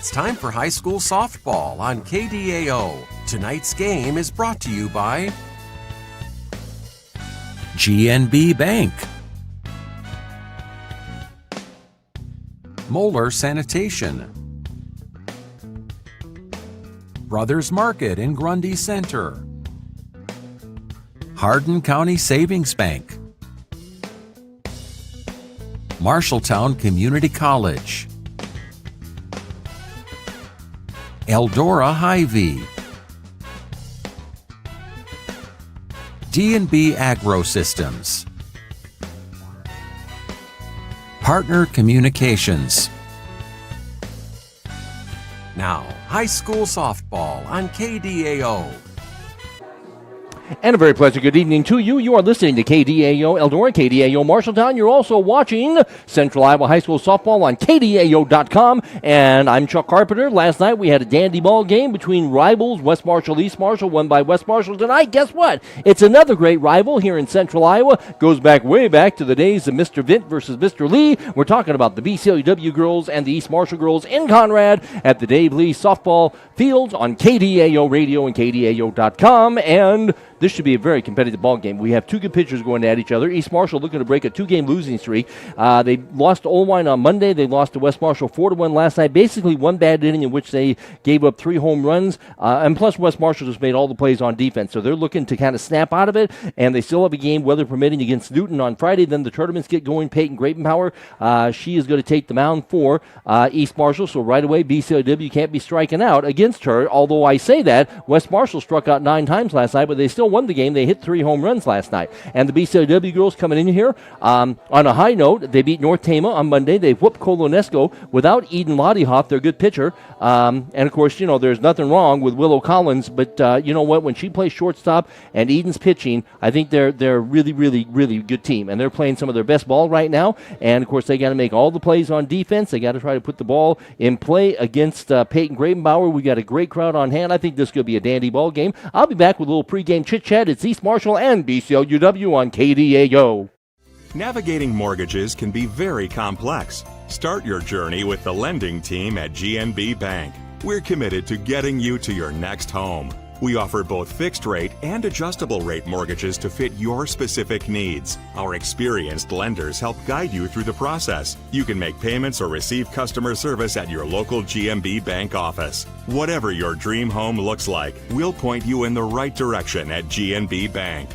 It's time for high school softball on KDAO. Tonight's game is brought to you by GNB Bank, Moeller Sanitation, Brothers Market in Grundy Center, Hardin County Savings Bank, Marshalltown Community College, Eldora Hy-Vee, D&B Agro Systems, Partner Communications. Now, high school softball on KDAO. And a very pleasant good evening to you. You are listening to KDAO Eldora, KDAO Marshalltown. You're also watching Central Iowa High School Softball on KDAO.com. And I'm Chuck Carpenter. Last night we had a dandy ball game between rivals, West Marshall, East Marshall, won by West Marshall. Tonight, guess what? It's another great rival here in Central Iowa. Goes back way back to the days of Mr. Vint versus Mr. Lee. We're talking about the BCLUW girls and the East Marshall girls in Conrad at the Dave Lee Softball Fields on KDAO Radio and KDAO.com. And this should be a very competitive ball game. We have two good pitchers going at each other. East Marshall looking to break a two-game losing streak. They lost to Olwine on Monday. They lost to West Marshall 4-1 last night. Basically one bad inning in which they gave up 3 home runs. And plus West Marshall just made all the plays on defense. So they're looking to kind of snap out of it. And they still have a game, weather permitting, against Newton on Friday. Then the tournaments get going. Peyton Grapenpower, she is going to take the mound for East Marshall. So right away, BCLW can't be striking out against her. Although I say that, West Marshall struck out 9 times last night, but they still won the game. They hit 3 home runs last night. And the BCLW girls coming in here on a high note. They beat North Tama on Monday. They whooped Kolonesko without Eden Lottehoff, their good pitcher. And, of course, you know, there's nothing wrong with Willow Collins. But you know what? When she plays shortstop and Eden's pitching, I think they're a really, really, really good team. And they're playing some of their best ball right now. And, of course, they got to make all the plays on defense. They got to try to put the ball in play against Peyton Grapenbauer. We got a great crowd on hand. I think this could be a dandy ball game. I'll be back with a little pregame chit-chat. It's East Marshall and BCLUW on KDAO. Navigating mortgages can be very complex. Start your journey with the lending team at GNB Bank. We're committed to getting you to your next home. We offer both fixed rate and adjustable rate mortgages to fit your specific needs. Our experienced lenders help guide you through the process. You can make payments or receive customer service at your local GNB Bank office. Whatever your dream home looks like, we'll point you in the right direction at GNB Bank.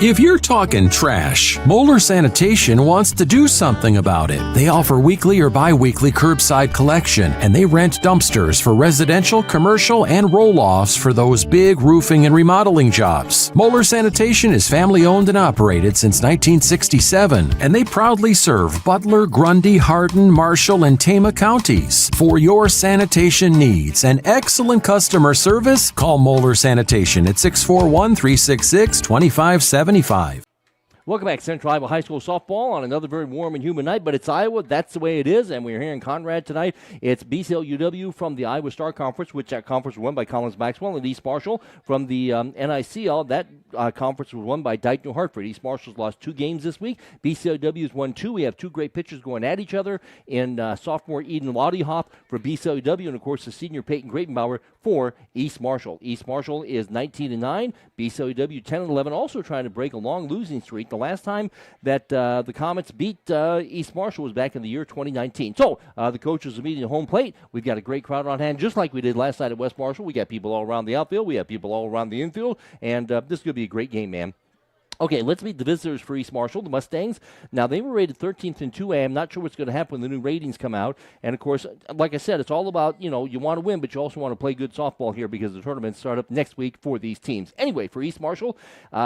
If you're talking trash, Moeller Sanitation wants to do something about it. They offer weekly or bi-weekly curbside collection, and they rent dumpsters for residential, commercial, and roll-offs for those big roofing and remodeling jobs. Moeller Sanitation is family-owned and operated since 1967, and they proudly serve Butler, Grundy, Hardin, Marshall, and Tama counties. For your sanitation needs and excellent customer service, call Moeller Sanitation at 641-366-2575. Welcome back to Central Iowa High School Softball on another very warm and humid night, but it's Iowa. That's the way it is, and we're here in Conrad tonight. It's BCLUW from the Iowa Star Conference, which that conference was won by Collins Maxwell, and East Marshall from the NICL. That conference was won by Dike New Hartford. East Marshall's lost 2 games this week. BCLUW's won 2. We have 2 great pitchers going at each other in sophomore Eden Lottehoff for BCLUW, and, of course, the senior Peyton Grapenbauer for East Marshall. East Marshall is 19-9. BCLUW 10-11, also trying to break a long losing streak. The last time that the Comets beat East Marshall was back in the year 2019. So the coaches are meeting at home plate. We've got a great crowd on hand, just like we did last night at West Marshall. We got people all around the outfield. We have people all around the infield. And this is going to be a great game, man. Okay, let's meet the visitors for East Marshall, the Mustangs. Now, they were rated 13th in 2A. I'm not sure what's going to happen when the new ratings come out. And, of course, like I said, it's all about, you know, you want to win, but you also want to play good softball here because the tournaments start up next week for these teams. Anyway, for East Marshall,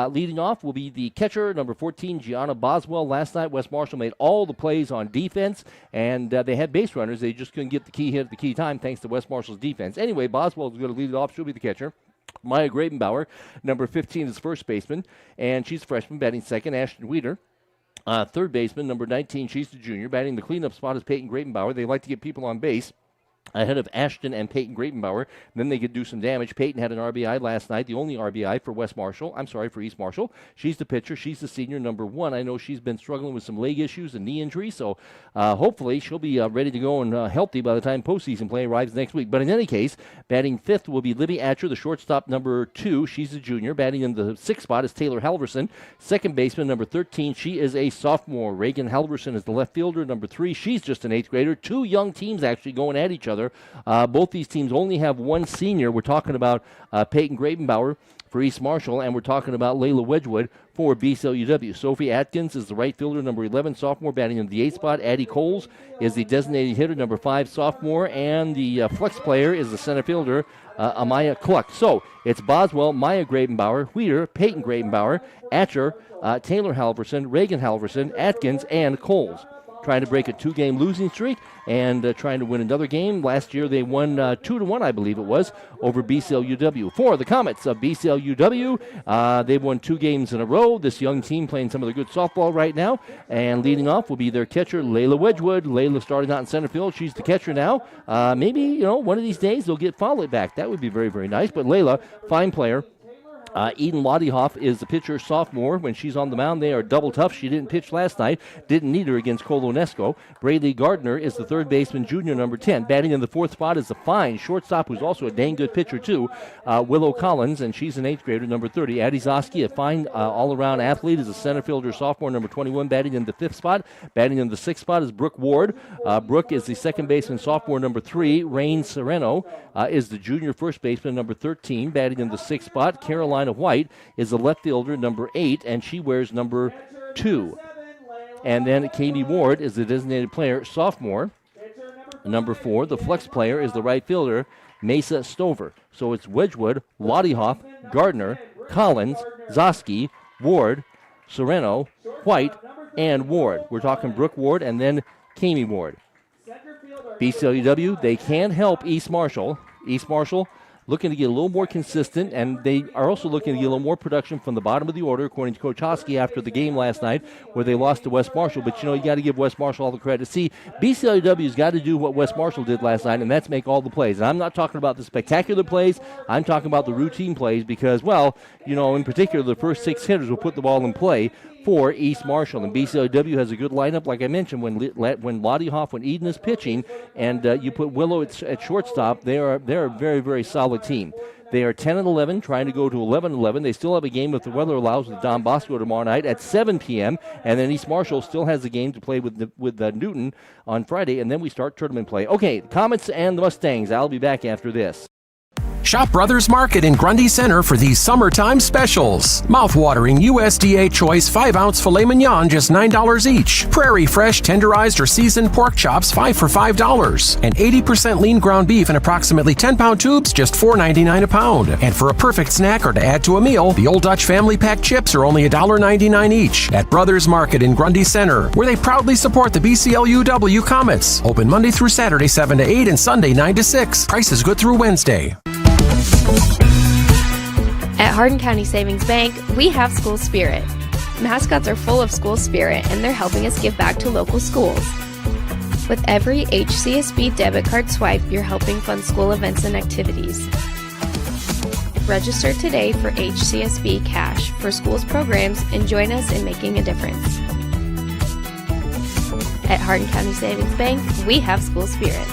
leading off will be the catcher, number 14, Gianna Boswell. Last night, West Marshall made all the plays on defense, and they had base runners. They just couldn't get the key hit at the key time thanks to West Marshall's defense. Anyway, Boswell is going to lead it off. She'll be the catcher. Maya Grapenbauer, number 15, is first baseman, and she's a freshman, batting second. Ashton Weeder, third baseman, number 19, she's the junior. Batting the cleanup spot is Peyton Grapenbauer. They like to get people on base. ahead of Ashton and Peyton Gravenbauer. Then they could do some damage. Peyton had an RBI last night, the only RBI for for East Marshall. She's the pitcher. She's the senior, number 1. I know she's been struggling with some leg issues and knee injuries, so hopefully she'll be ready to go and healthy by the time postseason play arrives next week. But in any case, batting 5th will be Libby Atcher, the shortstop, number 2. She's a junior. Batting in the 6th spot is Taylor Halverson, second baseman, number 13. She is a sophomore. Reagan Halverson is the left fielder, number 3. She's just an 8th grader. 2 young teams actually going at each other. Both these teams only have 1 senior. We're talking about Peyton Gravenbauer for East Marshall, and we're talking about Layla Wedgwood for BCLUW. Sophie Atkins is the right fielder, number 11, sophomore, batting in the 8th spot. Addie Coles is the designated hitter, number 5, sophomore, and the flex player is the center fielder, Amaya Cluck. So it's Boswell, Maya Gravenbauer, Wheater, Peyton Gravenbauer, Atcher, Taylor Halverson, Reagan Halverson, Atkins, and Coles. Trying to break a 2-game losing streak and trying to win another game. Last year they won 2-1, I believe it was, over BCLUW. For the Comets of BCLUW, they've won 2 games in a row. This young team playing some of the good softball right now. And leading off will be their catcher, Layla Wedgwood. Layla starting out in center field. She's the catcher now. Maybe, one of these days they'll get Follett back. That would be very, very nice. But Layla, fine player. Eden Lottiehoff is the pitcher, sophomore. When she's on the mound, they are double tough. She didn't pitch last night. Didn't need her against Colonesco. Braylee Gardner is the third baseman, junior, number 10. Batting in the 4th spot is a fine shortstop who's also a dang good pitcher, too, Willow Collins, and she's an 8th grader, number 30. Addie Zoski, a fine all-around athlete, is a center fielder, sophomore, number 21, batting in the 5th spot. Batting in the 6th spot is Brooke Ward. Brooke is the second baseman, sophomore, number 3. Rain Sereno is the junior first baseman, number 13, batting in the 6th spot. Carolina White is the left fielder, number 8, and she wears number 2. And then Katie Ward is the designated player, sophomore, number 4. The flex player is the right fielder, Mesa Stover. So it's Wedgwood, Lottiehoff, Gardner, Collins, Zoski, Ward, Sereno, White, and Ward. We're talking Brooke Ward and then Kami Ward. BCLUW, they can help East Marshall. East Marshall looking to get a little more consistent, and they are also looking to get a little more production from the bottom of the order, according to Coach Hosky after the game last night where they lost to West Marshall. But, you got to give West Marshall all the credit. See, BCLUW's got to do what West Marshall did last night, and that's make all the plays. And I'm not talking about the spectacular plays. I'm talking about the routine plays because, in particular, the first 6 hitters will put the ball in play for East Marshall. And BCLUW has a good lineup, like I mentioned, when Lottiehoff, when Eden is pitching, and you put Willow at shortstop, they're a very, very solid team. They are 10-11, trying to go to 11-11. They still have a game, if the weather allows, with Don Bosco tomorrow night at 7 p.m., and then East Marshall still has a game to play with Newton on Friday, and then we start tournament play. Okay, Comets and the Mustangs. I'll be back after this. Shop Brothers Market in Grundy Center for these summertime specials. Mouth-watering USDA Choice 5-ounce filet mignon, just $9 each. Prairie Fresh tenderized or seasoned pork chops, 5 for $5. And 80% lean ground beef in approximately 10-pound tubes, just $4.99 a pound. And for a perfect snack or to add to a meal, the Old Dutch Family Pack chips are only $1.99 each at Brothers Market in Grundy Center, where they proudly support the BCLUW Comets. Open Monday through Saturday, 7 to 8, and Sunday, 9 to 6. Price is good through Wednesday. At Hardin County Savings Bank, we have school spirit. Mascots are full of school spirit, and they're helping us give back to local schools. With every HCSB debit card swipe, you're helping fund school events and activities. Register today for HCSB Cash for schools programs and join us in making a difference. At Hardin County Savings Bank, we have school spirit.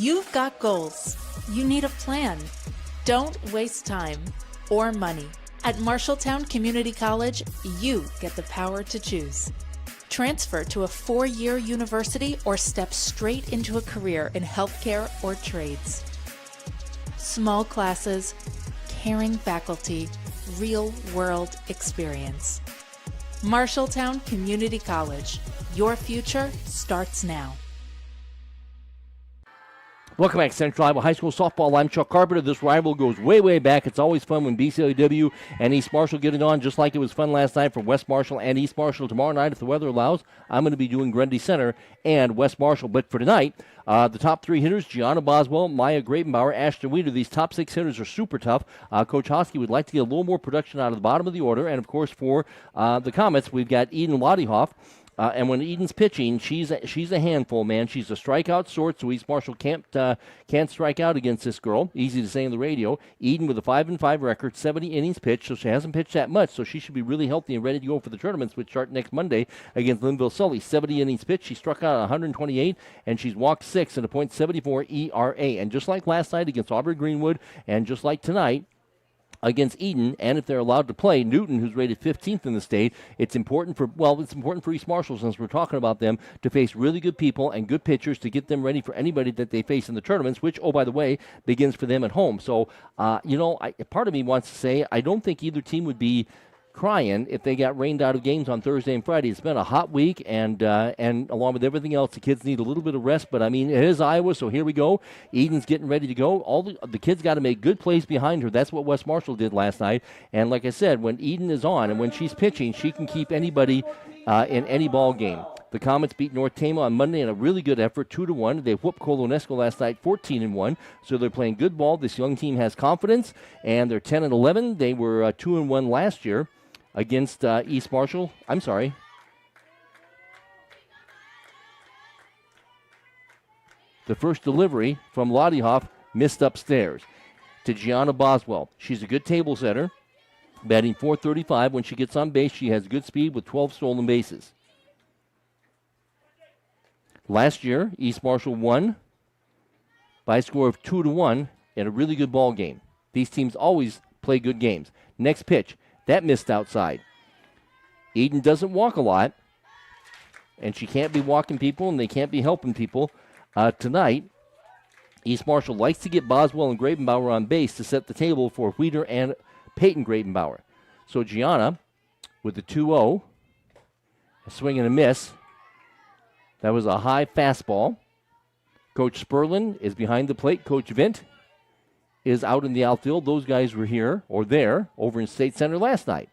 You've got goals. You need a plan. Don't waste time or money. At Marshalltown Community College, you get the power to choose. Transfer to a 4-year university or step straight into a career in healthcare or trades. Small classes, caring faculty, real-world experience. Marshalltown Community College. Your future starts now. Welcome back to Central Iowa High School Softball. I'm Chuck Carpenter. This rival goes way, way back. It's always fun when BCLUW and East Marshall get it on, just like it was fun last night for West Marshall and East Marshall. Tomorrow night, if the weather allows, I'm going to be doing Grundy Center and West Marshall. But for tonight, the top 3 hitters, Gianna Boswell, Maya Gravenbauer, Ashton Weeder. These top 6 hitters are super tough. Coach Hosky would like to get a little more production out of the bottom of the order. And, of course, for the Comets, we've got Eden Lottiehoff And when Eden's pitching, she's a handful, man. She's a strikeout sort, so East Marshall can't strike out against this girl. Easy to say on the radio. Eden with a 5-5 record, 70 innings pitched, so she hasn't pitched that much, so she should be really healthy and ready to go for the tournaments, which start next Monday against Linville Sully. 70 innings pitched. She struck out 128, and she's walked 6 and a .74 ERA. And just like last night against Aubrey Greenwood, and just like tonight against Eden, and if they're allowed to play Newton, who's rated 15th in the state, it's important for East Marshall, since we're talking about them, to face really good people and good pitchers to get them ready for anybody that they face in the tournaments, which, oh, by the way, begins for them at home. So, part of me wants to say I don't think either team would be crying if they got rained out of games on Thursday and Friday. It's been a hot week, and along with everything else, the kids need a little bit of rest. But I mean, it is Iowa, so here we go. Eden's getting ready to go. All the kids got to make good plays behind her. That's what West Marshall did last night. And like I said, when Eden is on and when she's pitching, she can keep anybody in any ball game. The Comets beat North Tama on Monday in a really good effort, 2-1. They whooped Colonesco last night, 14-1. So they're playing good ball. This young team has confidence, and they're 10-11. They were 2-1 last year against East Marshall. I'm sorry. The first delivery from Lottie missed upstairs to Gianna Boswell. She's a good table setter, batting .435. When she gets on base, she has good speed with 12 stolen bases. Last year, East Marshall won by a score of 2-1 in a really good ball game. These teams always play good games. Next pitch. That missed outside. Eden doesn't walk a lot, and she can't be walking people, and they can't be helping people. Tonight, East Marshall likes to get Boswell and Grabenbauer on base to set the table for Wheater and Peyton Grabenbauer. So Gianna with the 2-0, a swing and a miss. That was a high fastball. Coach Sperlin is behind the plate. Coach Vint is out in the outfield. Those guys were here or there over in State Center last night.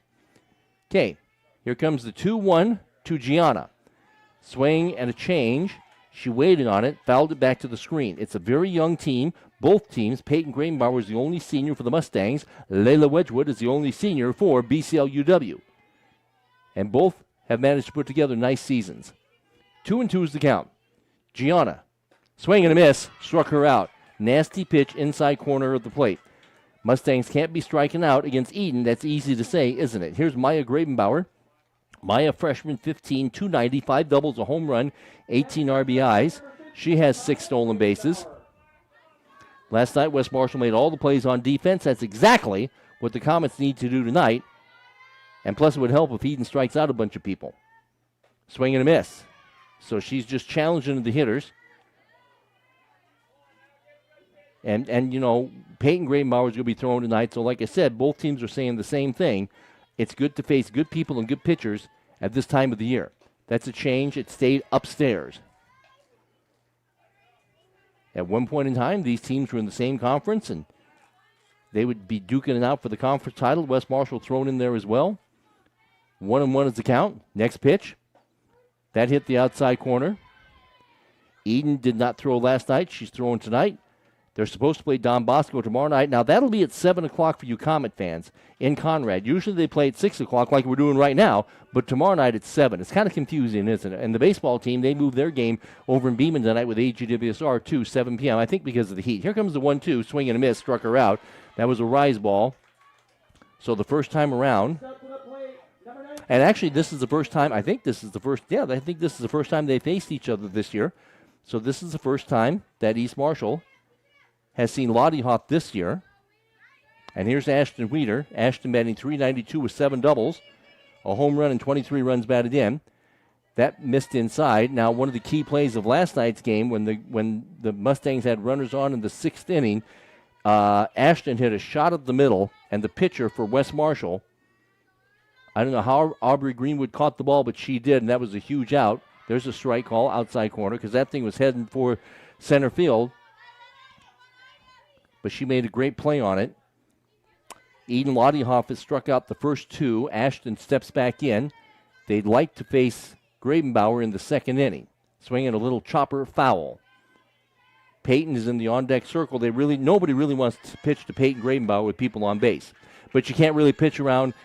Okay, here comes the 2-1 to Gianna. Swing and a change. She waited on it, fouled it back to the screen. It's a very young team. Both teams, Peyton Grabenbauer is the only senior for the Mustangs. Layla Wedgwood is the only senior for BCLUW. And both have managed to put together nice seasons. 2-2 is the count. Gianna, swing and a miss, struck her out. Nasty pitch inside corner of the plate. Mustangs can't be striking out against Eden. That's easy to say, isn't it? Here's Maya Grabenbauer. Maya, freshman, 15, 290, 5 doubles, a home run, 18 RBIs. She has 6 stolen bases. Last night, West Marshall made all the plays on defense. That's exactly what the Comets need to do tonight. And plus, it would help if Eden strikes out a bunch of people. Swing and a miss. So she's just challenging the hitters. And Peyton Grabenbauer is going to be thrown tonight. So like I said, both teams are saying the same thing. It's good to face good people and good pitchers at this time of the year. That's a change. It stayed upstairs. At one point in time, these teams were in the same conference, and they would be duking it out for the conference title. West Marshall thrown in there as well. 1-1 is the count. Next pitch. That hit the outside corner. Eden did not throw last night. She's throwing tonight. They're supposed to play Don Bosco tomorrow night. Now, that'll be at 7 o'clock for you Comet fans in Conrad. Usually they play at 6 o'clock like we're doing right now, but tomorrow night it's 7. It's kind of confusing, isn't it? And the baseball team, they moved their game over in Beeman tonight with AGWSR to 7 p.m., I think because of the heat. Here comes the 1-2, swing and a miss, struck her out. That was a rise ball. So the first time around, and actually this is the first time, I think this is the first time they faced each other this year. So this is the first time that East Marshall has seen Lottie Hoff this year. And here's Ashton Wheater. Ashton batting .392 with 7 doubles, a home run and 23 runs batted in. That missed inside. Now, one of the key plays of last night's game when the Mustangs had runners on in the 6th inning, Ashton hit a shot up the middle, and the pitcher for West Marshall, I don't know how Aubrey Greenwood caught the ball, but she did, and that was a huge out. There's a strike call, outside corner, because that thing was heading for center field. But she made a great play on it. Eden Lottiehoff has struck out the first 2. Ashton steps back in. They'd like to face Grabenbauer in the 2nd inning. Swinging a little chopper foul. Peyton is in the on-deck circle. Nobody really wants to pitch to Peyton Grabenbauer with people on base. But you can't really pitch around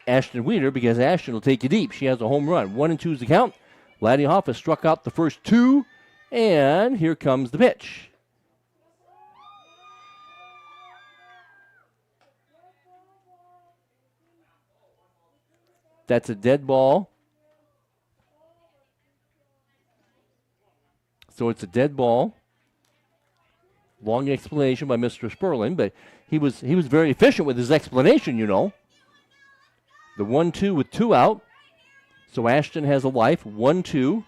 Ashton Wheeler because Ashton will take you deep. She has a home run. 1-2 is the count. Laddie has struck out the first two, and here comes the pitch. That's a dead ball. So it's a dead ball. Long explanation by Mr. Sperlin, but he was very efficient with his explanation, you know. The 1-2 with 2 out. So Ashton has a life. 1-2.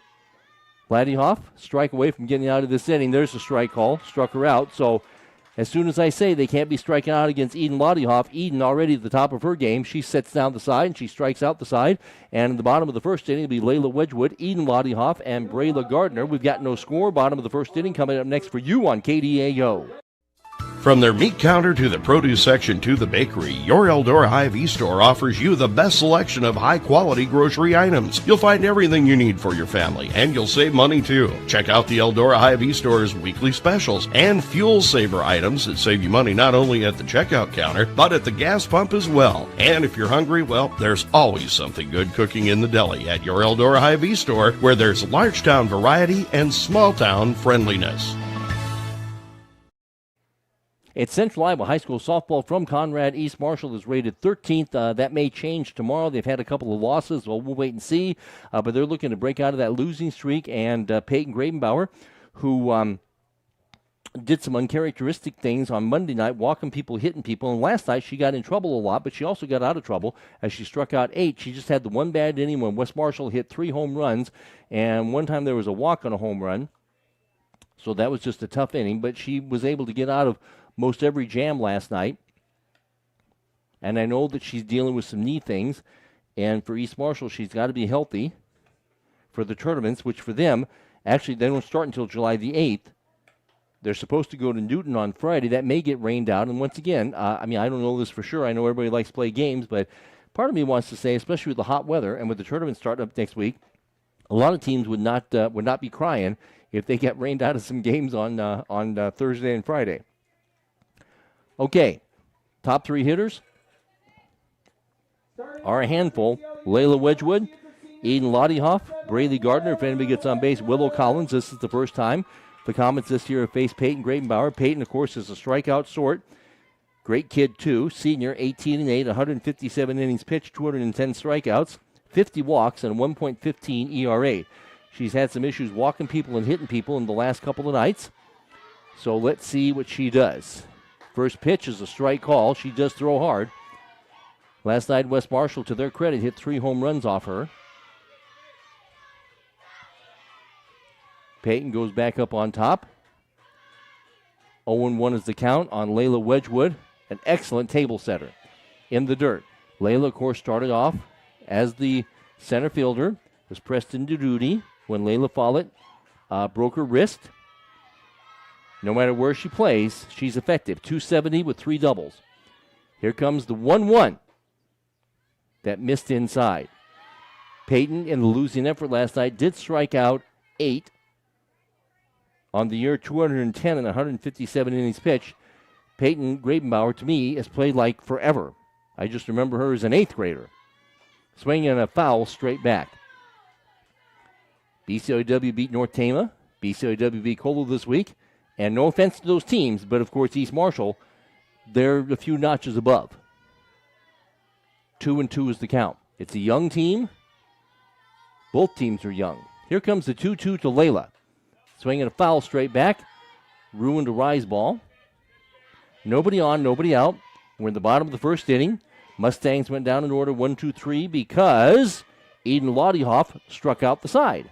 Laddiehoff, strike away from getting out of this inning. There's a strike call. Struck her out. So as soon as I say they can't be striking out against Eden Laddiehoff, Eden already at the top of her game. She sets down the side and she strikes out the side. And in the bottom of the first inning will be Layla Wedgwood, Eden Laddiehoff, and Brayla Gardner. We've got no score. Bottom of the first inning coming up next for you on KDAO. From their meat counter to the produce section to the bakery, your Eldora Hy-Vee store offers you the best selection of high-quality grocery items. You'll find everything you need for your family, and you'll save money too. Check out the Eldora Hy-Vee store's weekly specials and fuel saver items that save you money not only at the checkout counter, but at the gas pump as well. And if you're hungry, well, there's always something good cooking in the deli at your Eldora Hy-Vee store, where there's large town variety and small town friendliness. It's Central Iowa High School softball from Conrad. East Marshall is rated 13th. That may change tomorrow. They've had a couple of losses. Well, we'll wait and see. But they're looking to break out of that losing streak. And Peyton Grabenbauer, who did some uncharacteristic things on Monday night, walking people, hitting people. And last night she got in trouble a lot, but she also got out of trouble as she struck out 8. She just had the one bad inning when West Marshall hit 3 home runs. And one time there was a walk on a home run. So that was just a tough inning. But she was able to get out of most every jam last night. And I know that she's dealing with some knee things. And for East Marshall, she's got to be healthy for the tournaments, which for them, actually, they don't start until July the 8th. They're supposed to go to Newton on Friday. That may get rained out. And once again, I don't know this for sure. I know everybody likes to play games, but part of me wants to say, especially with the hot weather and with the tournament starting up next week, a lot of teams would not be crying if they get rained out of some games on Thursday and Friday. Okay, top 3 hitters are a handful. Layla Wedgwood, Eden Laddiehoff, Braylee Gardner. If anybody gets on base, Willow Collins. This is the first time the Comets this year have faced Peyton Grabenbauer. Peyton, of course, is a strikeout sort. Great kid, too. Senior, 18-8, 157 innings pitched, 210 strikeouts, 50 walks, and a 1.15 ERA. She's had some issues walking people and hitting people in the last couple of nights. So let's see what she does. First pitch is a strike call. She does throw hard. Last night, West Marshall, to their credit, hit 3 home runs off her. Peyton goes back up on top. 0-1 is the count on Layla Wedgwood, an excellent table setter in the dirt. Layla, of course, started off as the center fielder, was pressed into duty when Layla Follett broke her wrist. No matter where she plays, she's effective. 270 with 3 doubles. Here comes the 1-1 that missed inside. Peyton, in the losing effort last night, did strike out 8 on the year, 210 and 157 innings pitched. Peyton Grabenbauer, to me, has played like forever. I just remember her as an 8th grader. Swinging a foul straight back. BCLUW beat North Tama. BCLUW beat Colo this week. And no offense to those teams, but of course East Marshall, they're a few notches above. 2-2 is the count. It's a young team. Both teams are young. Here comes the 2-2 to Layla. Swinging a foul straight back. Ruined a rise ball. Nobody on, nobody out. We're in the bottom of the first inning. Mustangs went down in order 1-2-3 because Eden Laddiehoff struck out the side.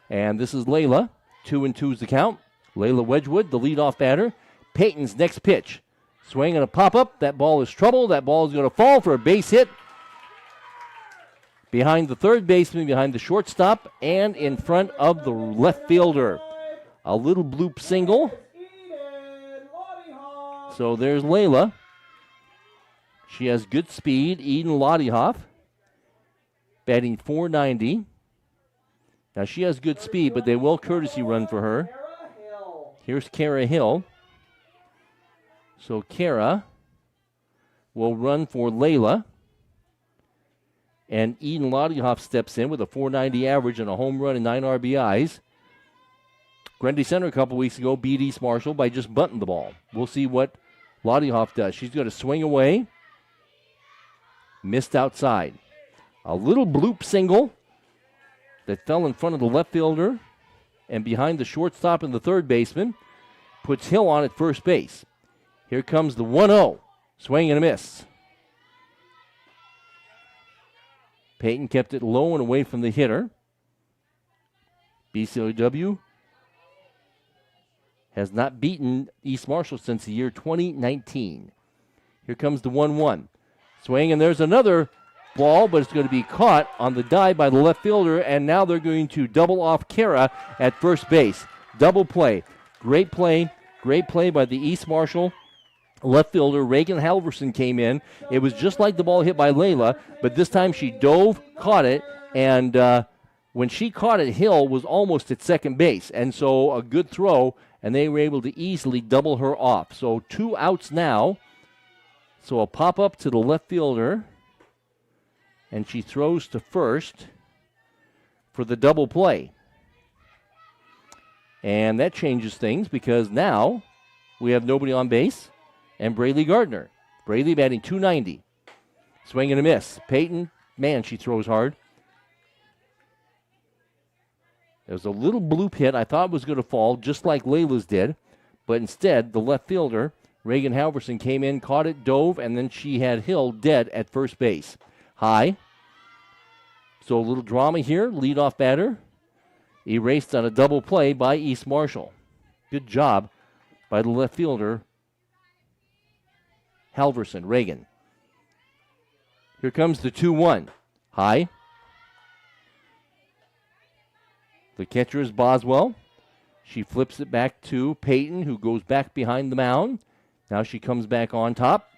And this is Layla. 2-2 is the count. Layla Wedgwood, the leadoff batter. Peyton's next pitch. Swing and a pop-up. That ball is trouble. That ball is going to fall for a base hit behind the third baseman, behind the shortstop, and in front of the left fielder. A little bloop single. So there's Layla. She has good speed. Eden Laddiehoff, batting .490. Now, she has good speed, but they will courtesy run for her. Here's Kara Hill. So Kara will run for Layla. And Eden Loddyhoff steps in with a .490 average and a home run and 9 RBIs. Grundy Center a couple weeks ago beat East Marshall by just bunting the ball. We'll see what Loddyhoff does. She's going to swing away. Missed outside. A little bloop single that fell in front of the left fielder and behind the shortstop and the third baseman. Puts Hill on at first base. Here comes the 1-0. Swing and a miss. Peyton kept it low and away from the hitter. BCLUW has not beaten East Marshall since the year 2019. Here comes the 1-1. Swing, and there's another ball, but it's going to be caught on the dive by the left fielder, and now they're going to double off Kara at first base. Double play. Great play by the East Marshall left fielder. Reagan Halverson came in. It was just like the ball hit by Layla, but this time she dove, caught it, and when she caught it, Hill was almost at second base, and so a good throw, and they were able to easily double her off. So 2 outs now. So a pop-up to the left fielder, and she throws to first for the double play. And that changes things because now we have nobody on base and Braylee Gardner. Braylee batting .290. Swing and a miss. Peyton, man, she throws hard. There was a little bloop hit. I thought it was going to fall just like Layla's did, but instead the left fielder, Reagan Halverson, came in, caught it, dove, and then she had Hill dead at first base. High. So a little drama here. Leadoff batter erased on a double play by East Marshall. Good job by the left fielder, Halverson, Reagan. Here comes the 2-1. High. The catcher is Boswell. She flips it back to Peyton, who goes back behind the mound. Now she comes back on top.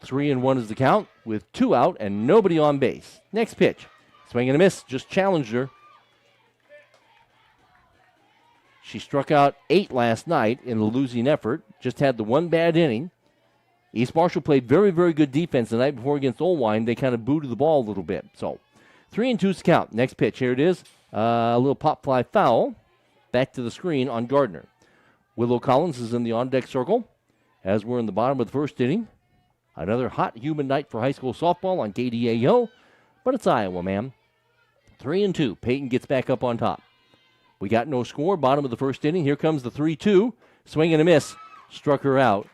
3-1 is the count with 2 out and nobody on base. Next pitch. Swing and a miss. Just challenged her. She struck out 8 last night in a losing effort. Just had the one bad inning. East Marshall played very, very good defense the night before against Olwine. They kind of booted the ball a little bit. So 3-2's count. Next pitch. Here it is. A little pop fly foul. Back to the screen on Gardner. Willow Collins is in the on-deck circle as we're in the bottom of the first inning. Another hot, humid night for high school softball on KDAO, but it's Iowa, man. 3-2. Peyton gets back up on top. We got no score. Bottom of the first inning. Here comes the 3-2. Swing and a miss. Struck her out.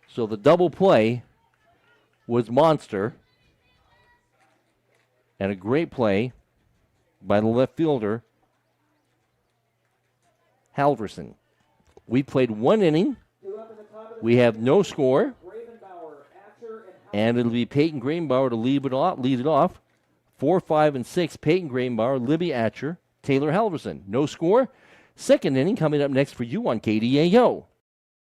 So the double play was monster. And a great play by the left fielder, Halverson. We played 1 inning. We have no score. And it'll be Peyton Grainbauer to lead it off. 4, 5, and 6. Peyton Grainbauer, Libby Atcher, Taylor Halverson. No score. Second inning coming up next for you on KDAO.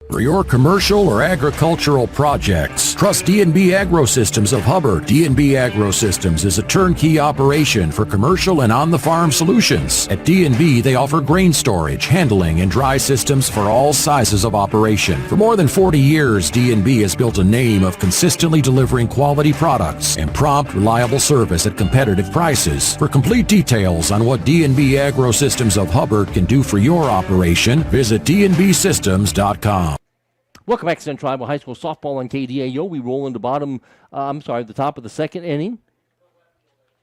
For your commercial or agricultural projects, trust D&B Agrosystems of Hubbard. D&B Agrosystems is a turnkey operation for commercial and on-the-farm solutions. At D&B, they offer grain storage, handling, and dry systems for all sizes of operation. For more than 40 years, D&B has built a name of consistently delivering quality products and prompt, reliable service at competitive prices. For complete details on what D&B Agrosystems of Hubbard can do for your operation, visit dnbsystems.com. Welcome back to Central Iowa High School softball on KDAO. We roll into the top of the second inning.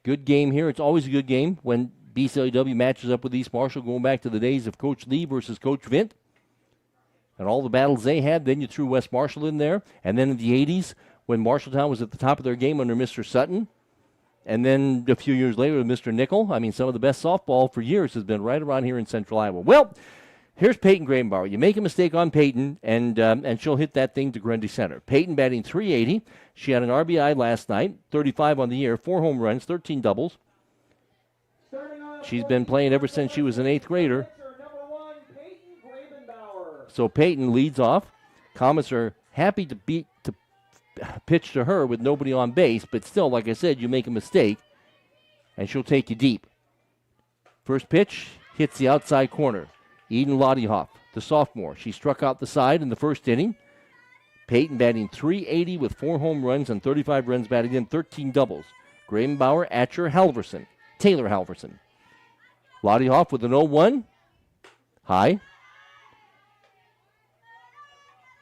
Good game here. It's always a good game when BCLUW matches up with East Marshall, going back to the days of Coach Lee versus Coach Vint and all the battles they had. Then you threw West Marshall in there. And then in the 80s, when Marshalltown was at the top of their game under Mr. Sutton, and then a few years later with Mr. Nickel. I mean, some of the best softball for years has been right around here in Central Iowa. Well, here's Peyton Grainbauer. You make a mistake on Peyton, and she'll hit that thing to Grundy Center. Peyton batting .380. She had an RBI last night, 35 on the year, 4 home runs, 13 doubles. She's been playing ever since she was an 8th grader. So Peyton leads off. Comets are happy to pitch to her with nobody on base, but still, like I said, you make a mistake, and she'll take you deep. First pitch hits the outside corner. Eden Loddyhoff, the sophomore. She struck out the side in the first inning. Peyton batting .380 with 4 home runs and 35 runs batted in, 13 doubles. Gravenbauer, Atcher, Halverson. Taylor Halverson. Lottie Hoff with an 0-1. High.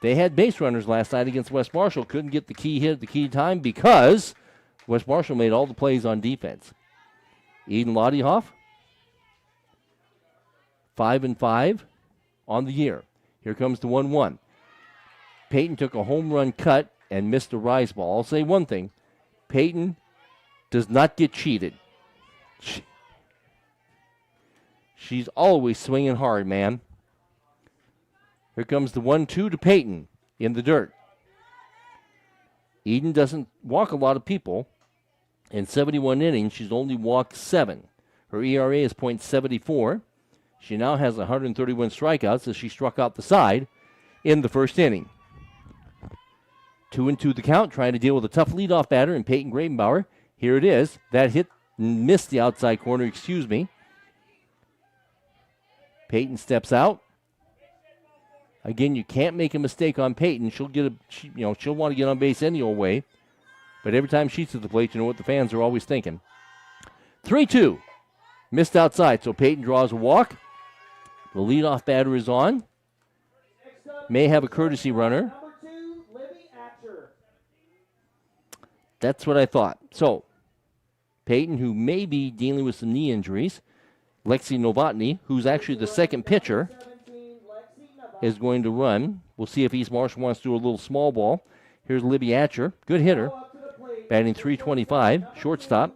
They had base runners last night against West Marshall. Couldn't get the key hit at the key time because West Marshall made all the plays on defense. Eden Lottie Hoff, 5-5 on the year. Here comes the 1-1. Peyton took a home run cut and missed a rise ball. I'll say one thing. Peyton does not get cheated. She's always swinging hard, man. Here comes the 1-2 to Peyton in the dirt. Eden doesn't walk a lot of people. In 71 innings, she's only walked 7. Her ERA is .74. She now has 131 strikeouts as she struck out the side in the first inning. 2-2 the count, trying to deal with a tough leadoff batter in Peyton Gravenbauer. Here it is. That hit missed the outside corner, Peyton steps out. Again, you can't make a mistake on Peyton. She'll want to get on base any old way. But every time she's at the plate, you know what the fans are always thinking. 3-2. Missed outside, so Peyton draws a walk. The leadoff batter is on. May have a courtesy runner. That's what I thought. So, Peyton, who may be dealing with some knee injuries, Lexi Novotny, who's actually the second pitcher, is going to run. We'll see if East Marshall wants to do a little small ball. Here's Libby Atcher, good hitter, batting .325, shortstop,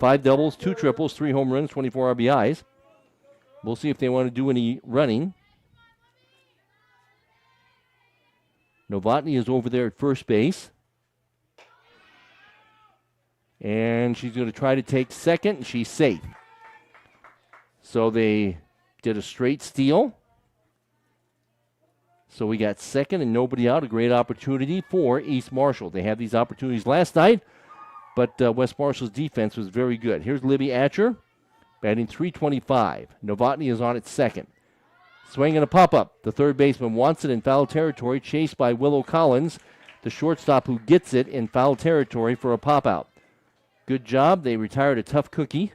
5 doubles, 2 triples, 3 home runs, 24 RBIs. We'll see if they want to do any running. Novotny is over there at first base. And she's going to try to take second, and she's safe. So they did a straight steal. So we got second and nobody out. A great opportunity for East Marshall. They had these opportunities last night, but West Marshall's defense was very good. Here's Libby Atcher, batting .325. Novotny is on at second. Swing and a pop-up. The third baseman wants it in foul territory, chased by Willow Collins, the shortstop who gets it in foul territory for a pop-out. Good job. They retired a tough cookie.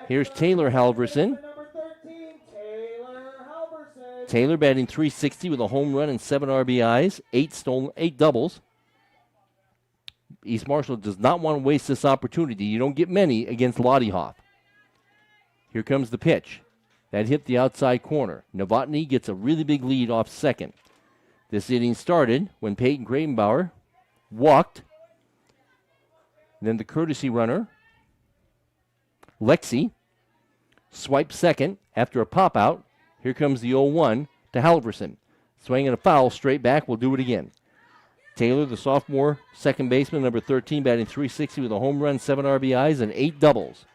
Here's Taylor Halverson. Taylor batting .360 with a home run and 7 RBIs, 8 doubles. East Marshall does not want to waste this opportunity. You don't get many against Lottie Hoff. Here comes the pitch. That hit the outside corner. Novotny gets a really big lead off second. This inning started when Peyton Gravenbauer walked. Then the courtesy runner, Lexi, swiped second after a pop-out. Here comes the 0-1 to Halverson. Swinging a foul straight back. We'll do it again. Taylor, the sophomore second baseman, number 13, batting .360 with a home run, 7 RBIs, and 8 doubles.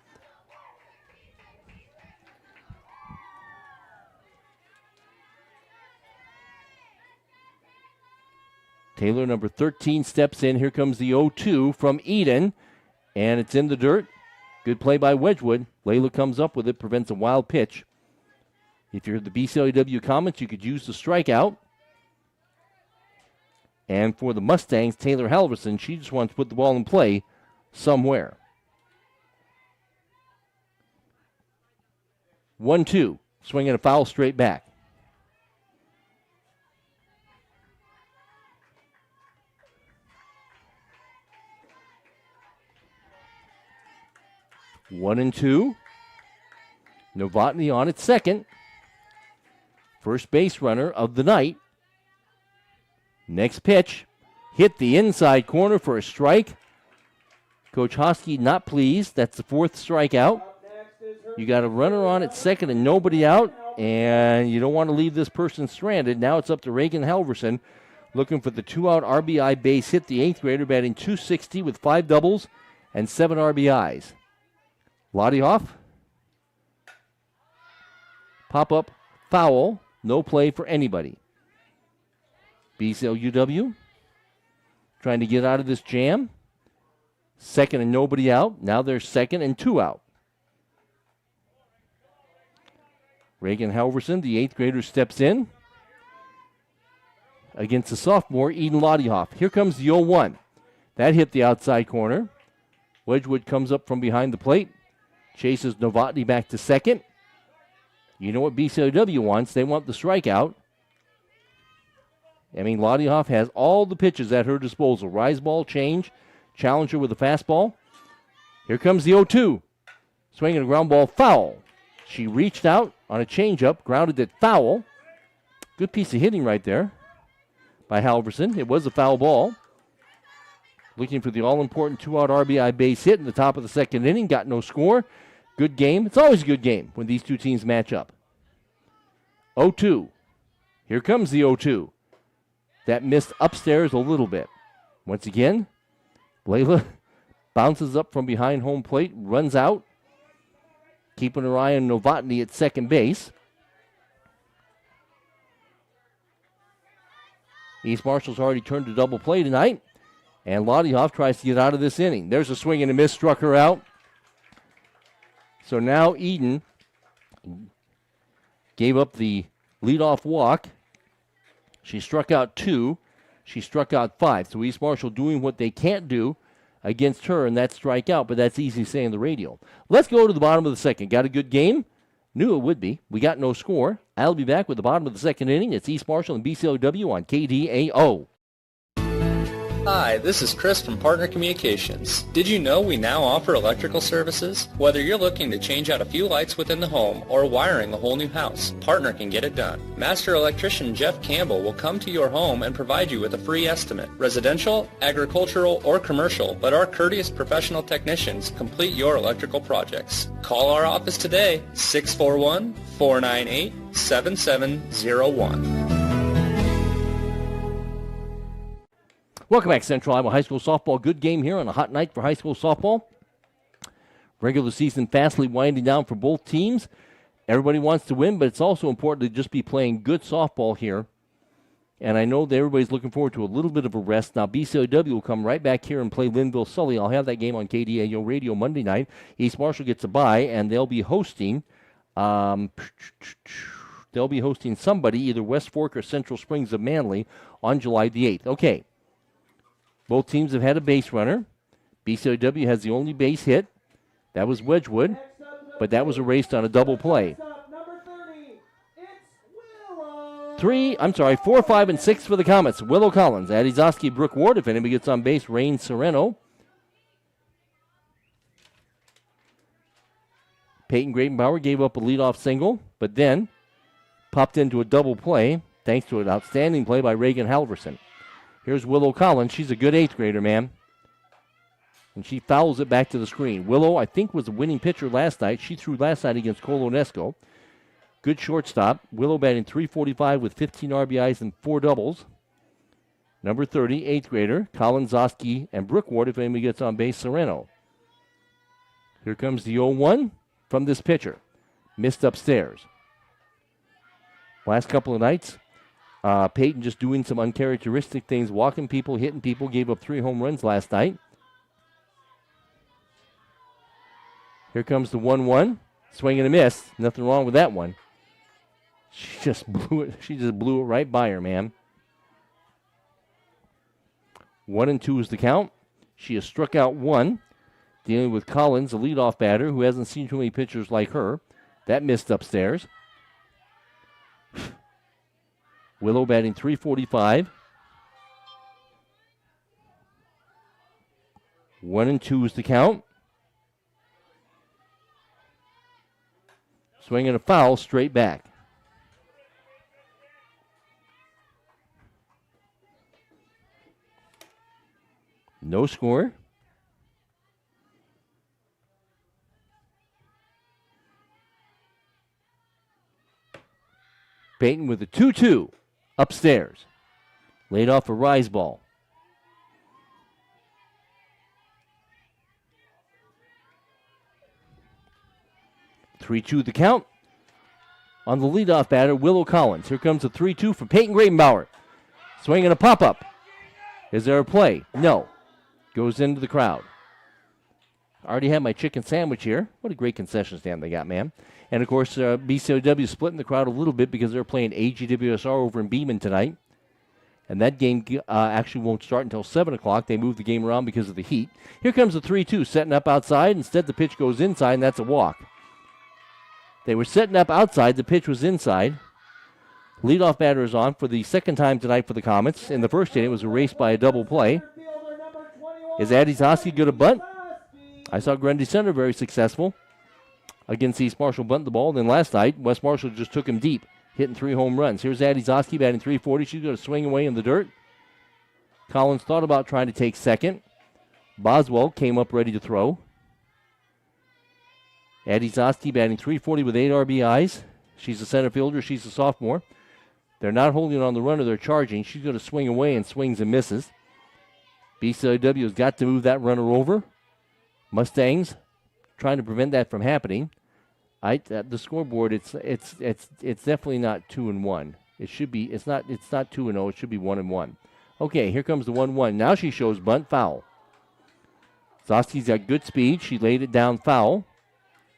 Taylor, number 13, steps in. Here comes the 0-2 from Eden, and it's in the dirt. Good play by Wedgwood. Layla comes up with it, prevents a wild pitch. If you're the BCLUW comments, you could use the strikeout. And for the Mustangs, Taylor Halverson, she just wants to put the ball in play somewhere. 1-2, swinging a foul straight back. One and two. Novotny on at second. First base runner of the night. Next pitch. Hit the inside corner for a strike. Coach Hosky not pleased. That's the 4th strikeout. You got a runner on at second and nobody out. And you don't want to leave this person stranded. Now it's up to Reagan Halverson looking for the 2-out RBI base hit. The 8th grader batting .260 with 5 doubles and 7 RBIs. Lottie Hoff. Pop-up foul. No play for anybody. BCLUW trying to get out of this jam. Second and nobody out. Now there's second and 2 out. Reagan Halverson, the 8th grader, steps in. against the sophomore, Eden Lottiehoff. Here comes the 0-1. That hit the outside corner. Wedgwood comes up from behind the plate. Chases Novotny back to second. You know what BCLUW wants. They want the strikeout. I mean, Lottiehoff has all the pitches at her disposal. Rise ball, change, challenger with a fastball. Here comes the 0-2. Swinging a ground ball, foul. She reached out on a changeup, grounded it foul. Good piece of hitting right there by Halverson. It was a foul ball. Looking for the all-important 2-out RBI base hit in the top of the second inning. Got no score. Good game. It's always a good game when these two teams match up. 0-2. Here comes the 0-2. That missed upstairs a little bit. Once again, Layla bounces up from behind home plate, runs out, keeping her eye on Novotny at second base. East Marshall's already turned to double play tonight, and Lottiehoff tries to get out of this inning. There's a swing and a miss, struck her out. So now Eden gave up the leadoff walk. She struck out 2. She struck out 5. So East Marshall doing what they can't do against her, and that's strike out, but that's easy to say on the radio. Let's go to the bottom of the second. Got a good game? Knew it would be. We got no score. I'll be back with the bottom of the second inning. It's East Marshall and BCLUW on KDAO. Hi, this is Chris from Partner Communications. Did you know we now offer electrical services? Whether you're looking to change out a few lights within the home or wiring a whole new house, Partner can get it done. Master electrician Jeff Campbell will come to your home and provide you with a free estimate. Residential, agricultural, or commercial, let our courteous professional technicians complete your electrical projects. Call our office today, 641-498-7701. Welcome back, Central Iowa High School softball. Good game here on a hot night for high school softball. Regular season fastly winding down for both teams. Everybody wants to win, but it's also important to just be playing good softball here. And I know that everybody's looking forward to a little bit of a rest. Now, BCLUW will come right back here and play Linville-Sully. I'll have that game on KDAO Radio Monday night. East Marshall gets a bye, and they'll be hosting somebody, either West Fork or Central Springs of Manly, on July the 8th. Okay. Both teams have had a base runner. BCLUW has the only base hit. That was Wedgwood, but that was erased on a double play. 4, 5, and 6 for the Comets. Willow Collins, Addie Zoski, Brooke Ward. If anybody gets on base, Rain Sereno. Peyton Gravenbauer gave up a leadoff single, but then popped into a double play thanks to an outstanding play by Reagan Halverson. Here's Willow Collins. She's a good 8th grader, man. And she fouls it back to the screen. Willow, I think, was a winning pitcher last night. She threw last night against Colonesco. Good shortstop. Willow batting .345 with 15 RBIs and 4 doubles. Number 30, 8th grader, Collins, Zoski, and Brooke Ward, if anybody gets on base, Sereno. Here comes the 0-1 from this pitcher. Missed upstairs. Last couple of nights, Peyton just doing some uncharacteristic things, walking people, hitting people, gave up 3 home runs last night. Here comes the 1-1. Swing and a miss. Nothing wrong with that one. She just blew it right by her, man. 1-2 is the count. She has struck out 1, dealing with Collins, a leadoff batter who hasn't seen too many pitchers like her. That missed upstairs. Willow batting .345. 1-2 is the count. Swing and a foul straight back. No score. Peyton with a 2-2 upstairs. Laid off a rise ball. (3-2) the count. On the leadoff batter, Willow Collins. Here comes the 3-2 from Peyton Gravenbauer. Swing and a pop-up. Is there a play? No. Goes into the crowd. I already had my chicken sandwich here. What a great concession stand they got, man. And, of course, BCLUW splitting the crowd a little bit because they're playing AGWSR over in Beeman tonight. And that game actually won't start until 7 o'clock. They move the game around because of the heat. Here comes the 3-2, setting up outside. Instead, the pitch goes inside, and that's a walk. They were setting up outside. The pitch was inside. Leadoff batter is on for the second time tonight for the Comets. In the first inning, it was erased by a double play. Is Addie Zoski good at bunt? I saw Grundy Center very successful against East Marshall bunt the ball. Then last night, West Marshall just took him deep, hitting 3 home runs. Here's Addie Zoski batting .340. She's going to swing away in the dirt. Collins thought about trying to take second. Boswell came up ready to throw. Addie Zoski batting .340 with 8 RBIs. She's a center fielder. She's a sophomore. They're not holding on the runner. They're charging. She's going to swing away and swings and misses. BCLUW has got to move that runner over. Mustangs trying to prevent that from happening. The scoreboard, it's definitely not 2-1. It should be. It's not 2-0. It should be 1-1. Okay, here comes the 1-1. Now she shows bunt foul. Zoski's got good speed. She laid it down foul,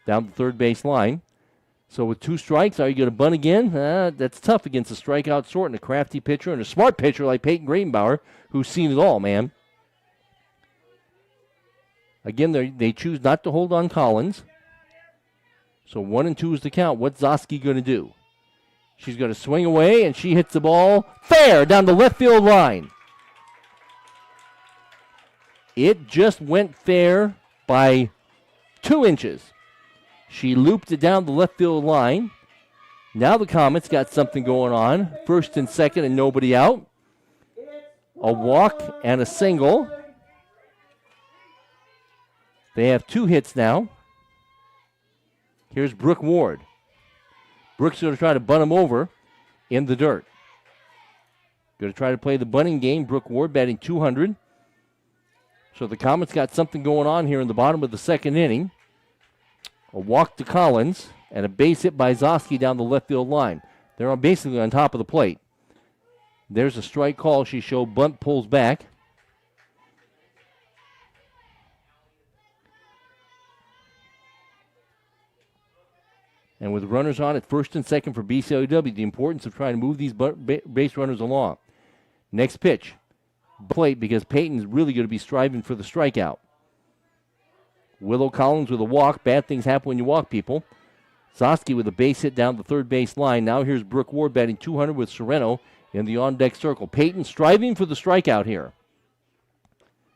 down the third base line. So with 2 strikes, are you going to bunt again? That's tough against a strikeout sort and a crafty pitcher and a smart pitcher like Peyton Gravenbauer, who's seen it all, man. Again, they choose not to hold on Collins. So 1-2 is the count. What's Zoski going to do? She's going to swing away, and she hits the ball fair down the left field line. It just went fair by 2 inches. She looped it down the left field line. Now the Comets got something going on. First and second and nobody out. A walk and a single. They have 2 hits now. Here's Brooke Ward. Brooke's going to try to bunt him over in the dirt. Going to try to play the bunting game. Brooke Ward batting .200. So the Comets got something going on here in the bottom of the second inning. A walk to Collins and a base hit by Zoski down the left field line. They're basically on top of the plate. There's a strike call. She showed bunt pulls back. And with runners on at first and second for BCLUW, the importance of trying to move these base runners along. Next pitch, plate, because Peyton's really going to be striving for the strikeout. Willow Collins with a walk. Bad things happen when you walk people. Zoski with a base hit down the third base line. Now here's Brooke Ward batting .200 with Sereno in the on-deck circle. Peyton striving for the strikeout here.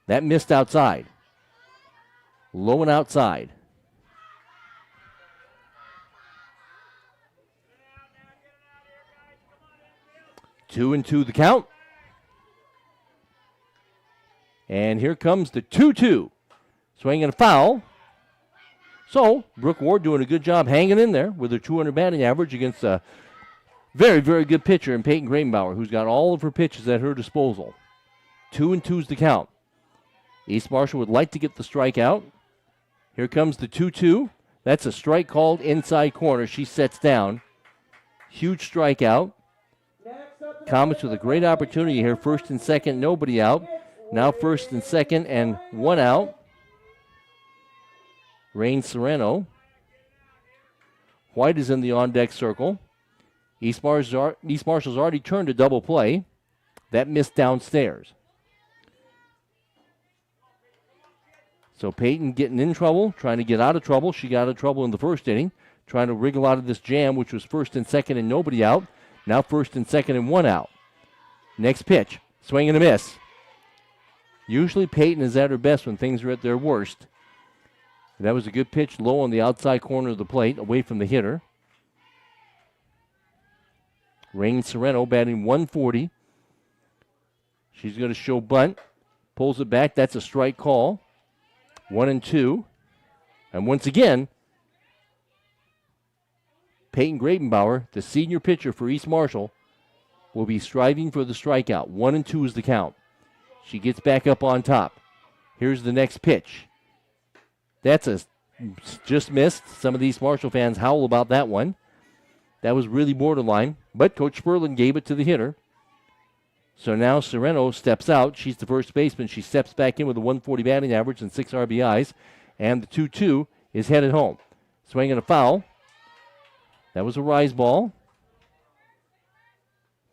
That missed outside. Low and outside. Two and 2 the count. And here comes the 2-2. Swinging a foul. So, Brooke Ward doing a good job hanging in there with her .200 batting average against a very, very good pitcher in Peyton Gravenbauer, who's got all of her pitches at her disposal. 2 and 2's the count. East Marshall would like to get the strikeout. Here comes the 2-2. That's a strike called inside corner. She sets down. Huge strikeout. Comets with a great opportunity here. First and second, nobody out. Now first and second and 1 out. Rain Sereno. White is in the on-deck circle. East Marshall's already turned a double play. That missed downstairs. So Peyton getting in trouble, trying to get out of trouble. She got out of trouble in the first inning, trying to wriggle out of this jam, which was first and second and nobody out. Now first and second and 1 out. Next pitch, swing and a miss. Usually Peyton is at her best when things are at their worst. That was a good pitch, low on the outside corner of the plate, away from the hitter. Rain Sereno batting .140. She's going to show bunt. Pulls it back. That's a strike call. 1 and 2. And once again, Peyton Gravenbauer, the senior pitcher for East Marshall, will be striving for the strikeout. 1 and 2 is the count. She gets back up on top. Here's the next pitch. That's just missed. Some of these Marshall fans howl about that one. That was really borderline, but Coach Sperlin gave it to the hitter. So now Sereno steps out. She's the first baseman. She steps back in with a .140 batting average and 6 RBIs, and the 2-2 is headed home. Swinging a foul. That was a rise ball.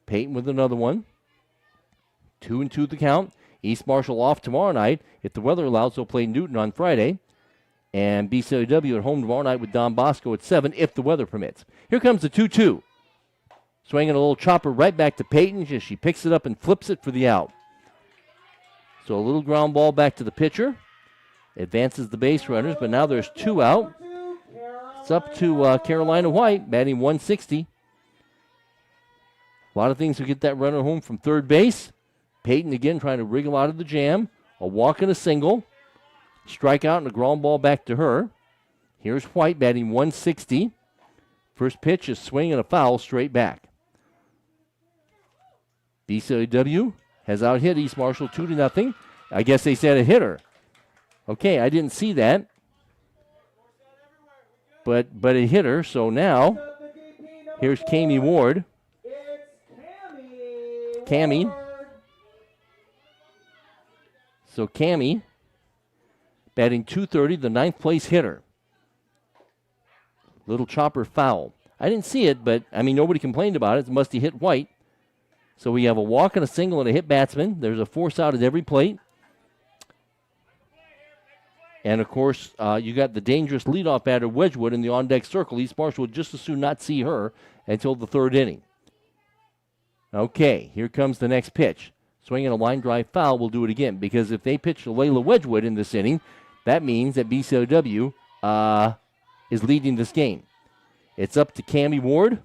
Peyton with another one. 2-2 the count. East Marshall off tomorrow night. If the weather allows, they'll play Newton on Friday. And BCLUW at home tomorrow night with Don Bosco at 7 if the weather permits. Here comes the 2-2. Swinging a little chopper right back to Peyton. She picks it up and flips it for the out. So a little ground ball back to the pitcher. Advances the base runners, but now there's 2 out. It's up to Carolina White, batting 160. A lot of things to get that runner home from third base. Peyton again trying to wriggle out of the jam. A walk and a single. Strikeout and a ground ball back to her. Here's White batting 160. First pitch is swing and a foul straight back. BCLUW has out hit East Marshall 2-0. I guess they said a hitter. Okay, I didn't see that. But a hitter, so now here's Cami Ward. Cami. So Cami batting 230, the 9th place hitter. Little chopper foul. I didn't see it, but, nobody complained about it. It must have hit White. So we have a walk and a single and a hit batsman. There's a force out at every plate. And, of course, you got the dangerous leadoff batter, Wedgwood, in the on-deck circle. East Marshall would just as soon not see her until the 3rd inning. Okay, here comes the next pitch. Swinging a line drive foul, we'll do it again. Because if they pitch to Layla Wedgwood in this inning, that means that BCLUW is leading this game. It's up to Cami Ward,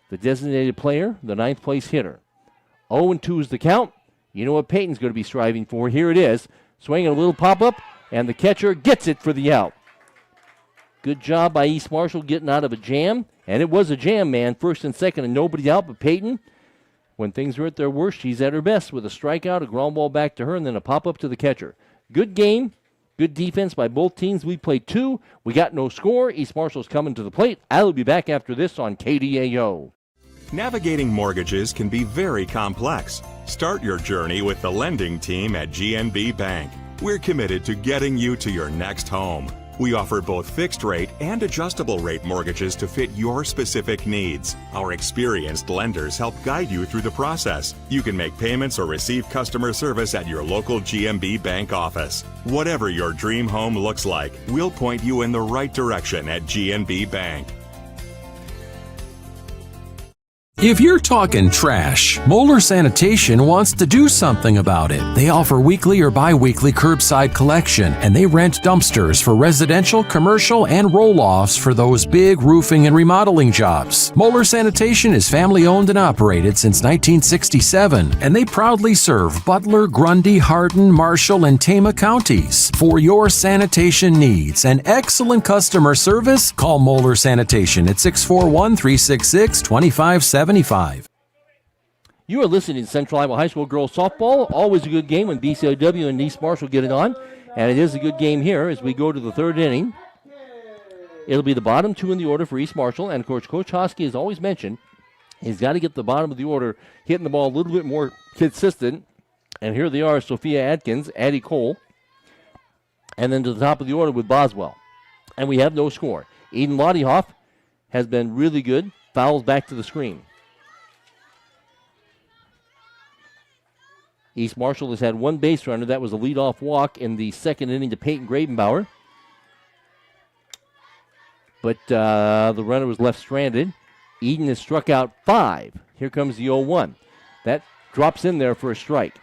the designated player, the 9th place hitter. 0-2 is the count. You know what Peyton's going to be striving for. Here it is. Swinging a little pop-up, and the catcher gets it for the out. Good job by East Marshall getting out of a jam. And it was a jam, man. First and second and nobody out but Peyton. When things are at their worst, she's at her best with a strikeout, a ground ball back to her, and then a pop-up to the catcher. Good game. Good defense by both teams. We played 2. We got no score. East Marshall's coming to the plate. I'll be back after this on KDAO. Navigating mortgages can be very complex. Start your journey with the lending team at GNB Bank. We're committed to getting you to your next home. We offer both fixed rate and adjustable rate mortgages to fit your specific needs. Our experienced lenders help guide you through the process. You can make payments or receive customer service at your local GNB Bank office. Whatever your dream home looks like, we'll point you in the right direction at GNB Bank. If you're talking trash, Moeller Sanitation wants to do something about it. They offer weekly or bi-weekly curbside collection, and they rent dumpsters for residential, commercial, and roll-offs for those big roofing and remodeling jobs. Moeller Sanitation is family-owned and operated since 1967, and they proudly serve Butler, Grundy, Hardin, Marshall, and Tama counties. For your sanitation needs and excellent customer service, call Moeller Sanitation at 641-366-2575. You are listening to Central Iowa High School girls softball. Always a good game when BCLUW and East Marshall get it on. And it is a good game here as we go to the 3rd inning. It'll be the bottom 2 in the order for East Marshall. And, of course, Coach Hosky has always mentioned he's got to get the bottom of the order hitting the ball a little bit more consistent. And here they are, Sophia Atkins, Addie Cole. And then to the top of the order with Boswell. And we have no score. Eden Lottiehoff has been really good. Fouls back to the screen. East Marshall has had 1 base runner. That was a leadoff walk in the 2nd inning to Peyton Gravenbauer. But the runner was left stranded. Eden has struck out 5. Here comes the 0-1. That drops in there for a strike.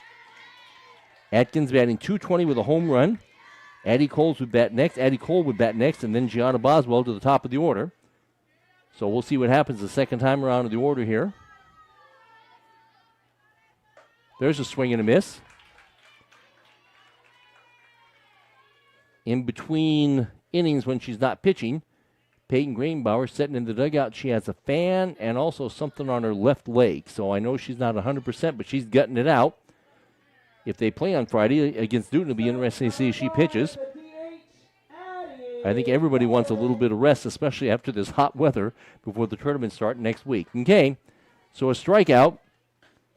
Atkins batting .220 with a home run. Addie Cole would bat next, and then Gianna Boswell to the top of the order. So we'll see what happens the second time around in the order here. There's a swing and a miss. In between innings when she's not pitching, Peyton Gravenbauer sitting in the dugout. She has a fan and also something on her left leg. So I know she's not 100%, but she's gutting it out. If they play on Friday against Newton, it'll be interesting to see if she pitches. I think everybody wants a little bit of rest, especially after this hot weather before the tournament starts next week. Okay, so a strikeout.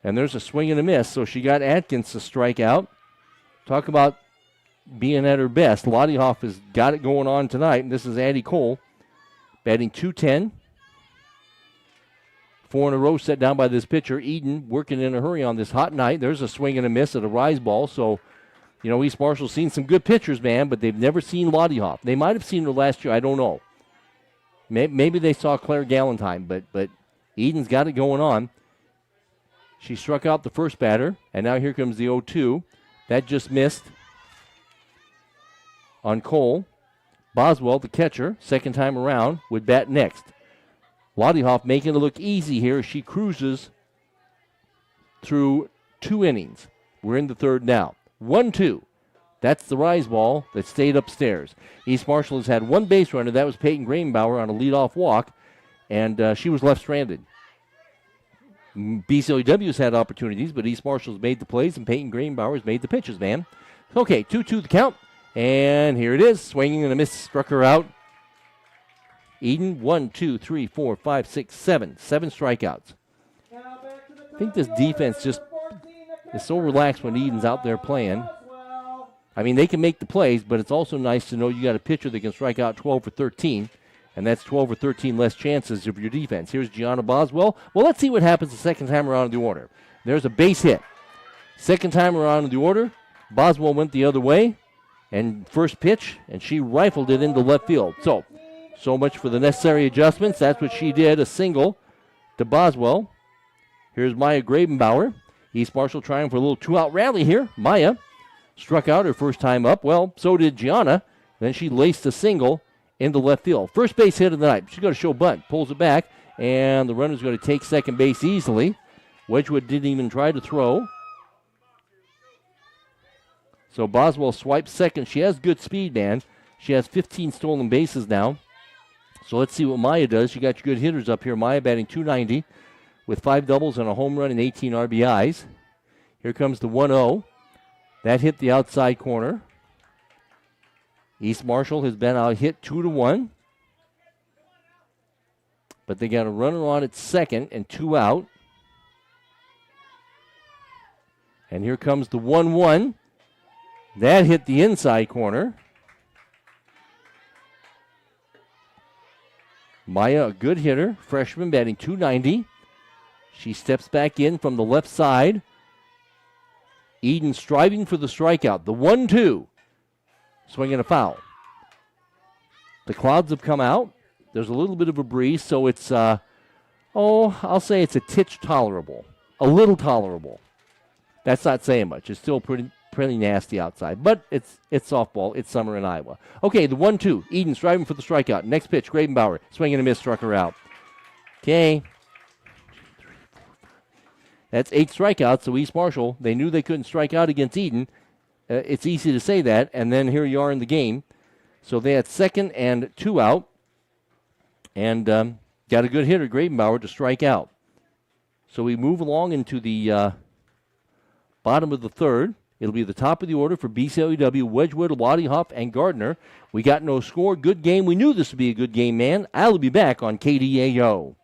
And there's a swing and a miss. So she got Atkins to strike out. Talk about being at her best. Lottiehoff has got it going on tonight. And this is Addie Cole batting .210. 4 in a row set down by this pitcher. Eden working in a hurry on this hot night. There's a swing and a miss at a rise ball. So, East Marshall's seen some good pitchers, man, but they've never seen Lottie They might have seen her last year. I don't know. Maybe they saw Claire Galentine, but Eden's got it going on. She struck out the first batter, and now here comes the 0-2. That just missed on Cole. Boswell, the catcher, second time around, would bat next. Lottie making it look easy here as she cruises through 2 innings. We're in the third now. 1-2. That's the rise ball that stayed upstairs. East Marshall has had 1 base runner. That was Peyton Greenbauer on a leadoff walk, and she was left stranded. BCLUW's had opportunities, but East Marshall's made the plays, and Peyton Greenbauer's made the pitches, man. Okay, 2-2 the count. And here it is. Swinging and a miss. Struck her out. Eden, 1, 2, 3, 4, 5, 6, 7. 7 strikeouts. I think this defense just is so relaxed when Eden's out there playing. I mean, they can make the plays, but it's also nice to know you got a pitcher that can strike out 12 for 13, and that's 12 or 13 less chances of your defense. Here's Gianna Boswell. Well, let's see what happens the second time around in the order. There's a base hit. Second time around in the order, Boswell went the other way. And first pitch, and she rifled it into left field. So much for the necessary adjustments. That's what she did, a single to Boswell. Here's Maya Grabenbauer. East Marshall trying for a little 2-out rally here. Maya struck out her first time up. Well, so did Gianna. Then she laced a single into left field. First base hit of the night. She's going to show bunt. Pulls it back, and the runner's going to take second base easily. Wedgwood didn't even try to throw. So Boswell swipes second. She has good speed, man. She has 15 stolen bases now. So let's see what Maya does. You got your good hitters up here. Maya batting .290 with 5 doubles and a home run and 18 RBIs. Here comes the 1-0. That hit the outside corner. East Marshall has been out hit 2-1. But they got a runner on at second and 2 out. And here comes the 1-1. That hit the inside corner. Maya, a good hitter, freshman, batting .290. She steps back in from the left side. Eden striving for the strikeout. The 1-2. Swinging a foul. The clouds have come out. There's a little bit of a breeze, so it's, I'll say it's a titch tolerable. A little tolerable. That's not saying much. It's still pretty nasty outside, but it's softball. It's summer in Iowa. Okay, the 1-2. Eden striving for the strikeout. Next pitch, Grabenbauer. Swing and a miss, struck her out. Okay. That's 8 strikeouts, so East Marshall, they knew they couldn't strike out against Eden. It's easy to say that, and then here you are in the game. So they had second and 2 out, and got a good hitter, Grabenbauer, to strike out. So we move along into the bottom of the third. It'll be the top of the order for BCLUW, Wedgwood, Waddyhoff, and Gardner. We got no score. Good game. We knew this would be a good game, man. I'll be back on KDAO.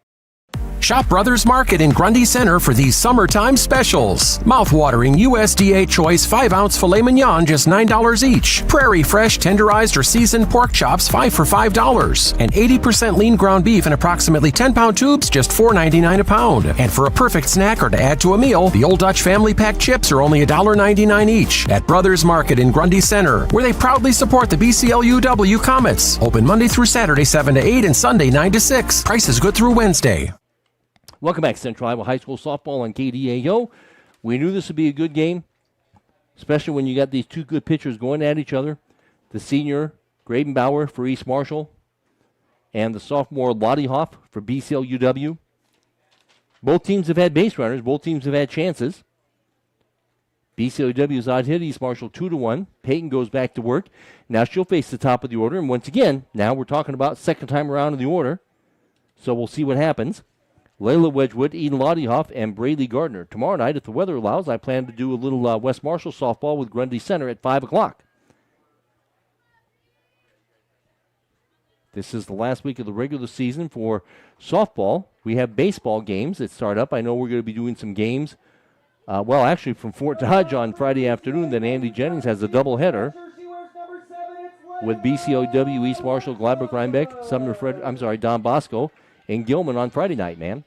Shop Brothers Market in Grundy Center for these summertime specials. Mouth-watering USDA Choice 5-ounce filet mignon, just $9 each. Prairie Fresh tenderized or seasoned pork chops, 5 for $5. And 80% lean ground beef in approximately 10-pound tubes, just $4.99 a pound. And for a perfect snack or to add to a meal, the Old Dutch Family Pack chips are only $1.99 each at Brothers Market in Grundy Center, where they proudly support the BCLUW Comets. Open Monday through Saturday, 7 to 8, and Sunday, 9 to 6. Price is good through Wednesday. Welcome back, Central Iowa High School softball on KDAO. We knew this would be a good game, especially when you got these two good pitchers going at each other. The senior, Grabenbauer for East Marshall, and the sophomore, Waddyhoff for BCLUW. Both teams have had base runners. Both teams have had chances. BCLUW's out hit East Marshall 2-1. Peyton goes back to work. Now she'll face the top of the order, and once again, now we're talking about second time around in the order. So we'll see what happens. Layla Wedgwood, Eden Waddyhoff, and Braylee Gardner. Tomorrow night, if the weather allows, I plan to do a little West Marshall softball with Grundy Center at 5 o'clock. This is the last week of the regular season for softball. We have baseball games that start up. I know we're going to be doing some games, actually from Fort Dodge on Friday afternoon. Then Andy Jennings has a doubleheader with BCLUW, East Marshall, Gladbrook, Rhinebeck, Don Bosco, and Gilman on Friday night, man.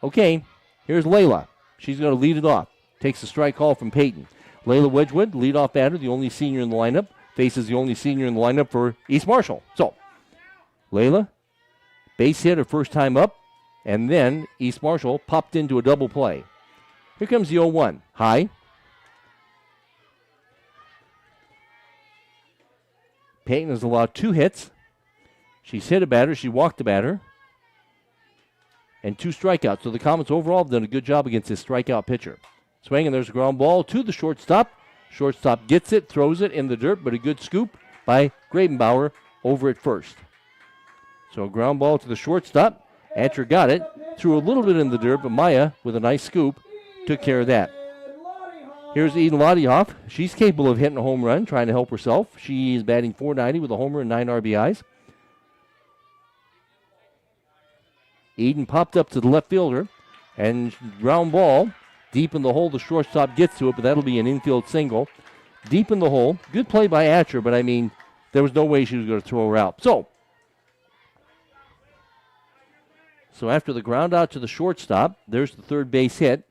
Okay, here's Layla. She's going to lead it off. Takes a strike call from Peyton. Layla Wedgwood, leadoff batter, the only senior in the lineup, faces the only senior in the lineup for East Marshall. So, Layla, base hit her first time up, and then East Marshall popped into a double play. Here comes the 0-1. High. Peyton has allowed 2 hits. She's hit a batter. She walked a batter. And 2 strikeouts. So the Comets overall have done a good job against this strikeout pitcher. Swing, and there's a ground ball to the shortstop. Shortstop gets it, throws it in the dirt, but a good scoop by Grabenbauer over at first. So a ground ball to the shortstop. Atcher got it, threw a little bit in the dirt, but Maya, with a nice scoop, took care of that. Here's Eden Lotiehoff. She's capable of hitting a home run, trying to help herself. She's batting .490 with a homer and 9 RBIs. Eden popped up to the left fielder, and ground ball deep in the hole. The shortstop gets to it, but that'll be an infield single. Deep in the hole. Good play by Atcher, but I mean, there was no way she was going to throw her out. So after the ground out to the shortstop, there's the third base hit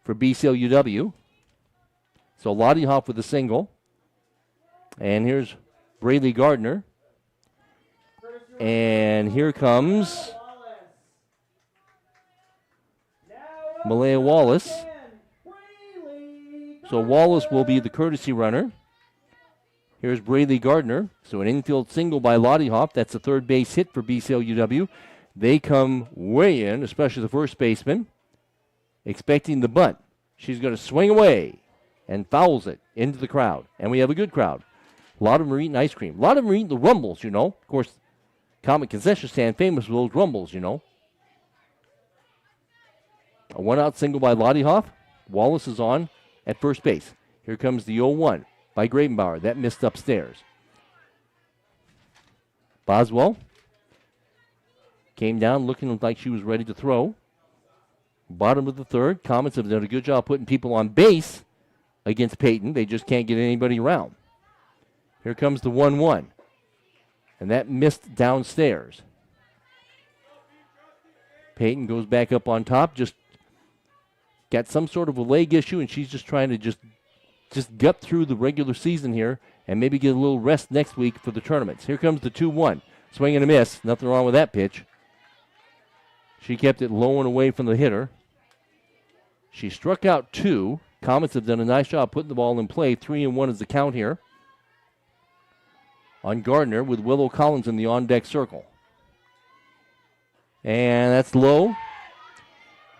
for BCLUW. So Lotiehoff with a single. And here's Braylee Gardner. And here comes Malaya Wallace. So Wallace will be the courtesy runner. Here's Braylee Gardner. So an infield single by Lotiehoff. That's a third base hit for BCLUW. They come way in, especially the first baseman, expecting the bunt. She's going to swing away and fouls it into the crowd. And we have a good crowd. A lot of them are eating ice cream. A lot of them are eating the Rumbles, you know. Of course, Comet Concession Stand famous for those Rumbles, you know. A one-out single by Lotiehoff. Wallace is on at first base. Here comes the 0-1 by Grabenbauer. That missed upstairs. Boswell came down looking like she was ready to throw. Bottom of the third. Comets have done a good job putting people on base against Peyton. They just can't get anybody around. Here comes the 1-1. And that missed downstairs. Peyton goes back up on top. Just got some sort of a leg issue, and she's just trying to just gut through the regular season here and maybe get a little rest next week for the tournaments. Here comes the 2-1. Swing and a miss. Nothing wrong with that pitch. She kept it low and away from the hitter. She struck out 2. Comets have done a nice job putting the ball in play. 3-1 is the count here on Gardner with Willow Collins in the on-deck circle. And that's low.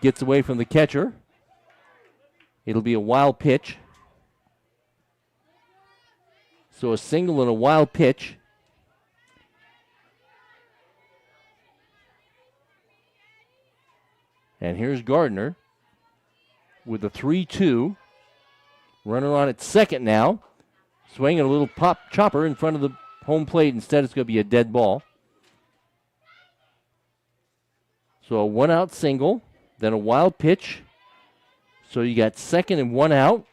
Gets away from the catcher. It'll be a wild pitch. So a single and a wild pitch. And here's Gardner with a 3-2. Runner on at second now. Swinging a little pop chopper in front of the home plate. Instead, it's going to be a dead ball. So a one-out single, then a wild pitch. So you got second and 1 out.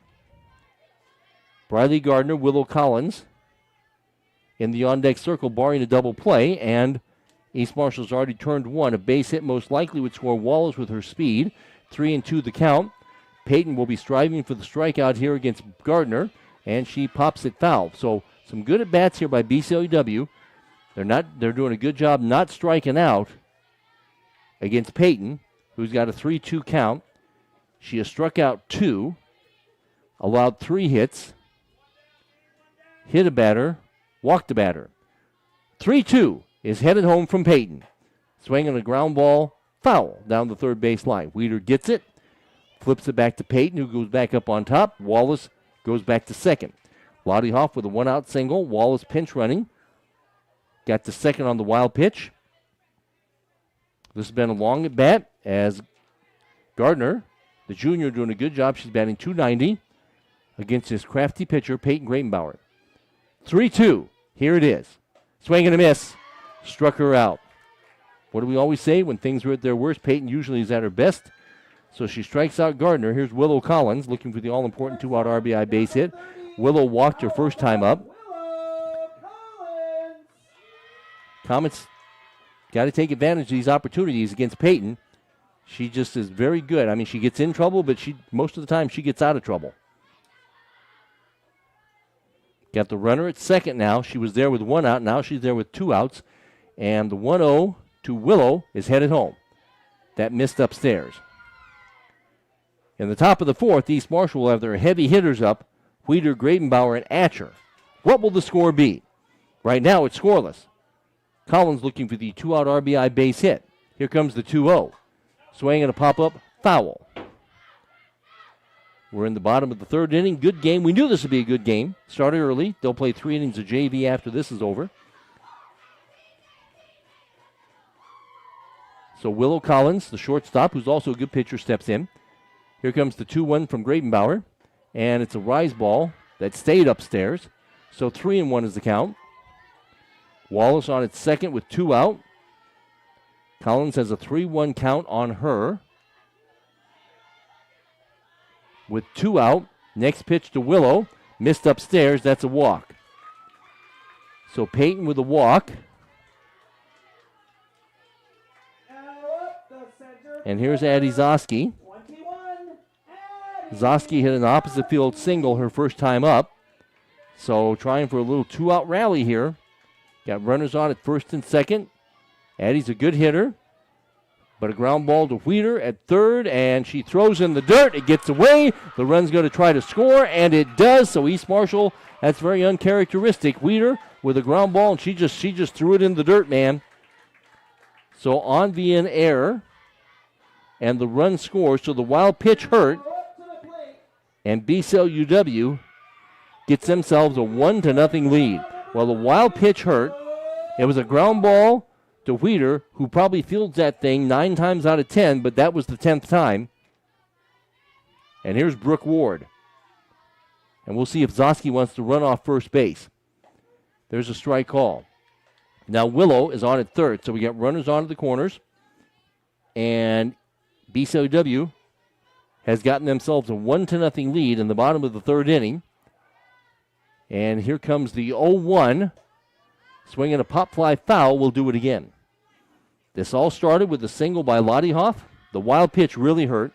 Briley Gardner, Willow Collins in the on-deck circle, barring a double play. And East Marshall's already turned 1. A base hit most likely would score Wallace with her speed. 3-2 the count. Peyton will be striving for the strikeout here against Gardner, and she pops it foul. So some good at-bats here by BCLUW. They're doing a good job not striking out against Peyton, who's got a 3-2 count. She has struck out 2, allowed 3 hits, hit a batter, walked a batter. 3-2 is headed home from Peyton. Swinging a ground ball, foul down the third base line. Weeder gets it, flips it back to Peyton, who goes back up on top. Wallace goes back to second. Lotiehoff with a one-out single. Wallace pinch running. Got to second on the wild pitch. This has been a long at bat as Gardner, the junior, doing a good job. She's batting .290 against his crafty pitcher, Peyton Grabenbauer. 3-2. Here it is. Swing and a miss. Struck her out. What do we always say? When things are at their worst, Peyton usually is at her best. So she strikes out Gardner. Here's Willow Collins looking for the all-important 2-out RBI base hit. Willow walked her first time up. Comets got to take advantage of these opportunities against Peyton. She just is very good. I mean, she gets in trouble, but most of the time she gets out of trouble. Got the runner at second now. She was there with 1 out. Now she's there with 2 outs. And the 1-0 to Willow is headed home. That missed upstairs. In the top of the 4th, East Marshall will have their heavy hitters up, Weeder, Grabenbauer, and Atcher. What will the score be? Right now it's scoreless. Collins looking for the 2-out RBI base hit. Here comes the 2-0. Swing and a pop-up, foul. We're in the bottom of the 3rd inning. Good game. We knew this would be a good game. Started early. They'll play 3 innings of JV after this is over. So Willow Collins, the shortstop, who's also a good pitcher, steps in. Here comes the 2-1 from Grabenbauer. And it's a rise ball that stayed upstairs. So 3-1 is the count. Wallace on its second with 2 out. Collins has a 3-1 count on her. With 2 out, next pitch to Willow. Missed upstairs, that's a walk. So Peyton with a walk. And here's Addie Zosky. Zosky hit an opposite field single her first time up. So trying for a little 2-out rally here. Got runners on at first and second. Addie's a good hitter. But a ground ball to Weeder at third, and she throws in the dirt. It gets away. The run's going to try to score, and it does. So East Marshall, that's very uncharacteristic. Weeder with a ground ball, and she just threw it in the dirt, man. So on via an error, and the run scores. So the wild pitch hurt, and BCLUW gets themselves a 1-0 lead. Well, the wild pitch hurt. It was a ground ball to Weeder, who probably fields that thing 9 times out of 10, but that was the 10th time. And here's Brooke Ward. And we'll see if Zosky wants to run off first base. There's a strike call. Now Willow is on at third, so we got runners onto the corners. And BCLUW has gotten themselves a 1-0 lead in the bottom of the 3rd inning. And here comes the 0-1. Swinging a pop fly foul, will do it again. This all started with a single by Lottiehoff. The wild pitch really hurt.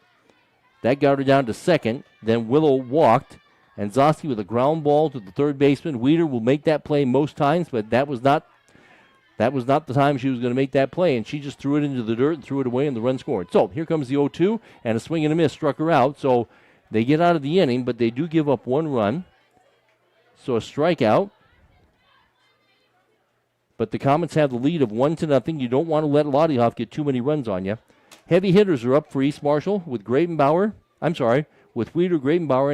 That got her down to second. Then Willow walked, and Zosky with a ground ball to the third baseman. Weeder will make that play most times, but that was not the time she was going to make that play, and she just threw it into the dirt and threw it away, and the run scored. So here comes the 0-2, and a swing and a miss struck her out. So they get out of the inning, but they do give up 1 run. So a strikeout. But the Comets have the lead of 1-0. You don't want to let Lottiehoff get too many runs on you. Heavy hitters are up for East Marshall with Weeder, Grabenbauer, and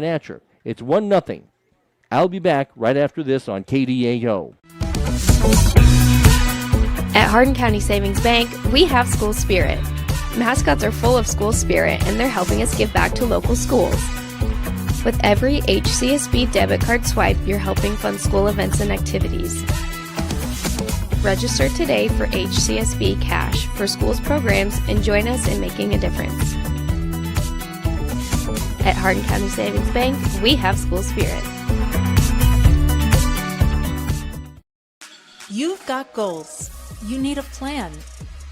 Atcher. It's 1-0. I'll be back right after this on KDAO. At Hardin County Savings Bank, we have school spirit. Mascots are full of school spirit, and they're helping us give back to local schools. With every HCSB debit card swipe, you're helping fund school events and activities. Register today for HCSB Cash for schools programs and join us in making a difference. At Hardin County Savings Bank, we have school spirit. You've got goals. You need a plan.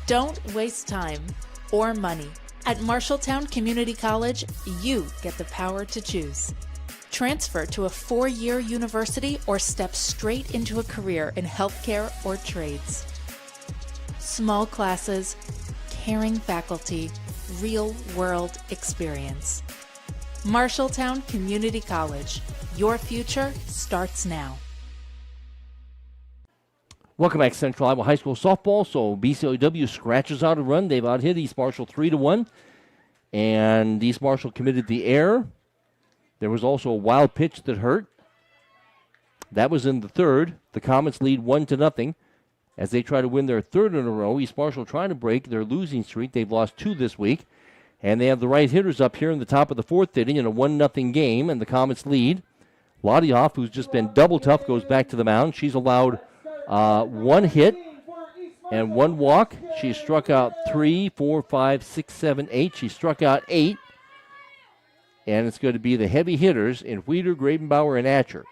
Don't waste time or money. At Marshalltown Community College, you get the power to choose. Transfer to a 4-year university or step straight into a career in healthcare or trades. Small classes, caring faculty, real-world experience. Marshalltown Community College. Your future starts now. Welcome back to Central Iowa High School softball. So BCLUW scratches out a run. They've out-hit East Marshall 3-1. And East Marshall committed the error. There was also a wild pitch that hurt. That was in the 3rd. The Comets lead 1-0 as they try to win their 3rd in a row. East Marshall trying to break their losing streak. They've lost 2 this week. And they have the right hitters up here in the top of the 4th inning in a 1-0 game, and the Comets lead. Lottiehoff, who's just been double tough, goes back to the mound. She's allowed 1 hit and 1 walk. She struck out 3, 4, 5, 6, 7, 8. She struck out 8. And it's going to be the heavy hitters in Weeder, Grabenbauer, and Atcher.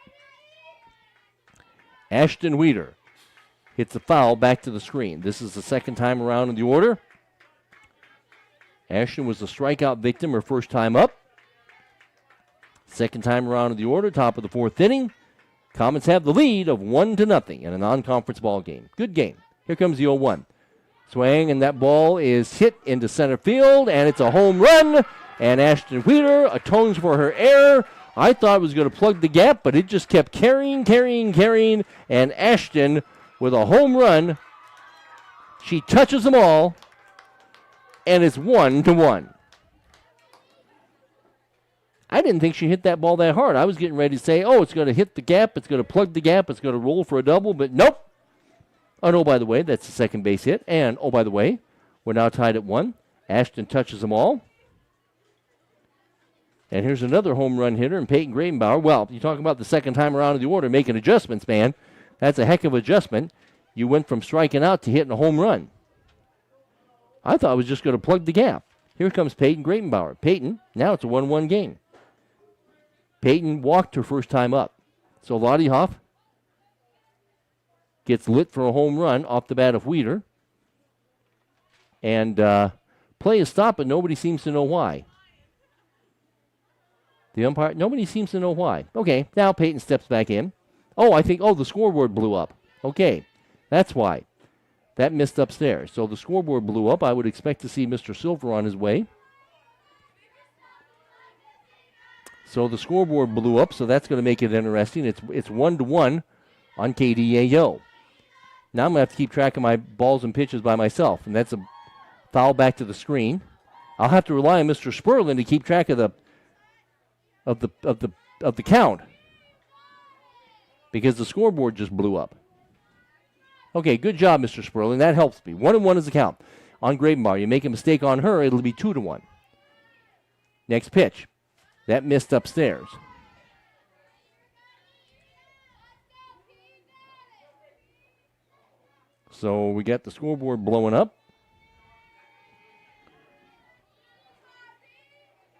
Ashton Weeder hits a foul back to the screen. This is the second time around in the order. Ashton was the strikeout victim her first time up. Second time around in the order, top of the fourth inning. Comets have the lead of 1-0 in a non-conference ball game. Good game. Here comes the 0-1. Swing, and that ball is hit into center field, and it's a home run. And Ashton Wheeler atones for her error. I thought it was going to plug the gap, but it just kept carrying. And Ashton with a home run. She touches them all, and it's 1-1. I didn't think she hit that ball that hard. I was getting ready to say, oh, it's going to hit the gap, it's going to plug the gap, it's going to roll for a double, but nope. Oh, no, by the way, that's the second base hit. And, oh, by the way, we're now tied at 1. Ashton touches them all. And here's another home run hitter, and Peyton Grabenbauer. Well, you talk about the second time around in the order, making adjustments, man. That's a heck of an adjustment. You went from striking out to hitting a home run. I thought it was just going to plug the gap. Here comes Peyton Grabenbauer. Peyton, now it's a 1-1 game. Peyton walked her first time up. So Lottie Hoff gets lit for a home run off the bat of Wheeler. And play is stopped, but nobody seems to know why. The umpire, nobody seems to know why. Okay, now Peyton steps back in. Oh, the scoreboard blew up. Okay, that's why. That missed upstairs. So the scoreboard blew up. I would expect to see Mr. Silver on his way. So the scoreboard blew up, so that's going to make it interesting. It's 1-1 on KDAO. Now I'm going to have to keep track of my balls and pitches by myself, and that's a foul back to the screen. I'll have to rely on Mr. Sperlin to keep track of the count because the scoreboard just blew up. Okay, good job, Mr. Sperling. That helps me. 1-1 is the count on Grabenbauer. You make a mistake on her, it'll be 2-1. Next pitch. That missed upstairs. So we got the scoreboard blowing up.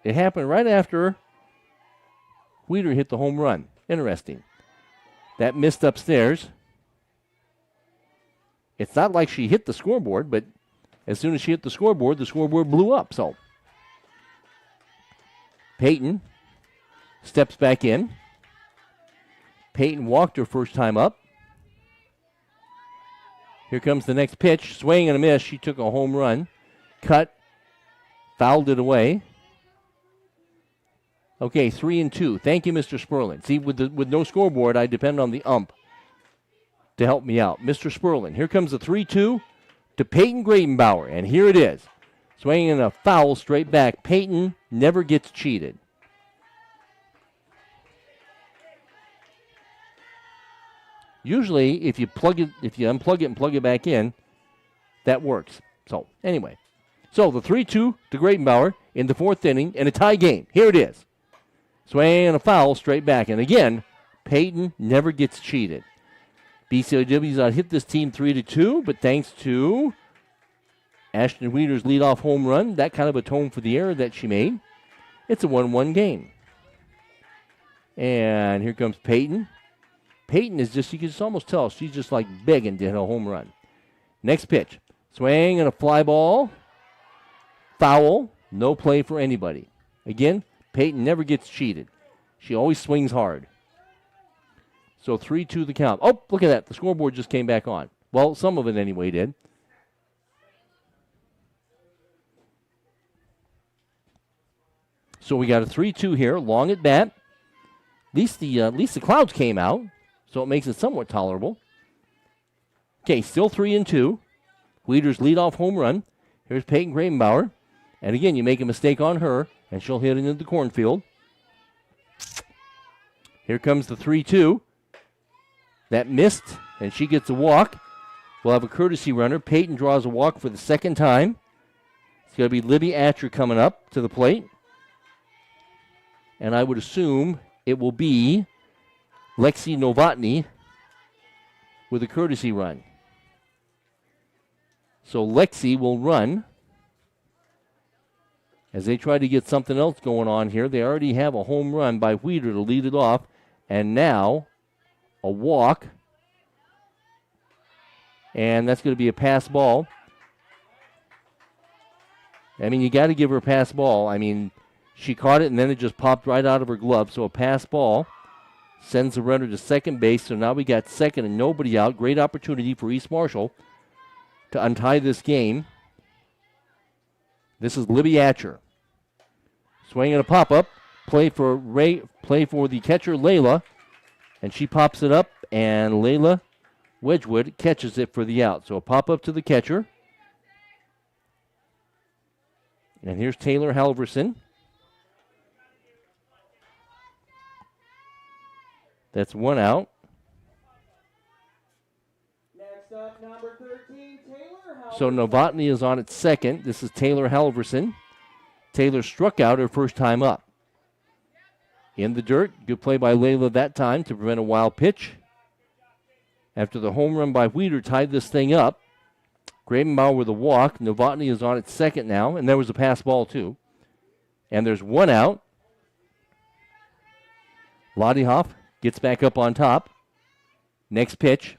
It happened right after Wheeler hit the home run. Interesting. That missed upstairs. It's not like she hit the scoreboard, but as soon as she hit the scoreboard blew up. So Peyton steps back in. Peyton walked her first time up. Here comes the next pitch. Swing and a miss. She took a home run. Cut. Fouled it away. Okay, 3-2. Thank you, Mr. Sperlin. See, with no scoreboard, I depend on the ump to help me out. Mr. Sperlin. Here comes the 3-2 to Peyton Grabenbauer, and here it is. Swinging a foul straight back. Peyton never gets cheated. Usually, if you unplug it and plug it back in, that works. So, anyway. So, the 3-2 to Grabenbauer in the fourth inning in a tie game. Here it is. Swing and a foul straight back. And again, Peyton never gets cheated. BCLUW's not hit this team 3-2, but thanks to Ashton Wheeler's leadoff home run, that kind of atoned for the error that she made. It's a 1-1 game. And here comes Peyton. Peyton is just, you can just almost tell, she's just like begging to hit a home run. Next pitch. Swing and a fly ball. Foul. No play for anybody. Again, Peyton never gets cheated. She always swings hard. So 3-2 the count. Oh, look at that. The scoreboard just came back on. Well, some of it anyway did. So we got a 3-2 here, long at bat. At least the clouds came out, so it makes it somewhat tolerable. Okay, still 3-2. Wheeler's leadoff home run. Here's Peyton Grabenbauer. And again, you make a mistake on her, and she'll hit it into the cornfield. Here comes the 3-2. That missed, and she gets a walk. We'll have a courtesy runner. Peyton draws a walk for the second time. It's going to be Libby Atcher coming up to the plate. And I would assume it will be Lexi Novotny with a courtesy run. So Lexi will run as they try to get something else going on here. They already have a home run by Wheeler to lead it off. And now a walk. And that's going to be a pass ball. I mean, you got to give her a pass ball. I mean, she caught it, and then it just popped right out of her glove. So a pass ball sends the runner to second base. So now we got second and nobody out. Great opportunity for East Marshall to untie this game. This is Libby Atcher. Swinging a pop-up. Play for the catcher, Layla. And she pops it up, and Layla Wedgwood catches it for the out. So a pop-up to the catcher. And here's Taylor Halverson. That's one out. Next up, number 13, Taylor Halverson. So Novotny is on at second. This is Taylor Halverson. Taylor struck out her first time up. In the dirt. Good play by Layla that time to prevent a wild pitch. After the home run by Weeder tied this thing up. Gravenbauer with a walk. Novotny is on at second now. And there was a pass ball too. And there's one out. Lottie Hoff gets back up on top. Next pitch.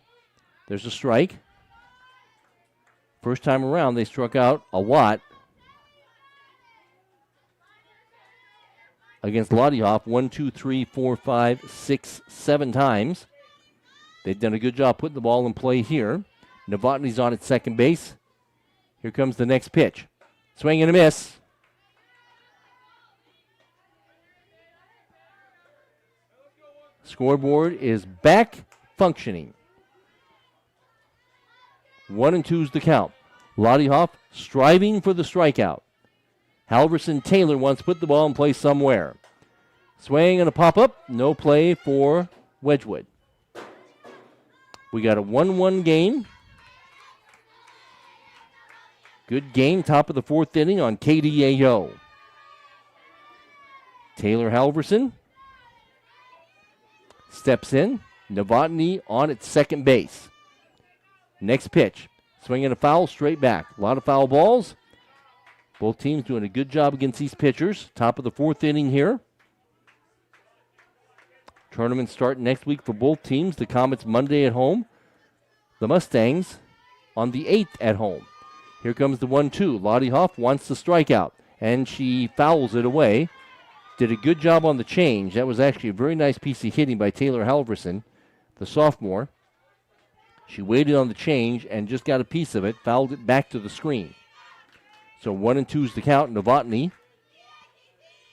There's a strike. First time around, they struck out a lot against Lottie Hoff. 1, 2, 3, 4, 5, 6, 7 times. They've done a good job putting the ball in play here. Novotny's on at second base. Here comes the next pitch. Swing and a miss. Scoreboard is back functioning. 1 and 2's the count. Lottie Hoff striving for the strikeout. Halverson Taylor wants to put the ball in play somewhere. Swing and a pop-up. No play for Wedgwood. We got a 1-1 game. Good game, top of the fourth inning on KDAO. Taylor Halverson steps in. Novotny on at second base. Next pitch. Swinging a foul straight back. A lot of foul balls. Both teams doing a good job against these pitchers. Top of the fourth inning here. Tournament starting next week for both teams. The Comets Monday at home. The Mustangs on the 8th at home. Here comes the 1-2. Lottie Hoff wants the strikeout, and she fouls it away. Did a good job on the change. That was actually a very nice piece of hitting by Taylor Halverson, the sophomore. She waited on the change and just got a piece of it, fouled it back to the screen. So 1 and 2's the count. Novotny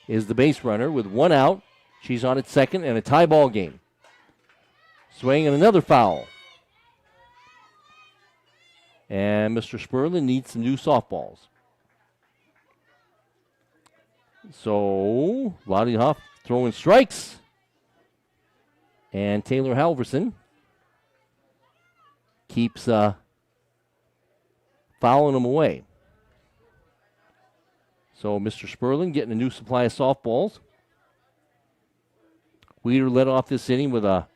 is the base runner with one out. She's on at second and a tie ball game. Swing and another foul. And Mr. Sperlin needs some new softballs. So Lottie Hoff throwing strikes. And Taylor Halverson keeps fouling them away. So Mr. Sperlin getting a new supply of softballs. Weeder led off this inning with a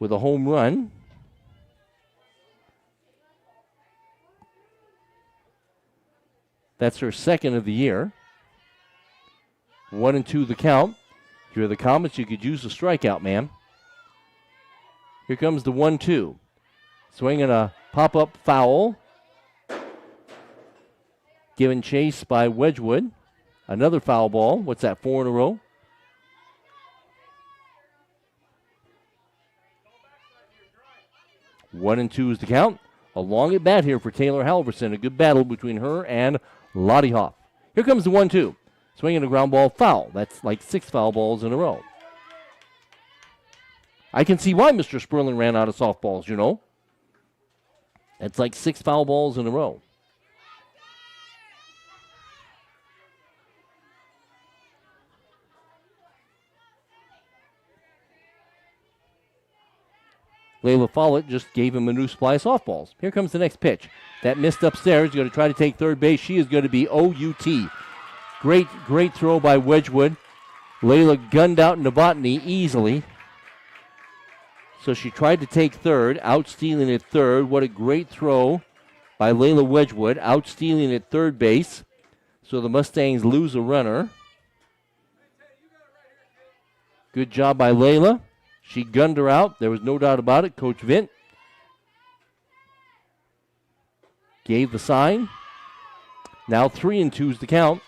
home run. That's her second of the year. 1 and 2 the count. If you're the Comets, you could use a strikeout, ma'am. Here comes the 1-2. Swinging a pop-up foul. Given chase by Wedgwood. Another foul ball. What's that, 4 in a row? One and 2 is the count. A long at bat here for Taylor Halverson. A good battle between her and Lottie Hoff. Here comes the 1-2. Swinging a ground ball foul. That's like 6 foul balls in a row. I can see why Mr. Sperlin ran out of softballs, you know. That's like 6 foul balls in a row. Layla Follett just gave him a new supply of softballs. Here comes the next pitch. That missed upstairs. Going to try to take third base. She is going to be OUT. Great throw by Wedgwood. Layla gunned out Novotny easily. So she tried to take third, outstealing at third. What a great throw by Layla Wedgwood, outstealing at third base. So the Mustangs lose a runner. Good job by Layla. She gunned her out. There was no doubt about it. Coach Vint gave the sign. Now 3-2's the count.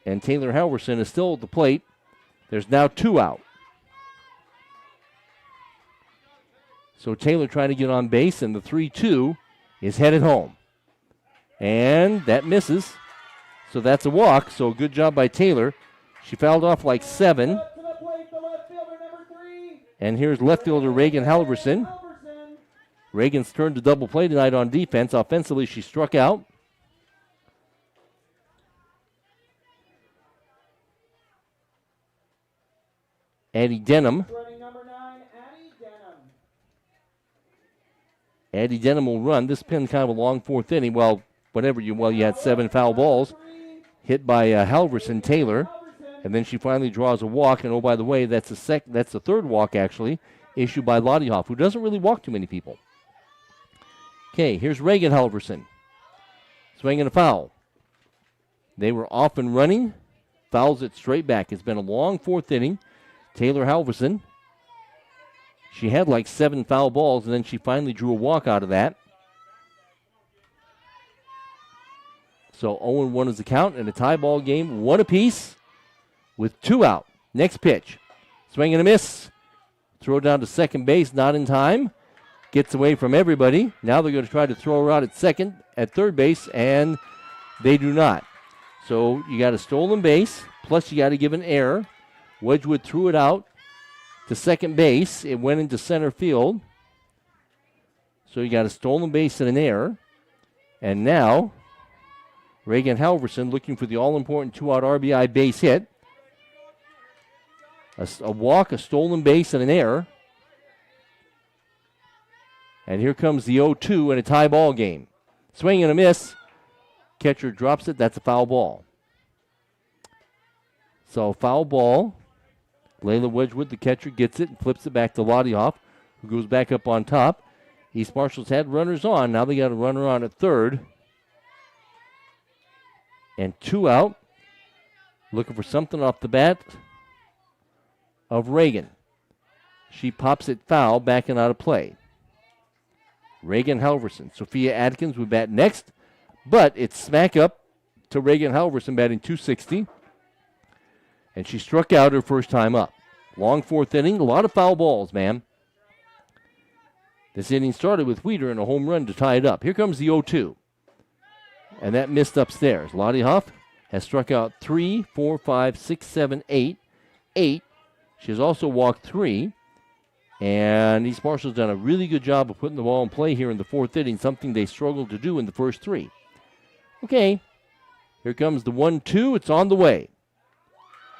And Taylor Halverson is still at the plate. There's now 2 out. So Taylor trying to get on base, and the 3-2 is headed home. And that misses. So that's a walk. So good job by Taylor. She fouled off like 7. And here's left fielder Reagan Halverson. Reagan's turned to double play tonight on defense. Offensively, she struck out. Addie Denham. Addie Denham will run. This pin kind of a long 4th inning. Well, you had 7 foul balls hit by Halverson Taylor, and then she finally draws a walk. And oh, by the way, that's the 3rd walk actually issued by Lottie Hoff, who doesn't really walk too many people. Okay, here's Reagan Halverson. Swinging a foul. They were off and running. Fouls it straight back. It's been a long 4th inning. Taylor Halverson. She had like 7 foul balls, and then she finally drew a walk out of that. So 0-1 is the count, and a tie ball game, 1 apiece with 2 out. Next pitch. Swing and a miss. Throw down to second base, not in time. Gets away from everybody. Now they're going to try to throw her out at third base, and they do not. So you got a stolen base, plus you got to give an error. Wedgwood threw it out to second base. It went into center field. So you got a stolen base and an error. And now, Reagan Halverson looking for the all-important 2-out RBI base hit. A walk, a stolen base, and an error. And here comes the 0-2 in a tie ball game. Swing and a miss. Catcher drops it. That's a foul ball. So foul ball. Layla Wedgwood, the catcher, gets it and flips it back to Lottie Hoff, who goes back up on top. East Marshall's had runners on. Now they got a runner on at third. And 2 out. Looking for something off the bat of Reagan. She pops it foul, backing out of play. Reagan Halverson. Sophia Adkins would bat next, but it's smack up to Reagan Halverson batting .260. And she struck out her first time up. Long 4th inning, a lot of foul balls, man. This inning started with Weeder and a home run to tie it up. Here comes the 0-2. And that missed upstairs. Lottie Hoff has struck out 3, 4, 5, 6, 7, 8. 8. She has also walked 3. And East Marshall's done a really good job of putting the ball in play here in the 4th inning, something they struggled to do in the first 3. Okay, here comes the 1-2. It's on the way.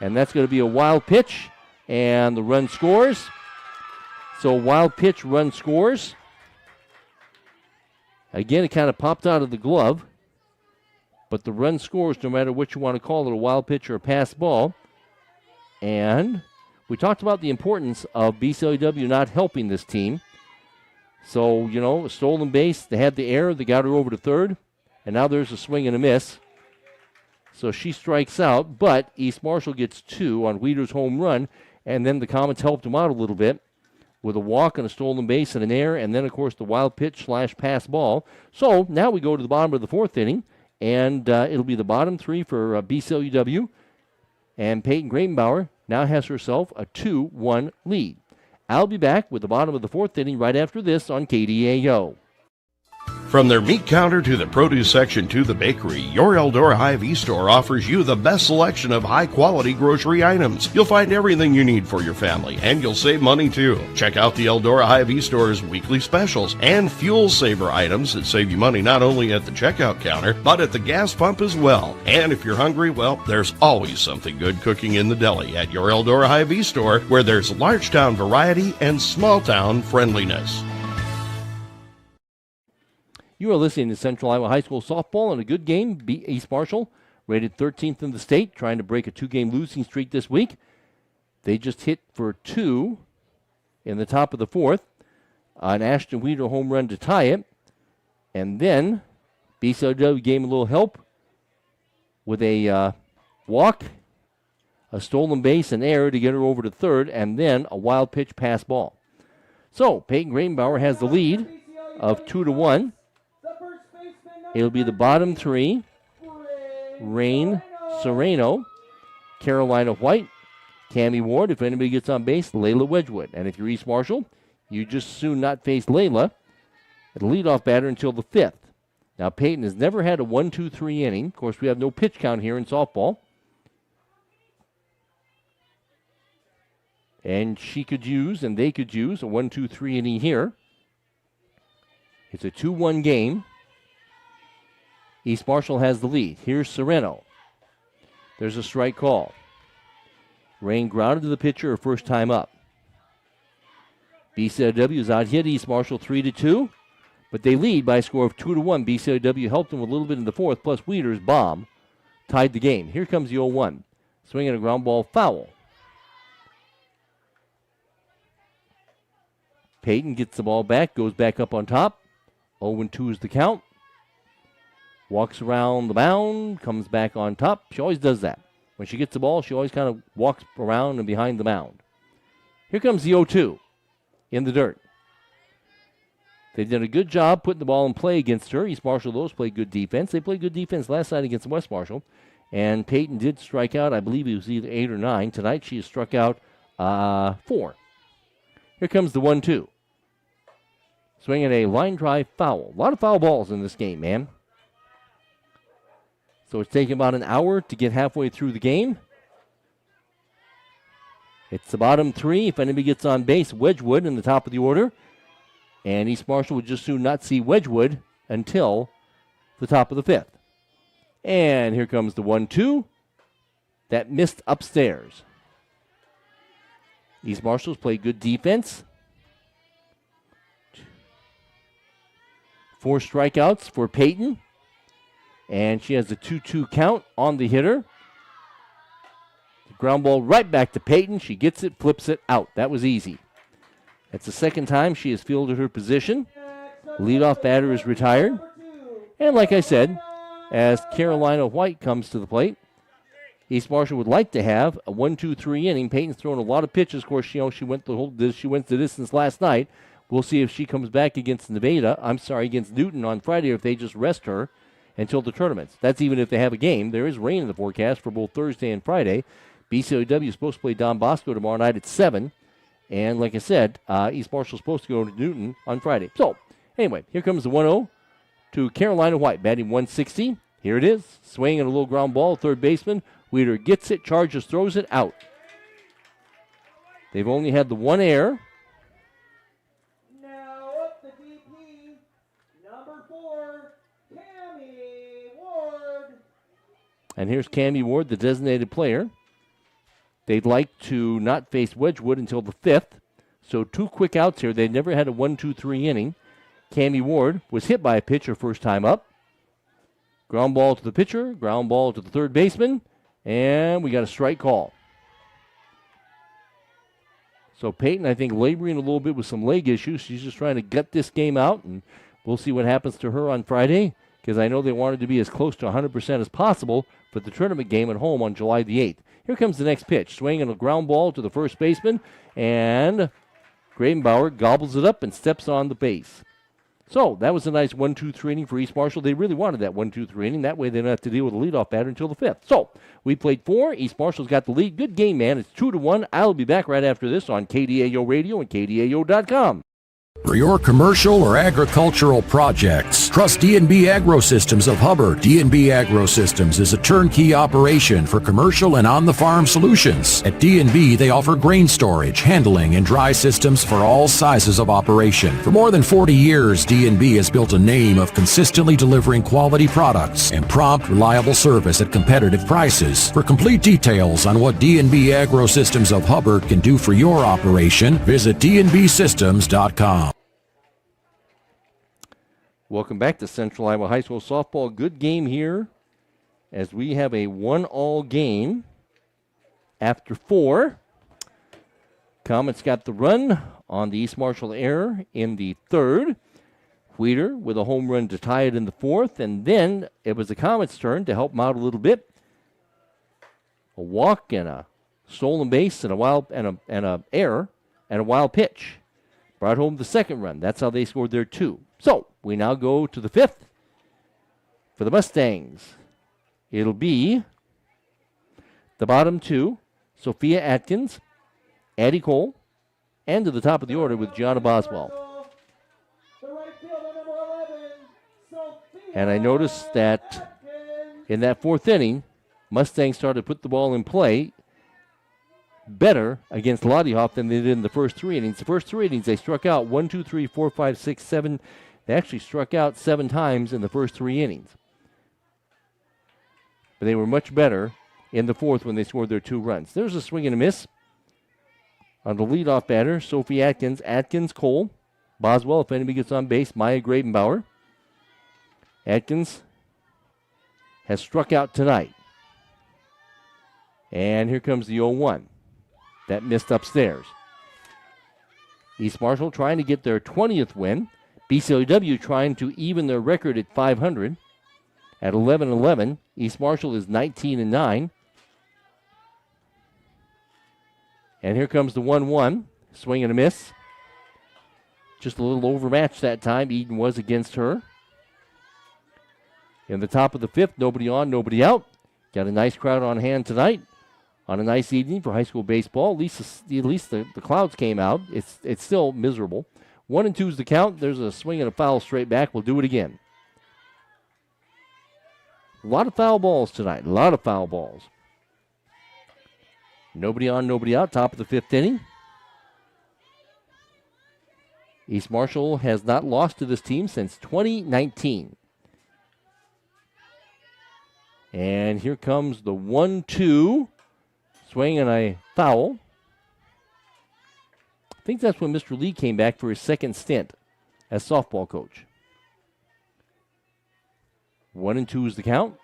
And that's going to be a wild pitch, and the run scores. So wild pitch, run scores. Again, it kind of popped out of the glove, but the run scores no matter what you want to call it, a wild pitch or a pass ball. And we talked about the importance of BCLUW not helping this team. So, a stolen base, they had the error, they got her over to third, and now there's a swing and a miss. So she strikes out, but East Marshall gets 2 on Weeder's home run, and then the Comets helped him out a little bit with a walk and a stolen base and an error, and then, of course, the wild pitch / pass ball. So now we go to the bottom of the 4th inning, and it'll be the bottom 3 for BCLUW, and Peyton Grabenbauer now has herself a 2-1 lead. I'll be back with the bottom of the 4th inning right after this on KDAO. From their meat counter to the produce section to the bakery, your Eldora Hy-Vee store offers you the best selection of high-quality grocery items. You'll find everything you need for your family, and you'll save money too. Check out the Eldora Hy-Vee store's weekly specials and fuel saver items that save you money not only at the checkout counter, but at the gas pump as well. And if you're hungry, well, there's always something good cooking in the deli at your Eldora Hy-Vee store, where there's large town variety and small town friendliness. You are listening to Central Iowa High School softball in a good game. East Marshall, rated 13th in the state, trying to break a 2-game losing streak this week. They just hit for 2 in the top of the 4th. An Ashton Weeder home run to tie it. And then BCLUW gave him a little help with a walk, a stolen base, an error to get her over to third, and then a wild pitch pass ball. So Peyton Grabenbauer has the lead of 2-1. It'll be the bottom three. Rain Sereno, Carolina White, Cammie Ward. If anybody gets on base, Layla Wedgwood. And if you're East Marshall, you just soon not face Layla at the leadoff batter until the 5th. Now, Peyton has never had a 1-2-3 inning. Of course, we have no pitch count here in softball. And she could use, and they could use, a 1-2-3 inning here. It's a 2-1 game. East Marshall has the lead. Here's Sereno. There's a strike call. Rain grounded to the pitcher her first time up. BCLUW is out hit East Marshall 3-2, but they lead by a score of 2-1. BCLUW helped them with a little bit in the 4th, plus Weeder's bomb tied the game. Here comes the 0-1. Swinging a ground ball foul. Peyton gets the ball back, goes back up on top. 0-2 is the count. Walks around the mound, comes back on top. She always does that. When she gets the ball, she always kind of walks around and behind the mound. Here comes the 0-2 in the dirt. They did a good job putting the ball in play against her. East Marshall, those played good defense. They played good defense last night against West Marshall. And Peyton did strike out, I believe it was either 8 or 9. Tonight she has struck out 4. Here comes the 1-2. Swinging a line drive foul. A lot of foul balls in this game, man. So it's taken about an hour to get halfway through the game. It's the bottom three. If anybody gets on base, Wedgwood in the top of the order. And East Marshall would just soon not see Wedgwood until the top of the 5th. And here comes the 1-2. That missed upstairs. East Marshall's played good defense. 4 strikeouts for Peyton. And she has a 2-2 count on the hitter. The ground ball right back to Peyton. She gets it, flips it out. That was easy. That's the second time she has fielded her position. Leadoff batter is retired. And like I said, as Carolina White comes to the plate, East Marshall would like to have a 1-2-3 inning. Peyton's thrown a lot of pitches. Of course, she went the distance last night. We'll see if she comes back against against Newton on Friday, or if they just rest her until the tournaments. That's even if they have a game. There is rain in the forecast for both Thursday and Friday. BCLUW is supposed to play Don Bosco tomorrow night at 7. And like I said, East Marshall is supposed to go to Newton on Friday. So, anyway, here comes the 1-0 to Carolina White, batting 160. Here it is, swinging a little ground ball, third baseman. Weeder gets it, charges, throws it out. They've only had the one error. Now up the DP, number 4, Cammie Ward. And here's Cammie Ward, the designated player. They'd like to not face Wedgwood until the 5th. So 2 quick outs here. They've never had a 1-2-3 inning. Cammie Ward was hit by a pitcher first time up. Ground ball to the pitcher, ground ball to the third baseman, and we got a strike call. So Peyton, I think, laboring a little bit with some leg issues. She's just trying to gut this game out, and we'll see what happens to her on Friday, because I know they wanted to be as close to 100% as possible for the tournament game at home on July the 8th. Here comes the next pitch, swinging a ground ball to the first baseman, and Gravenbauer gobbles it up and steps on the base. So that was a nice 1-2-3 inning for East Marshall. They really wanted that 1-2-3 inning. That way they don't have to deal with a leadoff batter until the 5th. So we played 4. East Marshall's got the lead. Good game, man. It's 2-1. I'll be back right after this on KDAO Radio and KDAO.com. For your commercial or agricultural projects, trust D&B Agrosystems of Hubbard. D&B Agrosystems is a turnkey operation for commercial and on-the-farm solutions. At D&B, they offer grain storage, handling, and dry systems for all sizes of operation. For more than 40 years, D&B has built a name of consistently delivering quality products and prompt, reliable service at competitive prices. For complete details on what D&B Agrosystems of Hubbard can do for your operation, visit dnbsystems.com. Welcome back to Central Iowa High School softball. Good game here as we have a 1-all game after 4. Comets got the run on the East Marshall error in the 3rd. Weeder with a home run to tie it in the 4th, and then it was the Comets' turn to help them out a little bit. A walk and a stolen base and a wild and a error and a wild pitch brought home the 2nd run. That's how they scored their 2. So we now go to the 5th. For the Mustangs, it'll be the bottom two, Sophia Atkins, Addie Cole, and to the top of the order with Gianna Boswell. The right fielder, number 11, Sophia And I noticed that Atkins. in that fourth inning, Mustangs started to put the ball in play better against Lottie Hoff than they did in the first 3 innings. The first 3 innings, they struck out 1, 2, 3, 4, 5, 6, 7. They actually struck out 7 times in the first 3 innings. But they were much better in the fourth when they scored their 2 runs. There's a swing and a miss on the leadoff batter, Sophie Atkins. Atkins, Cole, Boswell, if anybody gets on base, Maya Gravenbauer. Atkins has struck out tonight. And here comes the 0-1. That missed upstairs. East Marshall trying to get their 20th win. BCLUW trying to even their record at 500. At 11-11, East Marshall is 19-9. And here comes the 1-1. Swing and a miss. Just a little overmatched that time. Eden was against her. In the top of the 5th, nobody on, nobody out. Got a nice crowd on hand tonight. On a nice evening for high school baseball. At least the clouds came out. It's still miserable. 1 and 2 is the count. There's a swing and a foul straight back. We'll do it again. A lot of foul balls tonight. A lot of foul balls. Nobody on, nobody out. Top of the 5th inning. East Marshall has not lost to this team since 2019. And here comes the 1-2. Swing and a foul. I think that's when Mr. Lee came back for his second stint as softball coach. 1 and 2 is the count.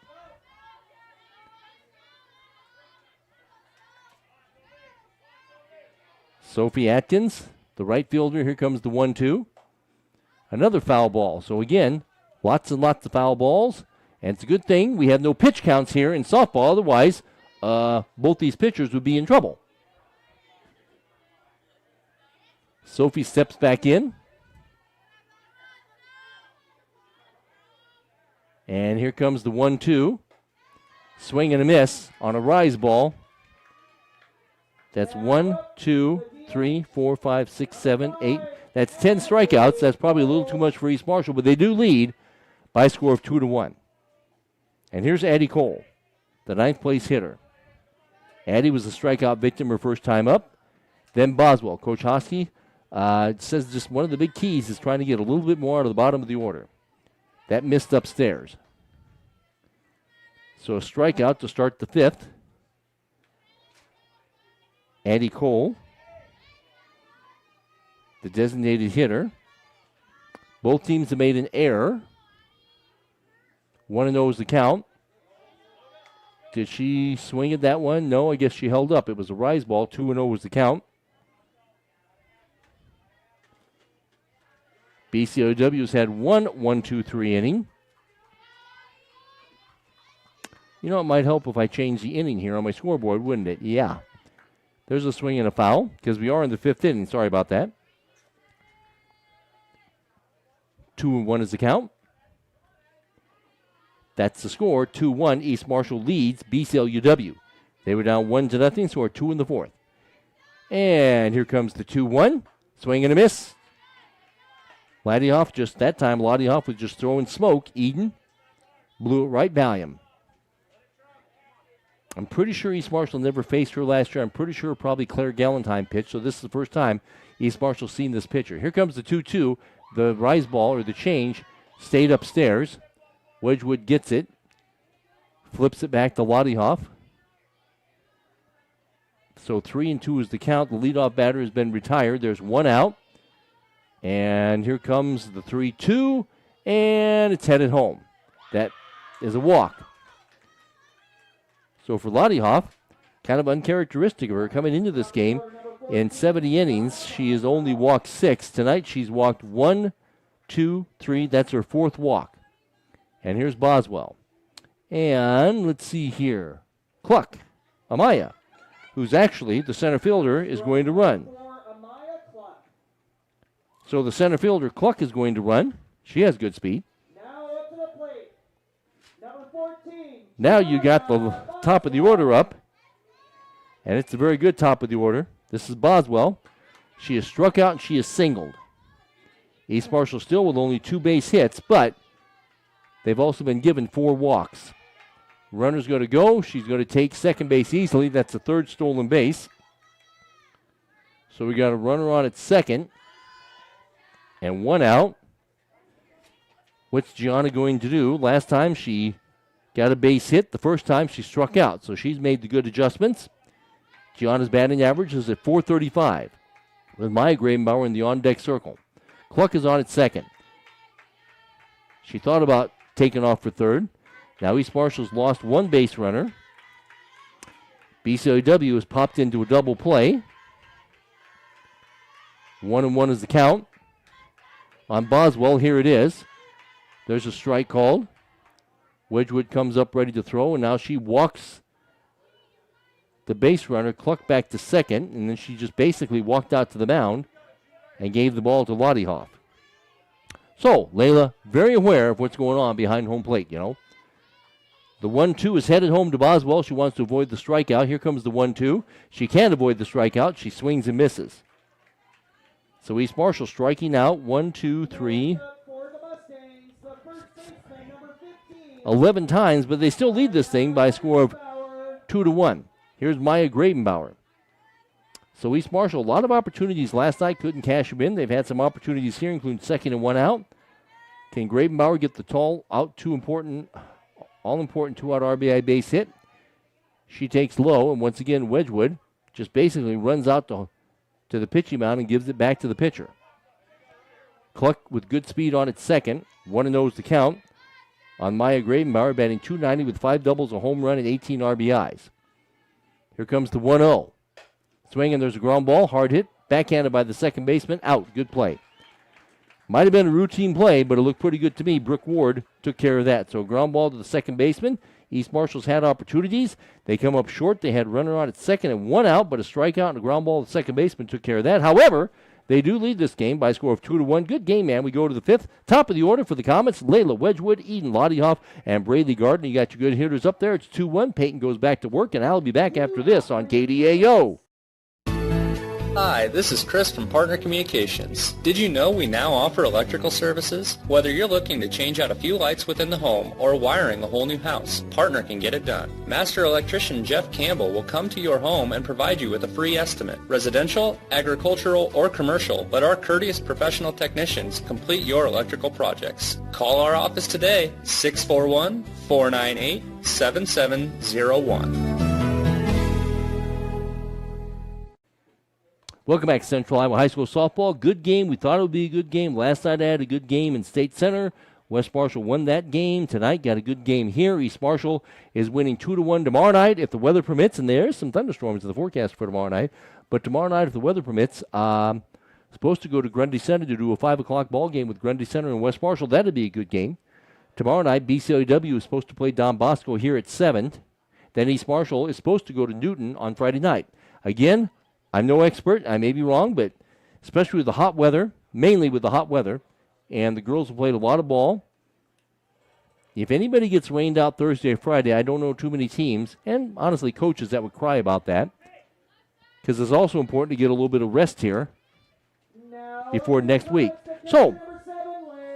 Sophie Atkins, the right fielder. Here comes the 1-2. Another foul ball. So again, lots and lots of foul balls. And it's a good thing we have no pitch counts here in softball. Otherwise, both these pitchers would be in trouble. Sophie steps back in. And here comes the 1-2. Swing and a miss on a rise ball. That's 1, 2, 3, 4, 5, 6, 7, 8. That's 10 strikeouts. That's probably a little too much for East Marshall, but they do lead by a score of 2-1. And here's Addie Cole, the 9th place hitter. Addie was a strikeout victim her first time up. Then Boswell. Coach Hosky says just one of the big keys is trying to get a little bit more out of the bottom of the order. That missed upstairs. So a strikeout to start the 5th. Addie Cole, the designated hitter. Both teams have made an error. 1-0 is the count. Did she swing at that one? No, I guess she held up. It was a rise ball. 2-0 was the count. BCLUW's had 1-1-2-3 inning. You know, it might help if I change the inning here on my scoreboard, wouldn't it? Yeah. There's a swing and a foul because we are in the 5th inning. Sorry about that. 2-1 is the count. That's the score. 2-1. East Marshall leads BCLUW. They were down 1-0, scored 2 in the 4th. And here comes the 2-1. Swing and a miss. Lottie Hoff, just that time, Lottie Hoff was just throwing smoke. Eden blew it right by him. I'm pretty sure East Marshall never faced her last year. I'm pretty sure probably Claire Galentine pitched, so this is the first time East Marshall's seen this pitcher. Here comes the 2-2. The rise ball, or the change, stayed upstairs. Wedgwood gets it. Flips it back to Lottie Hoff. So 3-2 is the count. The leadoff batter has been retired. There's 1 out. And here comes the 3-2. And it's headed home. That is a walk. So for Lottie Hoff, kind of uncharacteristic of her coming into this game. In 70 innings, she has only walked 6. Tonight she's walked 1, 2, 3. That's her 4th walk. And here's Boswell. And let's see here. Cluck, Amaya, who's actually the center fielder, is going to run. So the center fielder, Cluck, is going to run. She has good speed. Now up to the plate. Now you got the top of the order up, and it's a very good top of the order. This is Boswell. She is struck out and she is singled. East Marshall still with only 2 base hits, but they've also been given 4 walks. Runner's going to go. She's going to take second base easily. That's the 3rd stolen base. So we got a runner on at second and 1 out. What's Gianna going to do? Last time she got a base hit. The first time she struck out. So she's made the good adjustments. Gianna's batting average is at .435 with Maya Gravenbauer in the on-deck circle. Cluck is on at second. She thought about taking off for third. Now East Marshall's lost 1 base runner. BCLUW has popped into a double play. 1-1 is the count. On Boswell, here it is. There's a strike called. Wedgwood comes up ready to throw, and now she walks the base runner, Cluck back to second, and then she just basically walked out to the mound and gave the ball to Lottie Hoff. So, Layla, very aware of what's going on behind home plate, you know. The 1-2 is headed home to Boswell. She wants to avoid the strikeout. Here comes the 1-2. She can't avoid the strikeout. She swings and misses. So East Marshall striking out 1, 2, 3, 11 times, but they still lead this thing by a score of 2-1. Here's Maya Gravenbauer. So East Marshall, a lot of opportunities last night, couldn't cash them in. They've had some opportunities here, including second and 1 out. Can Gravenbauer get the tall out, all-important 2-out RBI base hit? She takes low, and once again, Wedgwood just basically runs out to the pitching mound and gives it back to the pitcher. Cluck with good speed on its second. 1-0 is the count on Maya Gravenbauer, batting .290 with 5 doubles, a home run, and 18 RBIs. Here comes the 1-0. Swing, and there's a ground ball, hard hit, backhanded by the second baseman, out. Good play. Might have been a routine play, but it looked pretty good to me. Brooke Ward took care of that. So ground ball to the second baseman. East Marshall's had opportunities. They come up short. They had a runner on at second and 1 out, but a strikeout and a ground ball to the second baseman took care of that. However, they do lead this game by a score of 2-1. Good game, man. We go to the 5th. Top of the order for the Comets, Layla Wedgwood, Eden Lottiehoff, and Brady Gardner. You got your good hitters up there. It's 2-1. Peyton goes back to work, and I'll be back after this on KDAO. Hi, this is Chris from Partner Communications. Did you know we now offer electrical services? Whether you're looking to change out a few lights within the home or wiring a whole new house, Partner can get it done. Master electrician Jeff Campbell will come to your home and provide you with a free estimate. Residential, agricultural, or commercial, let our courteous professional technicians complete your electrical projects. Call our office today, 641-498-7701. Welcome back to Central Iowa High School softball. Good game. We thought it would be a good game. Last night I had a good game in State Center. West Marshall won that game. Tonight got a good game here. East Marshall is winning 2-1 tomorrow night if the weather permits, and there's some thunderstorms in the forecast for tomorrow night. But tomorrow night, if the weather permits, supposed to go to Grundy Center to do a 5 o'clock ball game with Grundy Center and West Marshall. That'd be a good game. Tomorrow night, BCLUW is supposed to play Don Bosco here at 7. Then East Marshall is supposed to go to Newton on Friday night. Again, I'm no expert. I may be wrong, but especially with the hot weather, mainly with the hot weather, and the girls have played a lot of ball. If anybody gets rained out Thursday or Friday, I don't know too many teams, and honestly coaches that would cry about that, because it's also important to get a little bit of rest here before next week. So,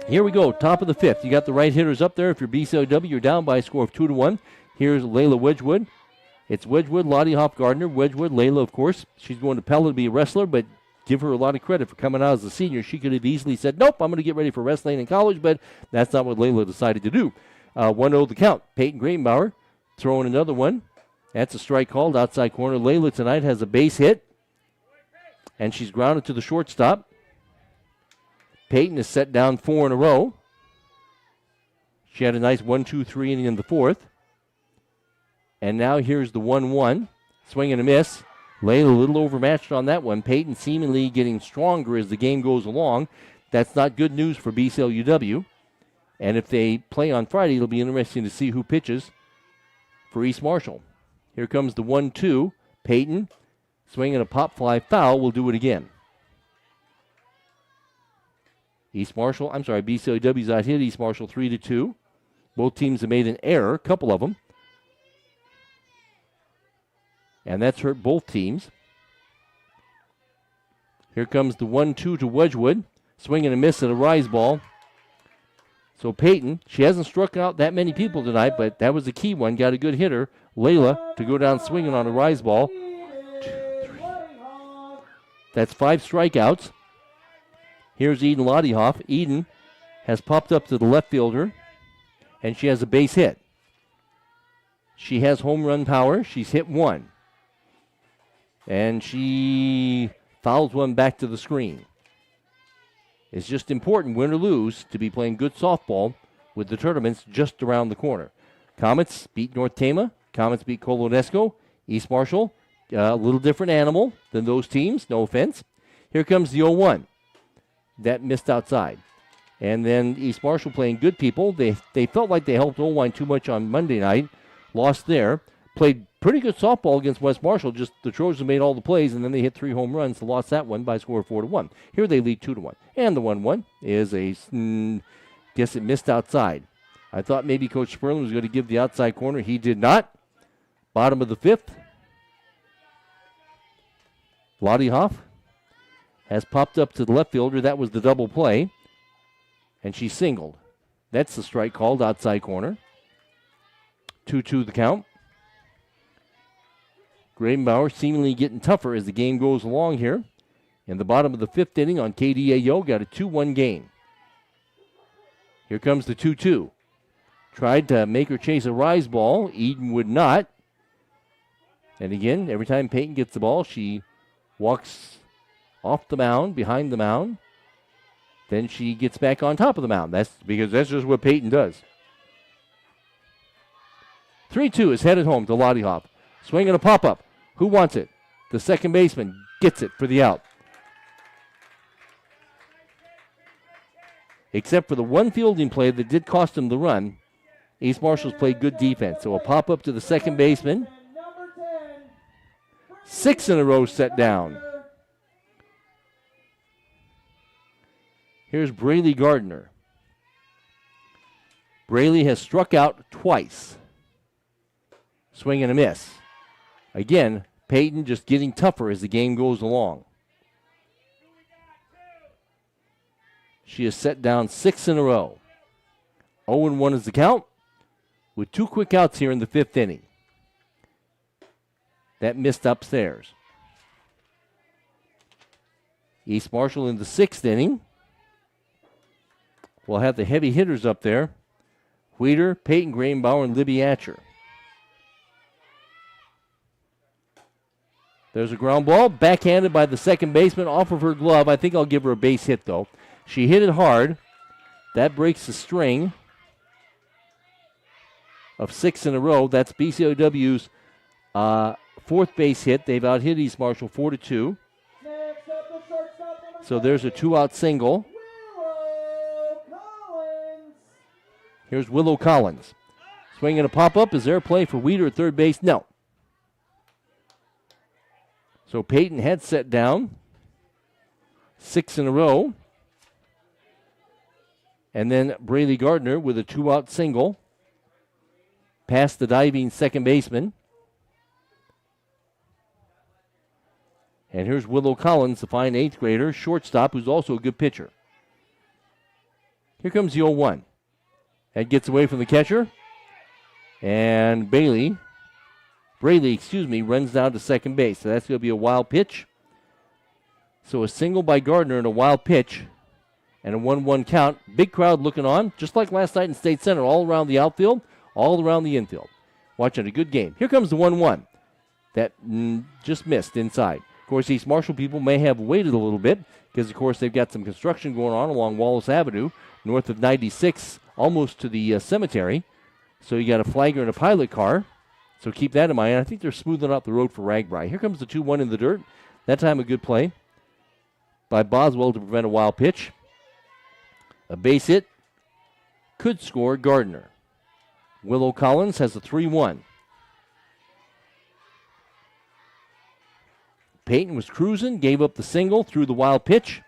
here we go, top of the 5th. You got the right hitters up there. If you're BCLUW, you're down by a score of 2-1. Here's Layla Wedgwood. It's Wedgwood, Lottiehoff, Gardner, Wedgwood, Layla, of course. She's going to Pella to be a wrestler, but give her a lot of credit for coming out as a senior. She could have easily said, nope, I'm going to get ready for wrestling in college, but that's not what Layla decided to do. 1-0 the count. Peyton Gravenbauer throwing another one. That's a strike called outside corner. Layla tonight has a base hit, and she's grounded to the shortstop. Peyton is set down 4 in a row. She had a nice 1-2-3 inning in the 4th. And now here's the 1-1. Swing and a miss. Layla a little overmatched on that one. Peyton seemingly getting stronger as the game goes along. That's not good news for BCLUW. And if they play on Friday, it'll be interesting to see who pitches for East Marshall. Here comes the 1-2. Peyton, swinging a pop fly foul, will do it again. BCLUW's out hit East Marshall 3-2. Both teams have made an error, a couple of them. and that's hurt both teams. Here comes the 1-2 to Wedgwood. Swing and a miss at a rise ball. So Peyton, she hasn't struck out that many people tonight, but that was the key one. Got a good hitter, Layla, to go down swinging on a rise ball. That's 5 strikeouts. Here's Eden Lottiehoff. Eden has popped up to the left fielder, and she has a base hit. She has home run power. She's hit 1. And she fouls one back to the screen. It's just important, win or lose, to be playing good softball with the tournaments just around the corner. Comets beat North Tama. Comets beat Colonesco. East Marshall, a little different animal than those teams, no offense. Here comes the 0-1. That missed outside. And then East Marshall playing good people. They felt like they helped Owine too much on Monday night. Lost there. Played pretty good softball against West Marshall. Just the Trojans made all the plays, and then they hit 3 home runs. They lost that one by a score of 4-1. Here they lead 2-1. And the 1-1 is guess it missed outside. I thought maybe Coach Sperling was going to give the outside corner. He did not. Bottom of the 5th. Lottiehoff has popped up to the left fielder. That was the double play. And she singled. That's the strike called outside corner. 2-2 the count. Gravenbauer seemingly getting tougher as the game goes along here. In the bottom of the 5th inning on KDAO, got a 2-1 game. Here comes the 2-2. Tried to make her chase a rise ball. Eden would not. And again, every time Peyton gets the ball, she walks off the mound, behind the mound. Then she gets back on top of the mound. That's because that's just what Peyton does. 3-2 is headed home to Lottiehoff. Swing and a pop-up. Who wants it? The second baseman gets it for the out. Except for the one fielding play that did cost him the run, East Marshall's played good defense. So a pop-up to the second baseman. 6 in a row set down. Here's Braylee Gardner. Braylee has struck out twice. Swing and a miss. Again, Peyton just getting tougher as the game goes along. She has set down 6 in a row. 0-1 is the count, with 2 quick outs here in the 5th inning. That missed upstairs. East Marshall in the 6th inning. We'll have the heavy hitters up there. Wheater, Peyton Gravenbauer, and Libby Atcher. There's a ground ball, backhanded by the second baseman off of her glove. I think I'll give her a base hit, though. She hit it hard. That breaks the string of 6 in a row. That's BCLUW's 4th base hit. They've out-hit East Marshall 4-2. So there's a 2-out single. Here's Willow Collins. Swing and a pop-up. Is there a play for Wheater at third base? No. So Peyton had set down 6 in a row. And then Braylee Gardner with a 2-out single past the diving second baseman. And here's Willow Collins, the fine 8th grader, shortstop, who's also a good pitcher. Here comes the 0-1. That gets away from the catcher. And Braylee, runs down to second base. So that's going to be a wild pitch. So a single by Gardner and a wild pitch. And a 1-1 count. Big crowd looking on, just like last night in State Center, all around the outfield, all around the infield. Watching a good game. Here comes the 1-1. That just missed inside. Of course, East Marshall people may have waited a little bit because, of course, they've got some construction going on along Wallace Avenue, north of 96, almost to the cemetery. So you got a flagger and a pilot car. So keep that in mind. I think they're smoothing out the road for Ragbri. Here comes the 2-1 in the dirt. That time a good play by Boswell to prevent a wild pitch. A base hit could score Gardner. Willow Collins has a 3-1. Peyton was cruising, gave up the single, threw the wild pitch.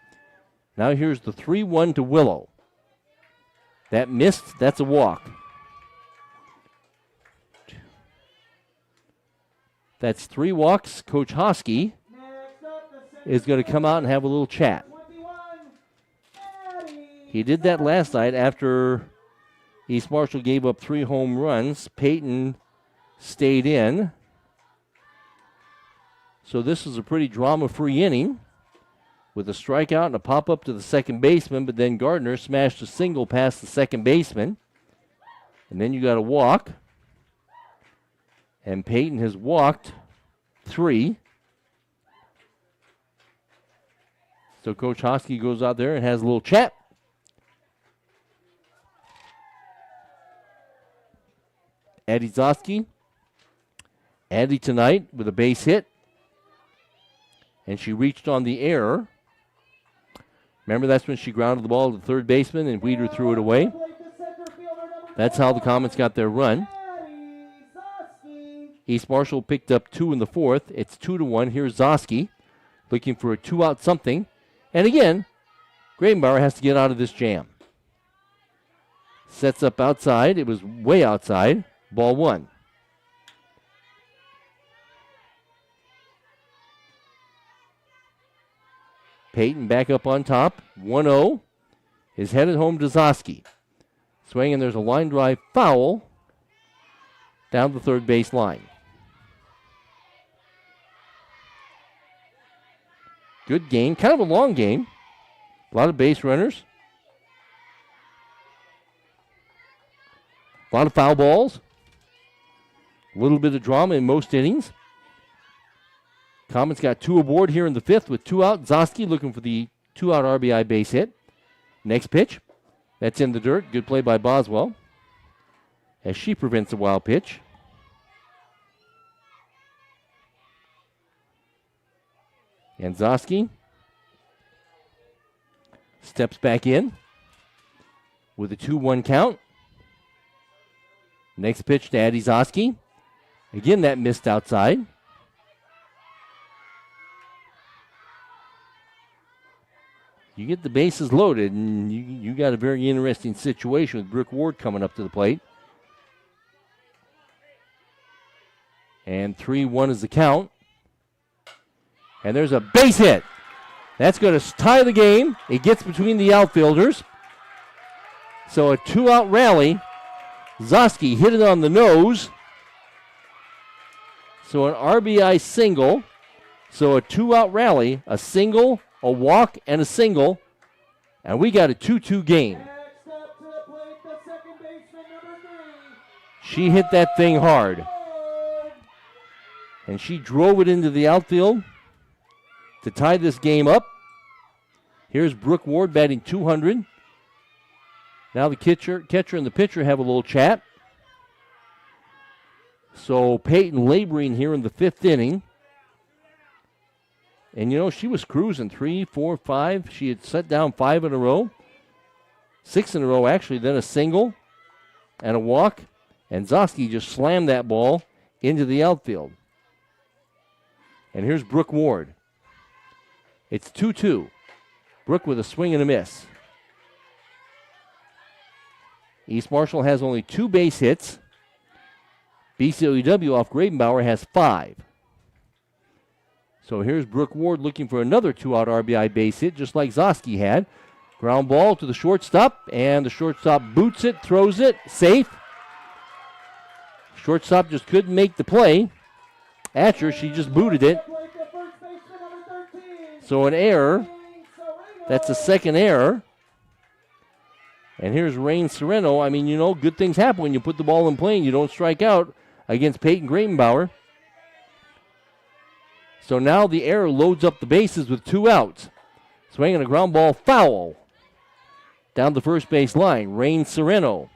Now here's the 3-1 to Willow. That missed. That's a walk. That's 3 walks. Coach Hosky is going to come out and have a little chat. He did that last night after East Marshall gave up 3 home runs. Peyton stayed in. So this is a pretty drama-free inning with a strikeout and a pop-up to the second baseman, but then Gardner smashed a single past the second baseman. And then you got a walk. And Peyton has walked 3. So Coach Hosky goes out there and has a little chat. Addie Zosky. Addie tonight with a base hit. And she reached on the error. Remember, that's when she grounded the ball to the third baseman and Weeder threw it away. That's how the Comets got their run. East Marshall picked up 2 in the 4th. It's 2-1. Here's Zosky looking for a 2-out something. And again, Gravenbauer has to get out of this jam. Sets up outside. It was way outside. Ball 1. Peyton back up on top. 1-0 is headed home to Zosky. Swing, and there's a line drive foul down the third base line. Good game. Kind of a long game. A lot of base runners. A lot of foul balls. A little bit of drama in most innings. Comets got 2 aboard here in the 5th with 2 out. Zosky looking for the 2-out RBI base hit. Next pitch. That's in the dirt. Good play by Boswell as she prevents a wild pitch. And Zosky steps back in with a 2-1 count. Next pitch to Addie Zosky. Again, that missed outside. You get the bases loaded, and you got a very interesting situation with Brooke Ward coming up to the plate. And 3-1 is the count. And there's a base hit. That's going to tie the game. It gets between the outfielders. So a 2-out rally. Zosky hit it on the nose. So an RBI single. So a 2-out rally, a single, a walk, and a single. And we got a 2-2 game. She hit that thing hard. And she drove it into the outfield to tie this game up. Here's Brooke Ward batting 200. Now the catcher and the pitcher have a little chat. So Peyton laboring here in the 5th inning. And, you know, she was cruising 3, 4, 5. She had set down 5 in a row. 6 in a row, actually. Then a single and a walk. And Zosky just slammed that ball into the outfield. And here's Brooke Ward. It's 2-2. Brooke with a swing and a miss. East Marshall has only 2 base hits. BCLUW off Gravenbauer has 5. So here's Brooke Ward looking for another 2-out RBI base hit, just like Zosky had. Ground ball to the shortstop, and the shortstop boots it, throws it, safe. Shortstop just couldn't make the play. Atcher, she just booted it. So an error. That's a second error. And here's Rain Sereno. I mean, you know, good things happen when you put the ball in play and you don't strike out against Peyton Gravenbauer. So now the error loads up the bases with 2 outs. Swinging a ground ball foul down the first base line. Rain Sereno.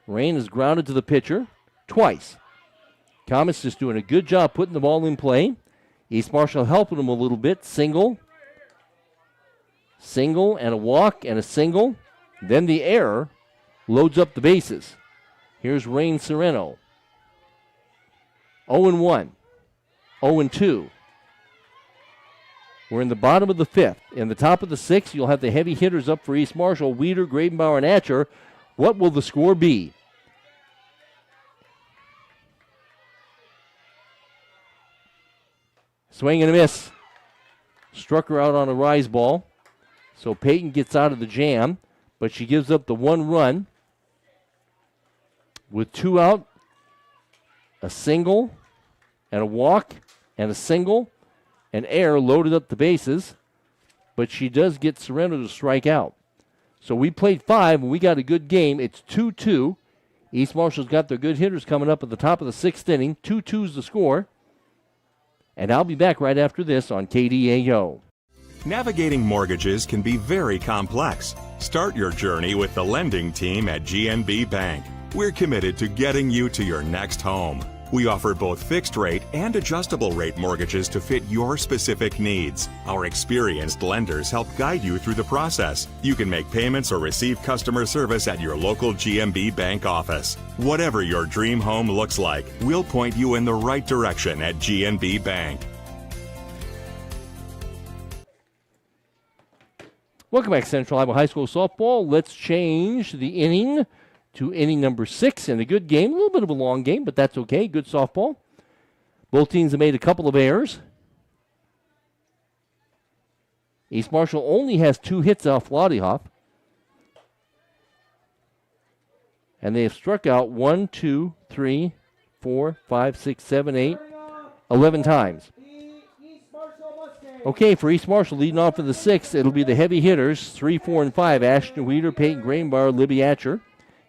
Rain is grounded to the pitcher twice. Comets just doing a good job putting the ball in play. East Marshall helping them a little bit. Single, and a walk, and a single. Then the error loads up the bases. Here's Rain Sereno. 0-1. 0-2. We're in the bottom of the 5th. In the top of the 6th, you'll have the heavy hitters up for East Marshall, Weeder, Gravenbauer, and Atcher. What will the score be? Swing and a miss. Struck her out on a rise ball. So Peyton gets out of the jam, but she gives up the 1 run. With 2 out, a single, and a walk, and a single, and air loaded up the bases, but she does get Sorrento to strike out. So we played 5, and we got a good game. It's 2-2. East Marshall's got their good hitters coming up at the top of the 6th inning. 2-2's the score. And I'll be back right after this on KDAO. Navigating mortgages can be very complex. Start your journey with the lending team at GNB Bank. We're committed to getting you to your next home. We offer both fixed rate and adjustable rate mortgages to fit your specific needs. Our experienced lenders help guide you through the process. You can make payments or receive customer service at your local GNB Bank office. Whatever your dream home looks like, we'll point you in the right direction at GNB Bank. Welcome back, Central Iowa High School softball. Let's change the inning to inning number 6 in a good game. A little bit of a long game, but that's okay. Good softball. Both teams have made a couple of errors. East Marshall only has 2 hits off Lottie and they have struck out 1, 2, 3, 4, 5, 6, 7, 8, 11 times. Okay, for East Marshall, leading off in the 6th, it'll be the heavy hitters, 3, 4, and 5, Ashton Weeder, Peyton Grainbauer, Libby Atcher.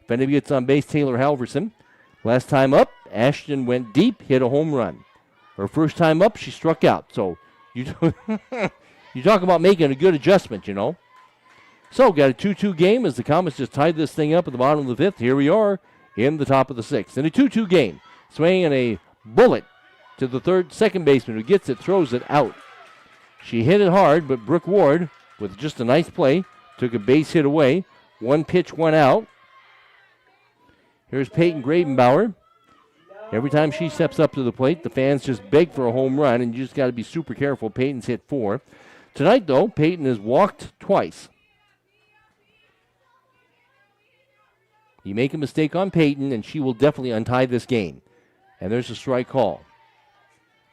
If anybody gets on base, Taylor Halverson. Last time up, Ashton went deep, hit a home run. Her first time up, she struck out. So you talk about making a good adjustment, you know. So got a 2-2 game as the Comets just tied this thing up at the bottom of the 5th. Here we are in the top of the 6th. In a 2-2 game, swinging a bullet to the second baseman who gets it, throws it out. She hit it hard, but Brooke Ward, with just a nice play, took a base hit away. 1 pitch, 1 out. Here's Peyton Grabenbauer. Every time she steps up to the plate, the fans just beg for a home run, and you just got to be super careful. Peyton's hit 4. Tonight, though, Peyton has walked twice. You make a mistake on Peyton, and she will definitely untie this game. And there's a strike call.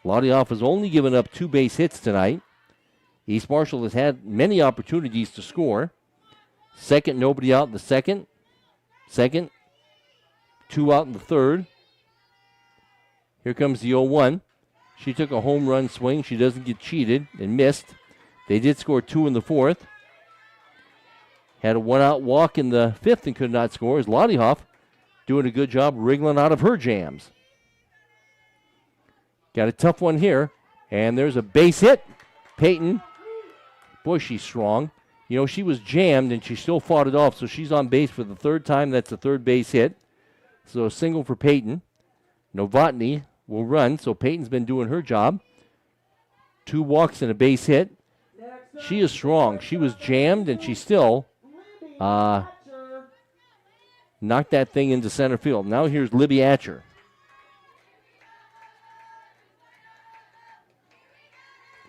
Lottie has only given up 2 base hits tonight. East Marshall has had many opportunities to score. Second, nobody out in the second. Second, 2 out in the third. Here comes the 0-1. She took a home run swing. She doesn't get cheated and missed. They did score 2 in the 4th. Had a 1-out walk in the 5th and could not score as Lottiehoff doing a good job wriggling out of her jams. Got a tough one here. And there's a base hit. Peyton. Boy, she's strong. You know, she was jammed and she still fought it off, so she's on base for the 3rd time. That's the 3rd base hit. So a single for Peyton. Novotny will run, so Peyton's been doing her job. 2 walks and a base hit. She is strong. She was jammed and she still knocked that thing into center field. Now here's Libby Atcher.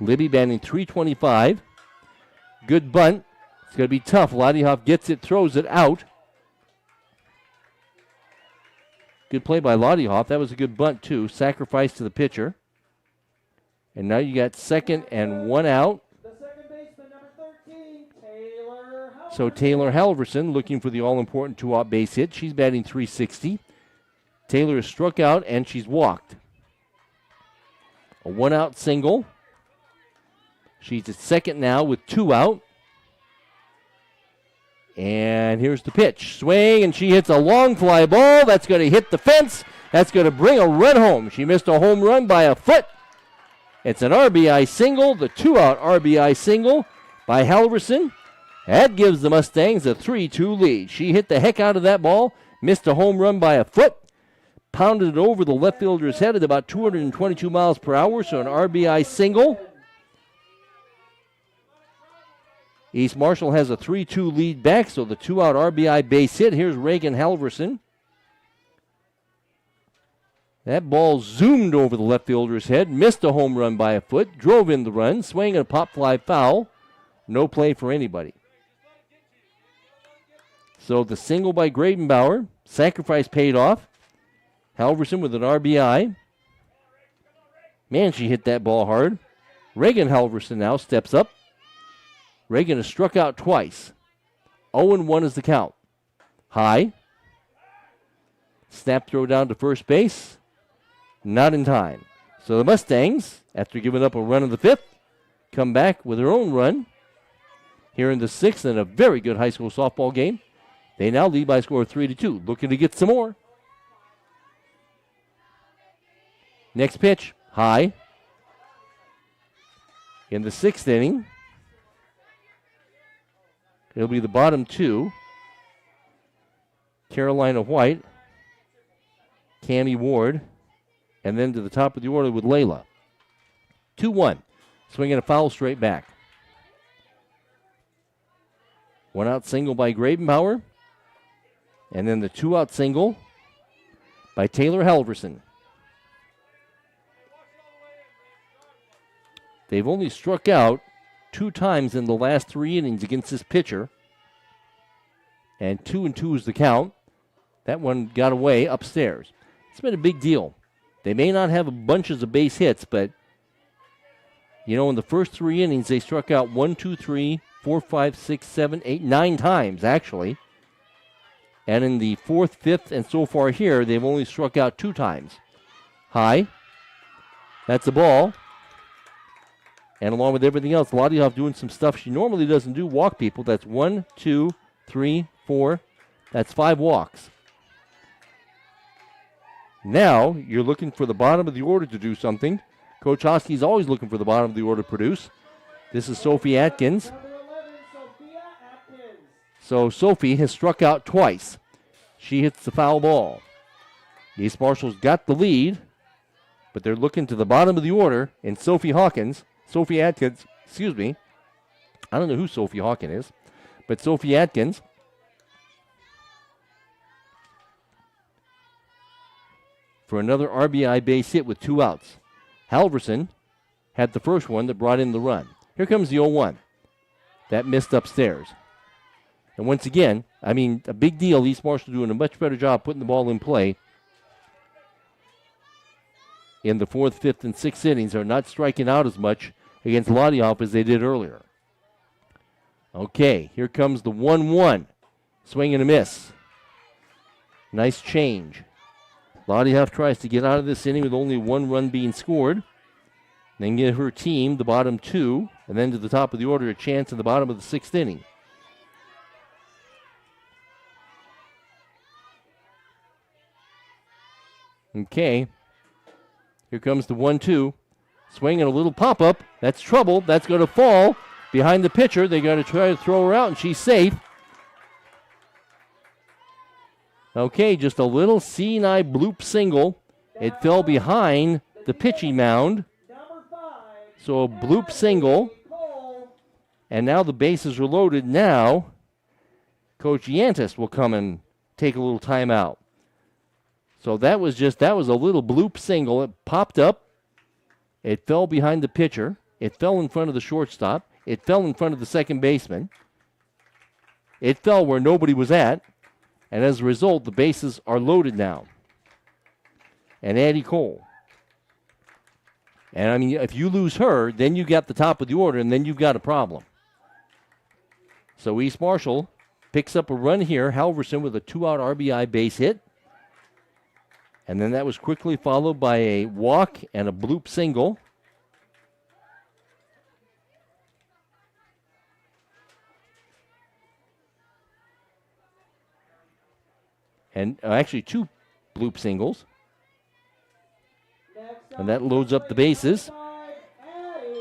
Libby batting .325. Good bunt. It's going to be tough. Lottiehoff gets it, throws it out. Good play by Lottiehoff. That was a good bunt, too. Sacrifice to the pitcher. And now you got 2nd and 1 out. The second baseman, number 13, Taylor Halverson. So Taylor Halverson looking for the all-important 2-out base hit. She's batting .360. Taylor is struck out, and she's walked. A 1-out single. She's at 2nd now with 2 out. And here's the pitch. Swing, and she hits a long fly ball. That's going to hit the fence. That's going to bring a run home. She missed a home run by a foot. It's an RBI single, the 2-out RBI single by Halverson. That gives the Mustangs a 3-2 lead. She hit the heck out of that ball, missed a home run by a foot, pounded it over the left fielder's head at about 222 miles per hour, so an RBI single. East Marshall has a 3-2 lead back, so the 2-out RBI base hit. Here's Reagan Halverson. That ball zoomed over the left fielder's head, missed a home run by a foot, drove in the run, swing and a pop fly foul. No play for anybody. So the single by Grabenbauer, sacrifice paid off. Halverson with an RBI. Man, she hit that ball hard. Reagan Halverson now steps up. Reagan has struck out twice. 0-1 is the count. High. Snap throw down to first base. Not in time. So the Mustangs, after giving up a run in the 5th, come back with their own run here in the 6th in a very good high school softball game. They now lead by a score of 3-2, looking to get some more. Next pitch, high. In the 6th inning, it'll be the bottom 2. Carolina White, Cammie Ward, and then to the top of the order with Layla. 2-1, swinging a foul straight back. 1-out single by Gravenbauer, and then the 2-out single by Taylor Halverson. They've only struck out 2 times in the last 3 innings against this pitcher. And 2-2 is the count. That one got away upstairs. It's been a big deal. They may not have bunches of base hits, but, you know, in the first 3 innings, they struck out 1, 2, 3, 4, 5, 6, 7, 8, 9 times, actually. And in the 4th, 5th, and so far here, they've only struck out 2 times. High. That's a ball. And along with everything else, Ladioff doing some stuff she normally doesn't do, walk people. That's 1, 2, 3, 4. That's 5 walks. Now, you're looking for the bottom of the order to do something. Coach Hosky's always looking for the bottom of the order to produce. This is Sophie Atkins. So Sophie has struck out twice. She hits the foul ball. East Marshall's got the lead, but they're looking to the bottom of the order in Sophie Atkins. I don't know who Sophie Hawkins is, but Sophie Atkins. For another RBI base hit with 2 outs. Halverson had the first one that brought in the run. Here comes the 0-1. That missed upstairs. And once again, I mean, a big deal. East Marshall doing a much better job putting the ball in play. In the 4th, 5th, and 6th innings, are not striking out as much against Ladioff as they did earlier. Okay, here comes the 1-1. Swing and a miss. Nice change. Ladioff tries to get out of this inning with only 1 run being scored. Then give her team the bottom 2, and then to the top of the order a chance in the bottom of the 6th inning. Okay. Here comes the 1-2. Swing and a little pop-up. That's trouble. That's going to fall behind the pitcher. They're going to try to throw her out, and she's safe. Okay, just a little C&I bloop single. It fell behind the pitching mound. So a bloop single. And now the bases are loaded. Now, Coach Yantis will come and take a little timeout. So that was a little bloop single. It popped up. It fell behind the pitcher. It fell in front of the shortstop. It fell in front of the second baseman. It fell where nobody was at. And as a result, the bases are loaded now. And Addie Cole. And I mean, if you lose her, then you got the top of the order, and then you've got a problem. So East Marshall picks up a run here. Halverson with a 2-out RBI base hit. And then that was quickly followed by a walk and a bloop single. And actually 2 bloop singles. And that loads up the bases.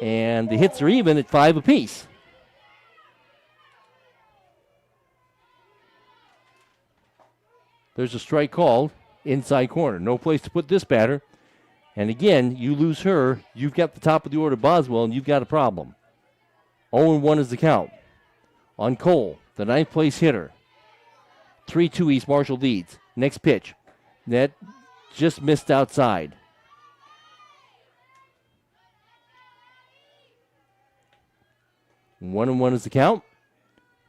And the hits are even at 5 apiece. There's a strike called. Inside corner. No place to put this batter. And again, you lose her, you've got the top of the order, Boswell, and you've got a problem. 0-1 is the count. On Cole, the 9th place hitter. 3-2 East Marshall leads. Next pitch. That just missed outside. One and 1 is the count.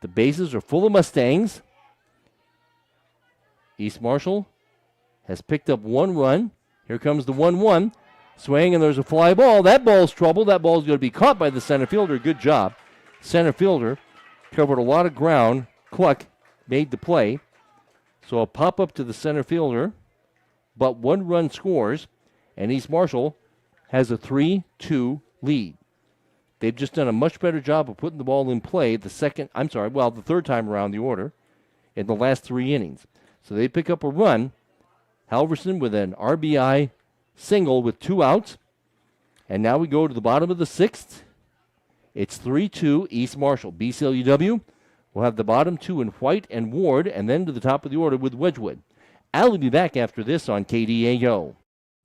The bases are full of Mustangs. East Marshall has picked up 1 run. Here comes the 1-1. Swing, and there's a fly ball. That ball's trouble. That ball's going to be caught by the center fielder. Good job. Center fielder covered a lot of ground. Cluck made the play. So a pop-up to the center fielder, but 1 run scores, and East Marshall has a 3-2 lead. They've just done a much better job of putting the ball in play the third time around the order in the last 3 innings. So they pick up a run. Halverson with an RBI single with 2 outs. And now we go to the bottom of the 6th. It's 3-2 East Marshall. BCLUW will have the bottom 2 in White and Ward, and then to the top of the order with Wedgwood. I'll be back after this on KDAO.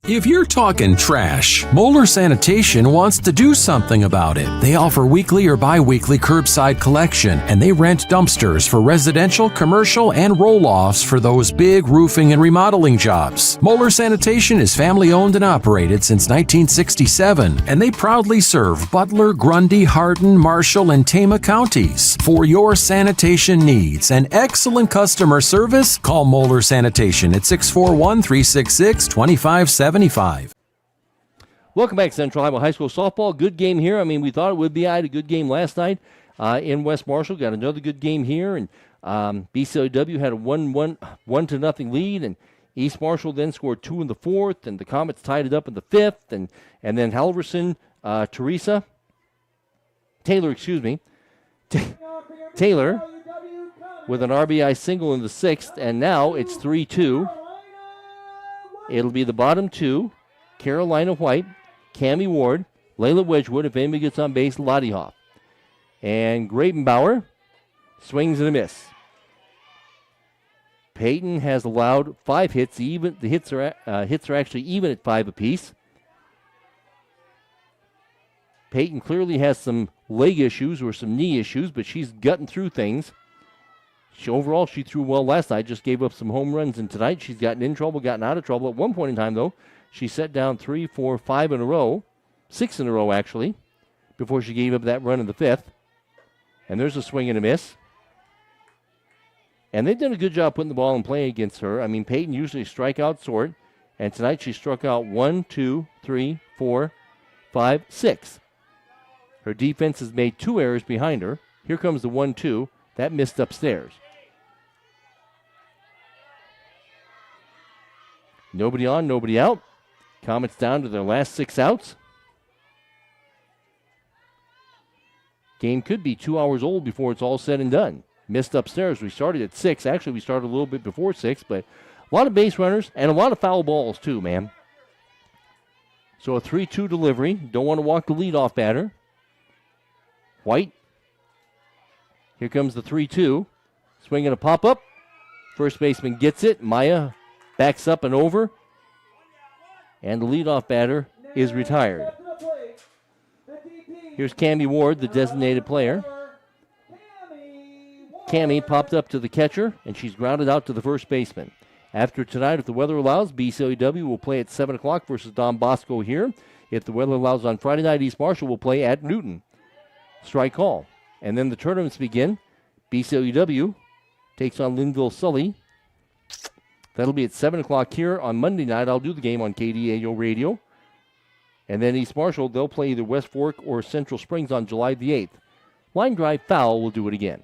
If you're talking trash, Moeller Sanitation wants to do something about it. They offer weekly or bi-weekly curbside collection, and they rent dumpsters for residential, commercial, and roll-offs for those big roofing and remodeling jobs. Moeller Sanitation is family-owned and operated since 1967, and they proudly serve Butler, Grundy, Hardin, Marshall, and Tama counties. For your sanitation needs and excellent customer service, call Moeller Sanitation at 641-366-2575. Welcome back, Central Iowa High School softball. Good game here. I mean, we thought it would be. I had a good game last night in West Marshall. Got another good game here, and BCLUW had a 1-0 lead, and East Marshall then scored 2 in the 4th, and the Comets tied it up in the 5th, and then Halverson, Taylor with an RBI single in the 6th, and now it's 3-2. It'll be the bottom 2, Carolina White, Cammie Ward, Layla Wedgwood, if anybody gets on base, Lottie Hoff. And Gravenbauer swings and a miss. Peyton has allowed 5 hits. The hits are actually even at 5 apiece. Peyton clearly has some leg issues or some knee issues, but she's gutting through things. Overall, she threw well last night, just gave up some home runs, and tonight she's gotten in trouble, gotten out of trouble. At one point in time, though, she set down 3, 4, 5 in a row, 6 in a row, actually, before she gave up that run in the 5th. And there's a swing and a miss. And they've done a good job putting the ball in play against her. I mean, Peyton usually strikeout sort, and tonight she struck out 1, 2, 3, 4, 5, 6. Her defense has made 2 errors behind her. Here comes the 1-2. That missed upstairs. Nobody on, nobody out. Comets down to their last 6 outs. Game could be 2 hours old before it's all said and done. Missed upstairs. We started at 6. Actually, we started a little bit before 6, but a lot of base runners and a lot of foul balls too, man. So a 3-2 delivery. Don't want to walk the leadoff batter. White. Here comes the 3-2. Swing and a pop-up. First baseman gets it. Maya backs up and over. And the leadoff batter is retired. Here's Cammie Ward, the designated player. Cammie popped up to the catcher, and she's grounded out to the first baseman. After tonight, if the weather allows, BCLUW will play at 7 o'clock versus Don Bosco here. If the weather allows on Friday night, East Marshall will play at Newton. Strike call. And then the tournaments begin. BCLUW takes on Linville Sully. That'll be at 7 o'clock here on Monday night. I'll do the game on KDAO Radio. And then East Marshall, they'll play either West Fork or Central Springs on July the 8th. Line drive foul will do it again.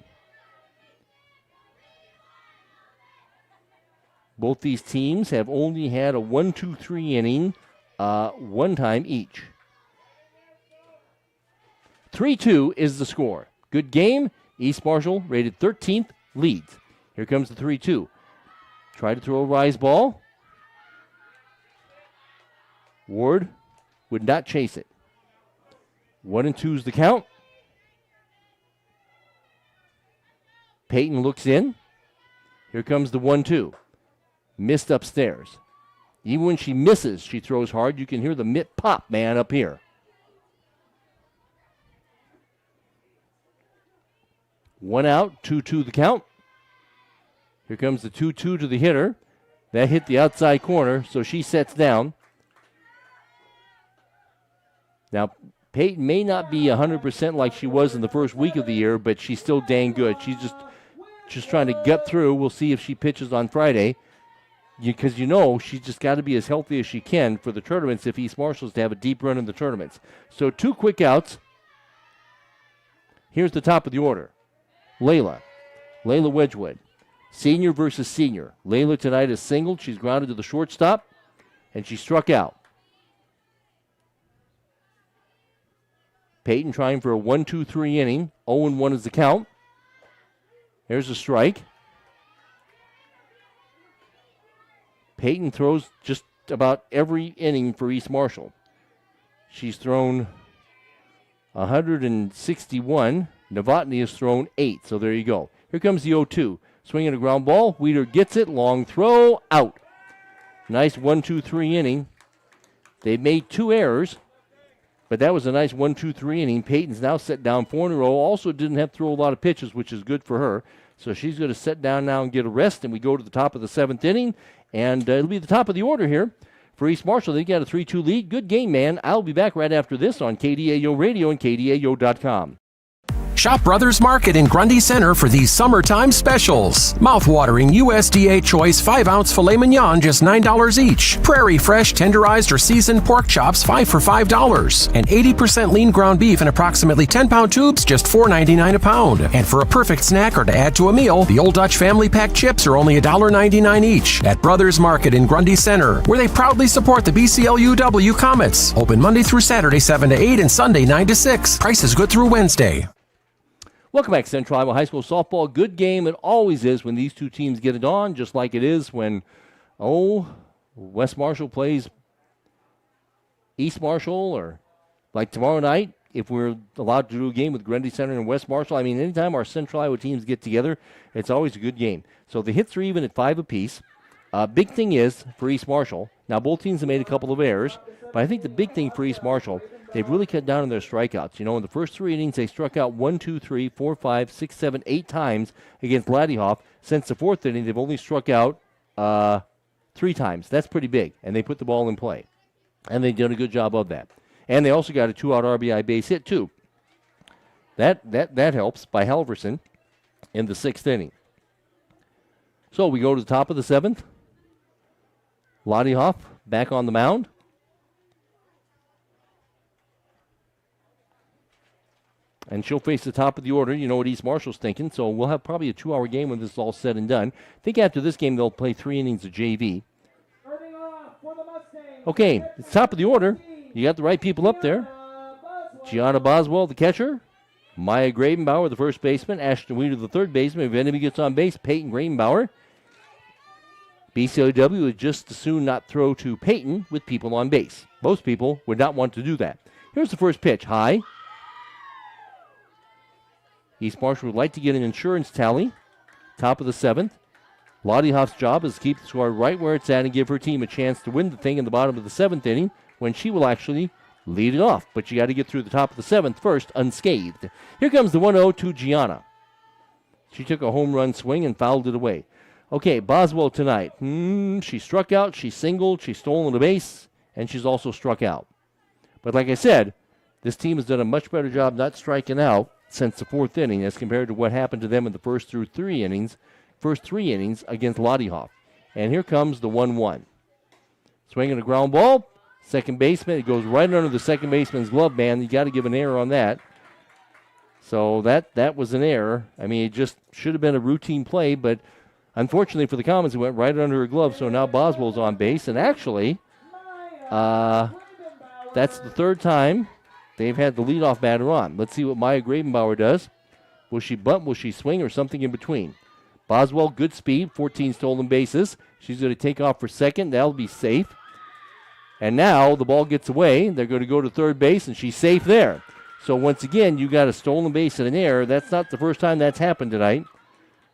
Both these teams have only had a 1-2-3 inning one time each. 3-2 is the score. Good game. East Marshall rated 13th, leads. Here comes the 3-2. Try to throw a rise ball. Ward would not chase it. 1-2 is the count. Peyton looks in. Here comes the 1-2. Missed upstairs. Even when she misses, she throws hard. You can hear the mitt pop, man, up here. 1 out, 2-2 the count. Here comes the 2-2 to the hitter. That hit the outside corner, so she sets down. Now, Peyton may not be 100% like she was in the first week of the year, but she's still dang good. She's just trying to gut through. We'll see if she pitches on Friday. Because she's just got to be as healthy as she can for the tournaments if East Marshall's to have a deep run in the tournaments. So 2 quick outs. Here's the top of the order. Layla Wedgwood. Senior versus senior. Layla tonight is singled. She's grounded to the shortstop, and she struck out. Peyton trying for a 1-2-3 inning. 0-1 is the count. There's a strike. Peyton throws just about every inning for East Marshall. She's thrown 161. Novotny has thrown 8, so there you go. Here comes the 0-2. Swinging a ground ball. Weeder gets it. Long throw. Out. Nice 1-2-3 inning. They made 2 errors, but that was a nice 1-2-3 inning. Peyton's now set down 4 in a row. Also didn't have to throw a lot of pitches, which is good for her. So she's going to sit down now and get a rest, and we go to the top of the 7th inning, and it'll be the top of the order here for East Marshall. They got a 3-2 lead. Good game, man. I'll be back right after this on KDAO Radio and KDAO.com. Shop Brothers Market in Grundy Center for these summertime specials. Mouth-watering USDA Choice 5-ounce filet mignon, just $9 each. Prairie Fresh tenderized or seasoned pork chops, 5 for $5. And 80% lean ground beef in approximately 10-pound tubes, just $4.99 a pound. And for a perfect snack or to add to a meal, the Old Dutch Family Pack chips are only $1.99 each at Brothers Market in Grundy Center, where they proudly support the BCLUW Comets. Open Monday through Saturday, 7 to 8, and Sunday, 9 to 6. Price is good through Wednesday. Welcome back, Central Iowa High School softball. Good game. It always is when these two teams get it on, just like it is when, West Marshall plays East Marshall, or like tomorrow night, if we're allowed to do a game with Grundy Center and West Marshall. I mean, anytime our Central Iowa teams get together, it's always a good game. So the hits are even at 5 apiece. Big thing is for East Marshall, now both teams have made a couple of errors, but I think the big thing for East Marshall, they've really cut down on their strikeouts. In the first 3 innings, they struck out 1, 2, 3, 4, 5, 6, 7, 8 times against Laddiehoff. Since the 4th inning, they've only struck out 3 times. That's pretty big, and they put the ball in play. And they've done a good job of that. And they also got a 2-out RBI base hit, too. That helps by Halverson in the 6th inning. So we go to the top of the 7th. Laddiehoff back on the mound. And she'll face the top of the order. You know what East Marshall's thinking. So we'll have probably a 2-hour game when this is all said and done. I think after this game, they'll play 3 innings of JV. Okay, it's top of the order. You got the right people up there. Gianna Boswell, the catcher. Maya Gravenbauer, the first baseman. Ashton Weeder, the third baseman. If anybody gets on base, Peyton Gravenbauer. BCLUW would just as soon not throw to Peyton with people on base. Most people would not want to do that. Here's the first pitch. High. East Marshall would like to get an insurance tally. Top of the 7th. Laddiehoff's job is to keep the score right where it's at and give her team a chance to win the thing in the bottom of the 7th inning when she will actually lead it off. But you got to get through the top of the 7th first unscathed. Here comes the 1-0 to Gianna. She took a home run swing and fouled it away. Okay, Boswell tonight. She struck out, she singled, she's stolen a base, and she's also struck out. But like I said, this team has done a much better job not striking out since the 4th inning as compared to what happened to them in the first 3 innings against Laddiehoff. And here comes the 1-1. Swinging a ground ball, second baseman. It goes right under the second baseman's glove band. You got to give an error on that. So that was an error. I mean, it just should have been a routine play, but unfortunately for the Commons, it went right under her glove, so now Boswell's on base. And actually, that's the 3rd time they've had the leadoff batter on. Let's see what Maya Gravenbauer does. Will she bunt, will she swing, or something in between? Boswell, good speed, 14 stolen bases. She's going to take off for second. That'll be safe. And now the ball gets away. They're going to go to third base, and she's safe there. So once again, you got a stolen base and an error. That's not the first time that's happened tonight.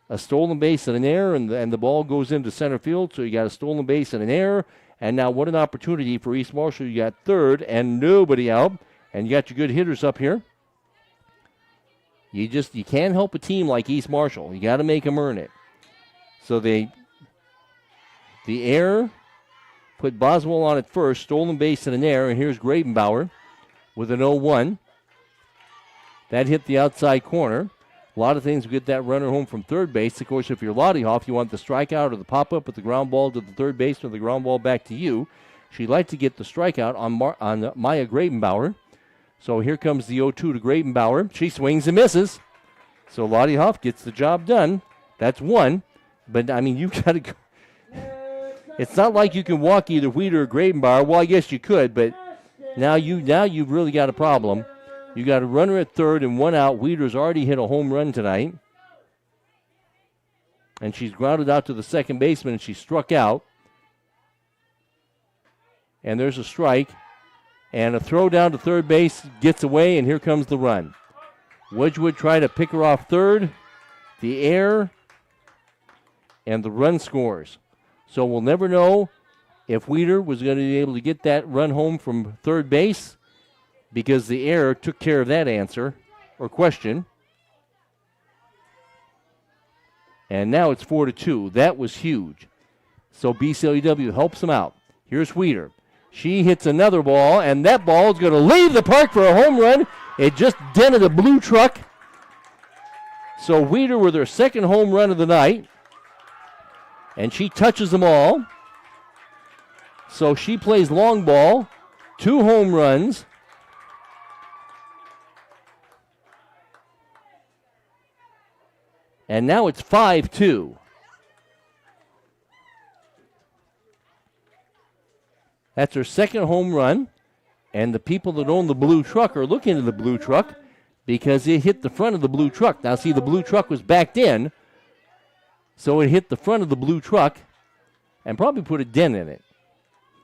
A stolen base and an error, and the ball goes into center field. So you got a stolen base and an error. And now what an opportunity for East Marshall. You got third and nobody out. And you got your good hitters up here. You can't help a team like East Marshall. You got to make them earn it. So the error put Boswell on at first, stolen base and an error, and here's Gravenbauer with an 0-1. That hit the outside corner. A lot of things will get that runner home from third base. Of course, if you're Lottie Hoff, you want the strikeout or the pop-up with the ground ball to the third baseman or the ground ball back to you. She'd like to get the strikeout on Maya Grabenbauer. So here comes the 0-2 to Grabenbauer. She swings and misses. So Lottie Hoff gets the job done. That's one. But, I mean, you got to go. It's not like you can walk either Weeder or Grabenbauer. Well, I guess you could, but now you've really got a problem. You got a runner at third and one out. Weeder's already hit a home run tonight. And she's grounded out to the second baseman, and she struck out. And there's a strike. And a throw down to third base gets away, and here comes the run. Wedgwood tried to pick her off third. The air. And the run scores. So we'll never know if Weeder was going to be able to get that run home from third base because the error took care of that answer or question. And now it's 4-2. That was huge. So BCLUW helps them out. Here's Weeder. She hits another ball, and that ball is going to leave the park for a home run. It just dented a blue truck. So Weeder with her second home run of the night. And she touches them all. So she plays long ball. 2 home runs. And now it's 5-2. That's her second home run. And the people that own the blue truck are looking at the blue truck because it hit the front of the blue truck. Now, see, the blue truck was backed in. So it hit the front of the blue truck and probably put a dent in it.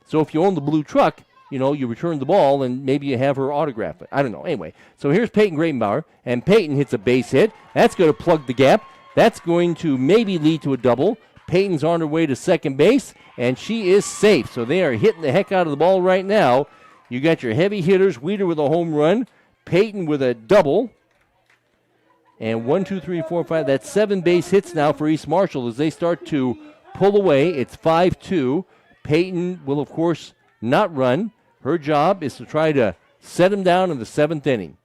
So if you own the blue truck, you know, you return the ball and maybe you have her autograph it. I don't know. Anyway, so here's Peyton Grabenbauer, and Peyton hits a base hit. That's going to plug the gap. That's going to maybe lead to a double. Peyton's on her way to second base, and she is safe. So they are hitting the heck out of the ball right now. You got your heavy hitters, Weeder with a home run, Peyton with a double. And 1, 2, 3, 4, 5. That's 7 base hits now for East Marshall as they start to pull away. It's 5-2. Peyton will, of course, not run. Her job is to try to set him down in the 7th inning.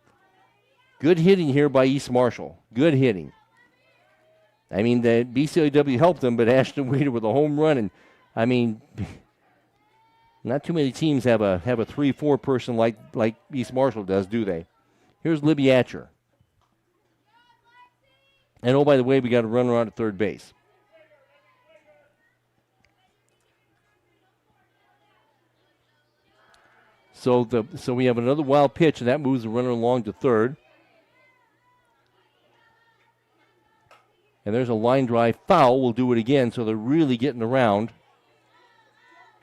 Good hitting here by East Marshall. Good hitting. I mean, the BCLUW helped them, but Ashton Weeder with a home run. And, I mean, not too many teams have a 3-4 person like East Marshall does, do they? Here's Libby Atcher. And, oh, by the way, we got a runner on at third base. So we have another wild pitch, and that moves the runner along to third. And there's a line drive foul. We'll do it again, so they're really getting around.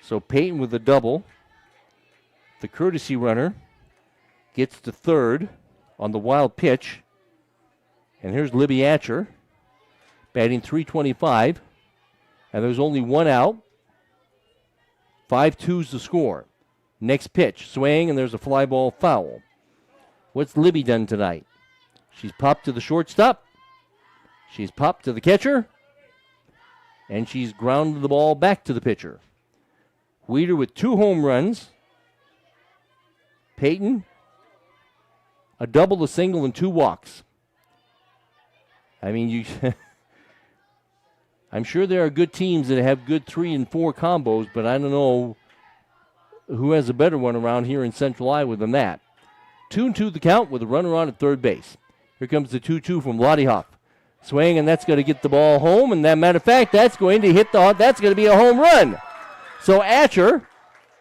So Peyton with the double. The courtesy runner gets to third on the wild pitch. And here's Libby Atcher, batting .325. And there's only one out. 5-2's the score. Next pitch, swing, and there's a fly ball foul. What's Libby done tonight? She's popped to the shortstop. She's popped to the catcher. And she's grounded the ball back to the pitcher. Weeder with 2 home runs. Peyton, a double, a single, and 2 walks. I mean, I'm sure there are good teams that have good 3 and 4 combos, but I don't know who has a better one around here in Central Iowa than that. 2-2 the count with a runner on at third base. Here comes the 2-2 from Lottie Hoff. Swing, and that's going to get the ball home. And that matter of fact, that's going to that's going to be a home run. So Atcher,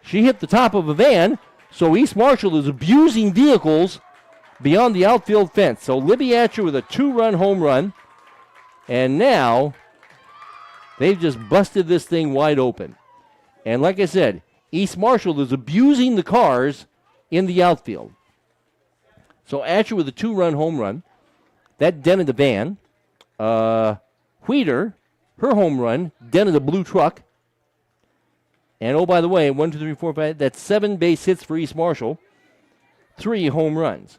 she hit the top of a van. So East Marshall is abusing vehicles beyond the outfield fence. So Libby Atcher with a 2-run home run. And now they've just busted this thing wide open. And like I said, East Marshall is abusing the cars in the outfield. So Atcher with a 2-run home run. That dented the van. Weeder, her home run, dented the blue truck. And oh, by the way, 1, 2, 3, 4, 5, that's 7 base hits for East Marshall. 3 home runs.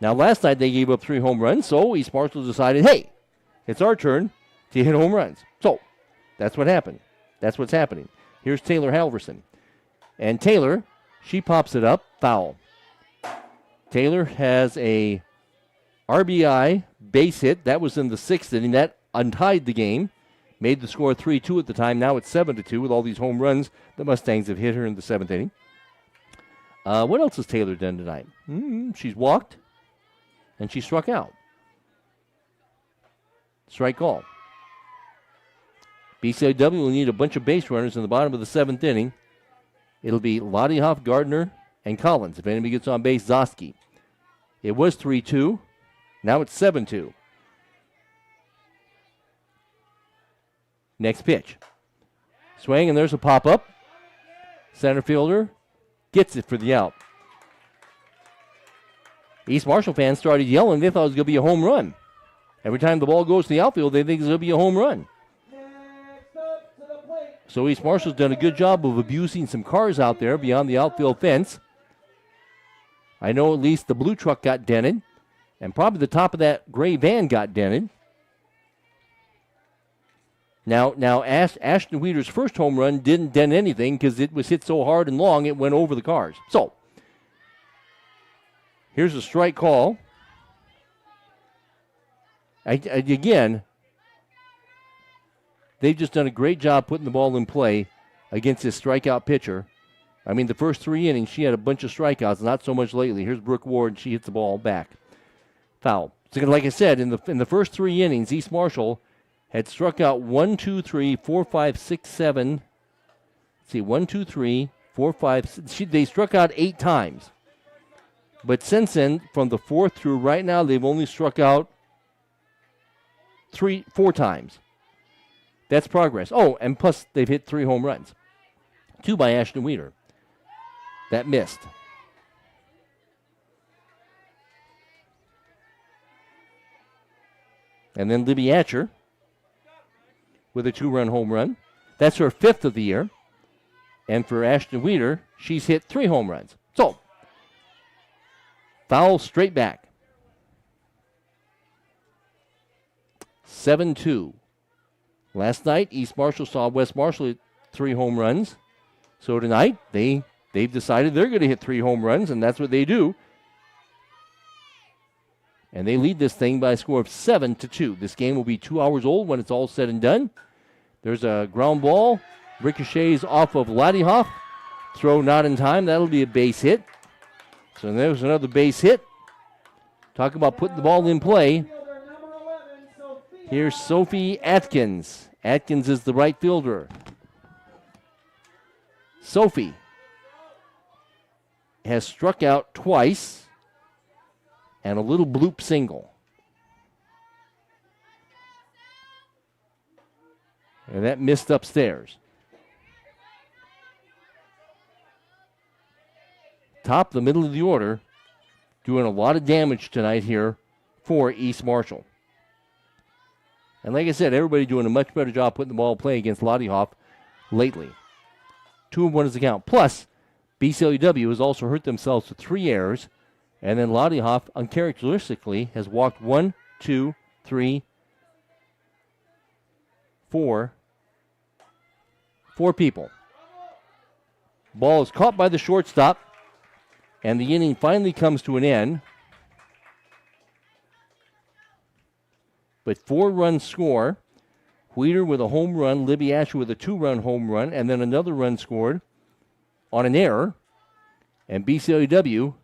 Now, last night they gave up 3 home runs, so East Marshall decided, hey, it's our turn to hit home runs. So that's what happened. That's what's happening. Here's Taylor Halverson. And Taylor, she pops it up, foul. Taylor has a RBI base hit. That was in the 6th inning. That untied the game. Made the score 3-2 at the time. Now it's 7-2 with all these home runs the Mustangs have hit her in the 7th inning. What else has Taylor done tonight? She's walked, and she struck out. Strike call. BCLUW will need a bunch of base runners in the bottom of the 7th inning. It'll be Lottie Hoff, Gardner, and Collins. If anybody gets on base, Zosky. It was 3-2. Now it's 7-2. Next pitch. Swing, and there's a pop-up. Center fielder gets it for the out. East Marshall fans started yelling. They thought it was going to be a home run. Every time the ball goes to the outfield, they think it's going to be a home run. So East Marshall's done a good job of abusing some cars out there beyond the outfield fence. I know at least the blue truck got dented, and probably the top of that gray van got dented. Now Ashton Weeder's first home run didn't dent anything because it was hit so hard and long it went over the cars. So, here's a strike call. Again, they've just done a great job putting the ball in play against this strikeout pitcher. I mean, the first 3 innings, she had a bunch of strikeouts, not so much lately. Here's Brooke Ward. She hits the ball back. Foul. So, like I said, in the first 3 innings, East Marshall had struck out 1, 2, 3, 4, 5, 6, 7. Let's see, 1, 2, 3, 4, 5. They struck out 8 times. But since then, from the 4th through right now, they've only struck out 4 times. That's progress. Oh, and plus they've hit 3 home runs. 2 by Ashton Weeder. That missed. And then Libby Atcher with a 2-run home run. That's her 5th of the year. And for Ashton Weeder, she's hit 3 home runs. So, foul straight back. 7-2. Last night, East Marshall saw West Marshall hit 3 home runs. So tonight, they've decided they're going to hit 3 home runs, and that's what they do. And they lead this thing by a score of 7-2. This game will be 2 hours old when it's all said and done. There's a ground ball. Ricochets off of Laddiehoff. Throw not in time. That'll be a base hit. So there's another base hit. Talk about putting the ball in play. Here's Sophie Atkins. Atkins is the right fielder. Sophie has struck out twice and a little bloop single. And that missed upstairs. Top, the middle of the order, doing a lot of damage tonight here for East Marshall. And like I said, everybody doing a much better job putting the ball in play against Laddiehoff lately. 2-1 is the count. Plus, BCLUW has also hurt themselves with 3 errors. And then Laddiehoff, uncharacteristically, has walked 1, 2, 3, 4 people. Ball is caught by the shortstop. And the inning finally comes to an end. But 4-run score. Weeder with a home run, Libby Asher with a 2-run home run, and then another run scored on an error. And BCLUW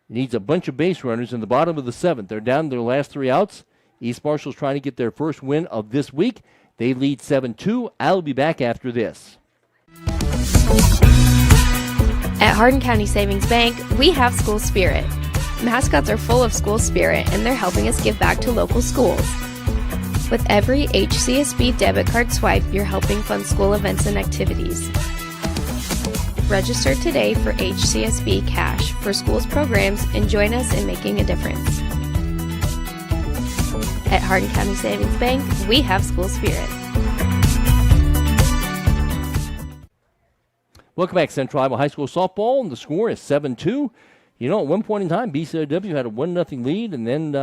needs a bunch of base runners in the bottom of the 7th. They're down to their last 3 outs. East Marshall's trying to get their first win of this week. They lead 7-2. I'll be back after this. At Hardin County Savings Bank, we have school spirit. Mascots are full of school spirit, and they're helping us give back to local schools. With every HCSB debit card swipe, you're helping fund school events and activities. Register today for HCSB Cash for schools programs and join us in making a difference. At Hardin County Savings Bank, we have school spirit. Welcome back, Central Iowa High School softball, and the score is 7-2. You know, at one point in time, BCLUW had a 1-0 lead, and then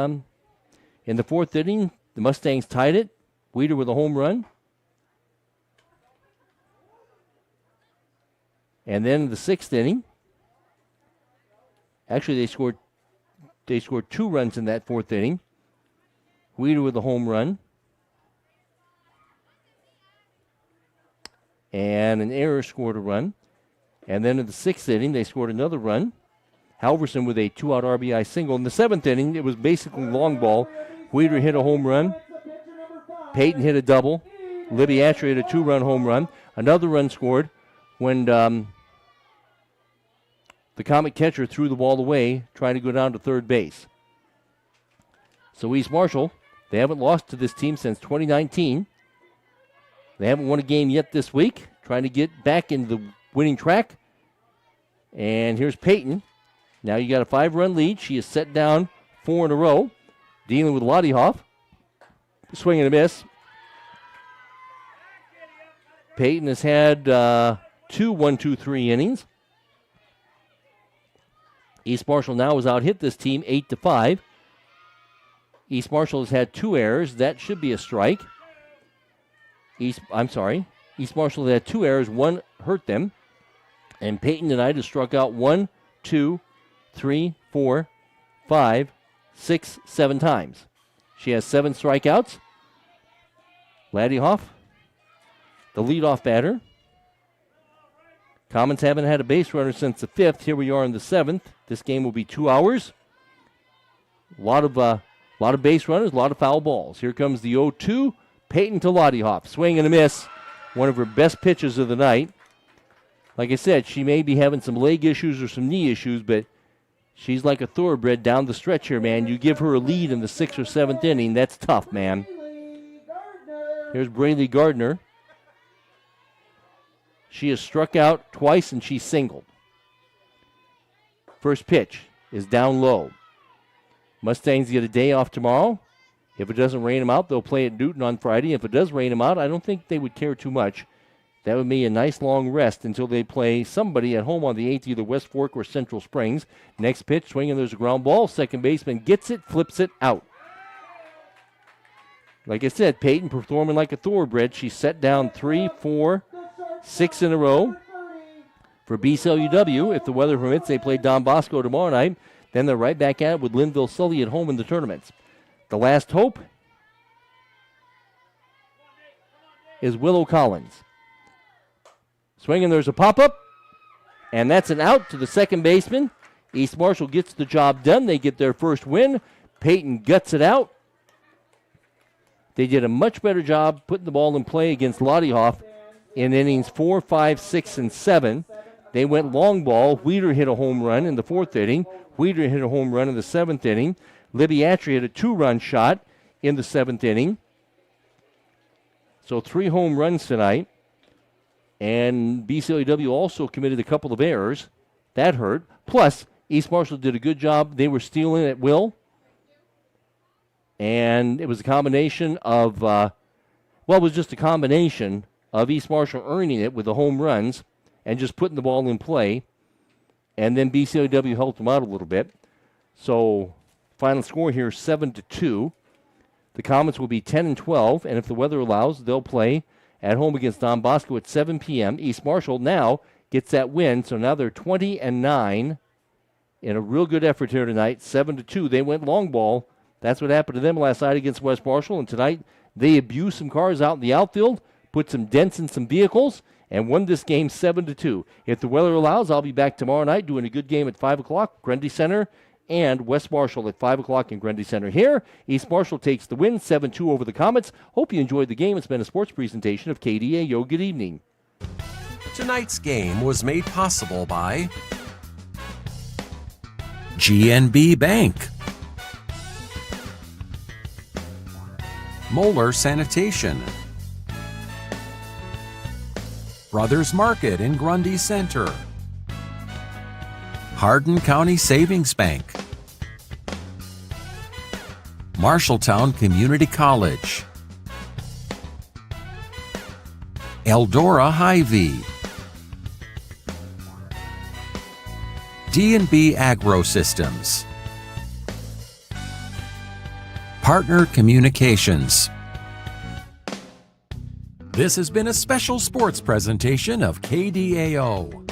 in the 4th inning, the Mustangs tied it. Weeder with a home run. And then in the 6th inning, actually they scored 2 runs in that 4th inning. Weeder with a home run. And an error scored a run. And then in the 6th inning, they scored another run. Halverson with a 2-out RBI single. In the 7th inning, it was basically long ball. Weeder hit a home run. Peyton hit a double. Libby Atcher hit a 2-run home run. Another run scored when the Comet catcher threw the ball away, trying to go down to third base. So East Marshall, they haven't lost to this team since 2019. They haven't won a game yet this week, trying to get back into the winning track. And here's Peyton. Now you got a 5-run lead. She has set down 4 in a row, dealing with Lottie Hoff. Swing and a miss. Peyton has had 2 1-2-3 innings. East Marshall now has out-hit this team 8-5. East Marshall has had 2 errors. That should be a strike. East Marshall had 2 errors. 1 hurt them. And Peyton tonight has struck out 1, 2, 3, 4, 5, 6, 7 times. She has 7 strikeouts. Laddie Hoff, the leadoff batter. Commons haven't had a base runner since the 5th. Here we are in the 7th. This game will be 2 hours. A lot of base runners, a lot of foul balls. Here comes the 0-2. Peyton to Lottie Hoff. Swing and a miss. One of her best pitches of the night. Like I said, she may be having some leg issues or some knee issues, but she's like a thoroughbred down the stretch here, man. You give her a lead in the 6th or 7th inning, that's tough, man. Here's Braylee Gardner. She has struck out twice and she's singled. First pitch is down low. Mustangs get a day off tomorrow. If it doesn't rain them out, they'll play at Newton on Friday. If it does rain them out, I don't think they would care too much. That would be a nice long rest until they play somebody at home on the 8th, either West Fork or Central Springs. Next pitch, swing, and there's a ground ball. Second baseman gets it, flips it out. Like I said, Peyton performing like a thoroughbred. She set down 3, 4, 6 in a row for BCLUW. If the weather permits, they play Don Bosco tomorrow night. Then they're right back at it with Linville Sully at home in the tournaments. The last hope is Willow Collins. Swinging, there's a pop-up, and that's an out to the second baseman. East Marshall gets the job done. They get their first win. Peyton guts it out. They did a much better job putting the ball in play against Lottie Hoff in innings 4, 5, 6, and 7. They went long ball. Weeder hit a home run in the 4th inning. Weeder hit a home run in the 7th inning. Libby Atcher hit a 2-run shot in the 7th inning. So 3 home runs tonight. And BCLUW also committed a couple of errors. That hurt. Plus, East Marshall did a good job. They were stealing at will. And it was a combination of, it was just a combination of East Marshall earning it with the home runs and just putting the ball in play. And then BCLUW helped them out a little bit. So, final score here, 7-2. The Comets will be 10-12, and if the weather allows, they'll play at home against Don Bosco at 7 p.m. East Marshall now gets that win, so now they're 20-9 in a real good effort here tonight, 7-2. They went long ball. That's what happened to them last night against West Marshall, and tonight they abused some cars out in the outfield, put some dents in some vehicles, and won this game 7-2. If the weather allows, I'll be back tomorrow night doing a good game at 5 o'clock, Grundy Center, and West Marshall at 5 o'clock in Grundy Center here. East Marshall takes the win, 7-2 over the Comets. Hope you enjoyed the game. It's been a sports presentation of KDAO. Good evening. Tonight's game was made possible by GNB Bank, Moeller Sanitation, Brothers Market in Grundy Center, Hardin County Savings Bank, Marshalltown Community College, Eldora Hy-Vee, D&B Agro Systems, Partner Communications. This has been a special sports presentation of KDAO.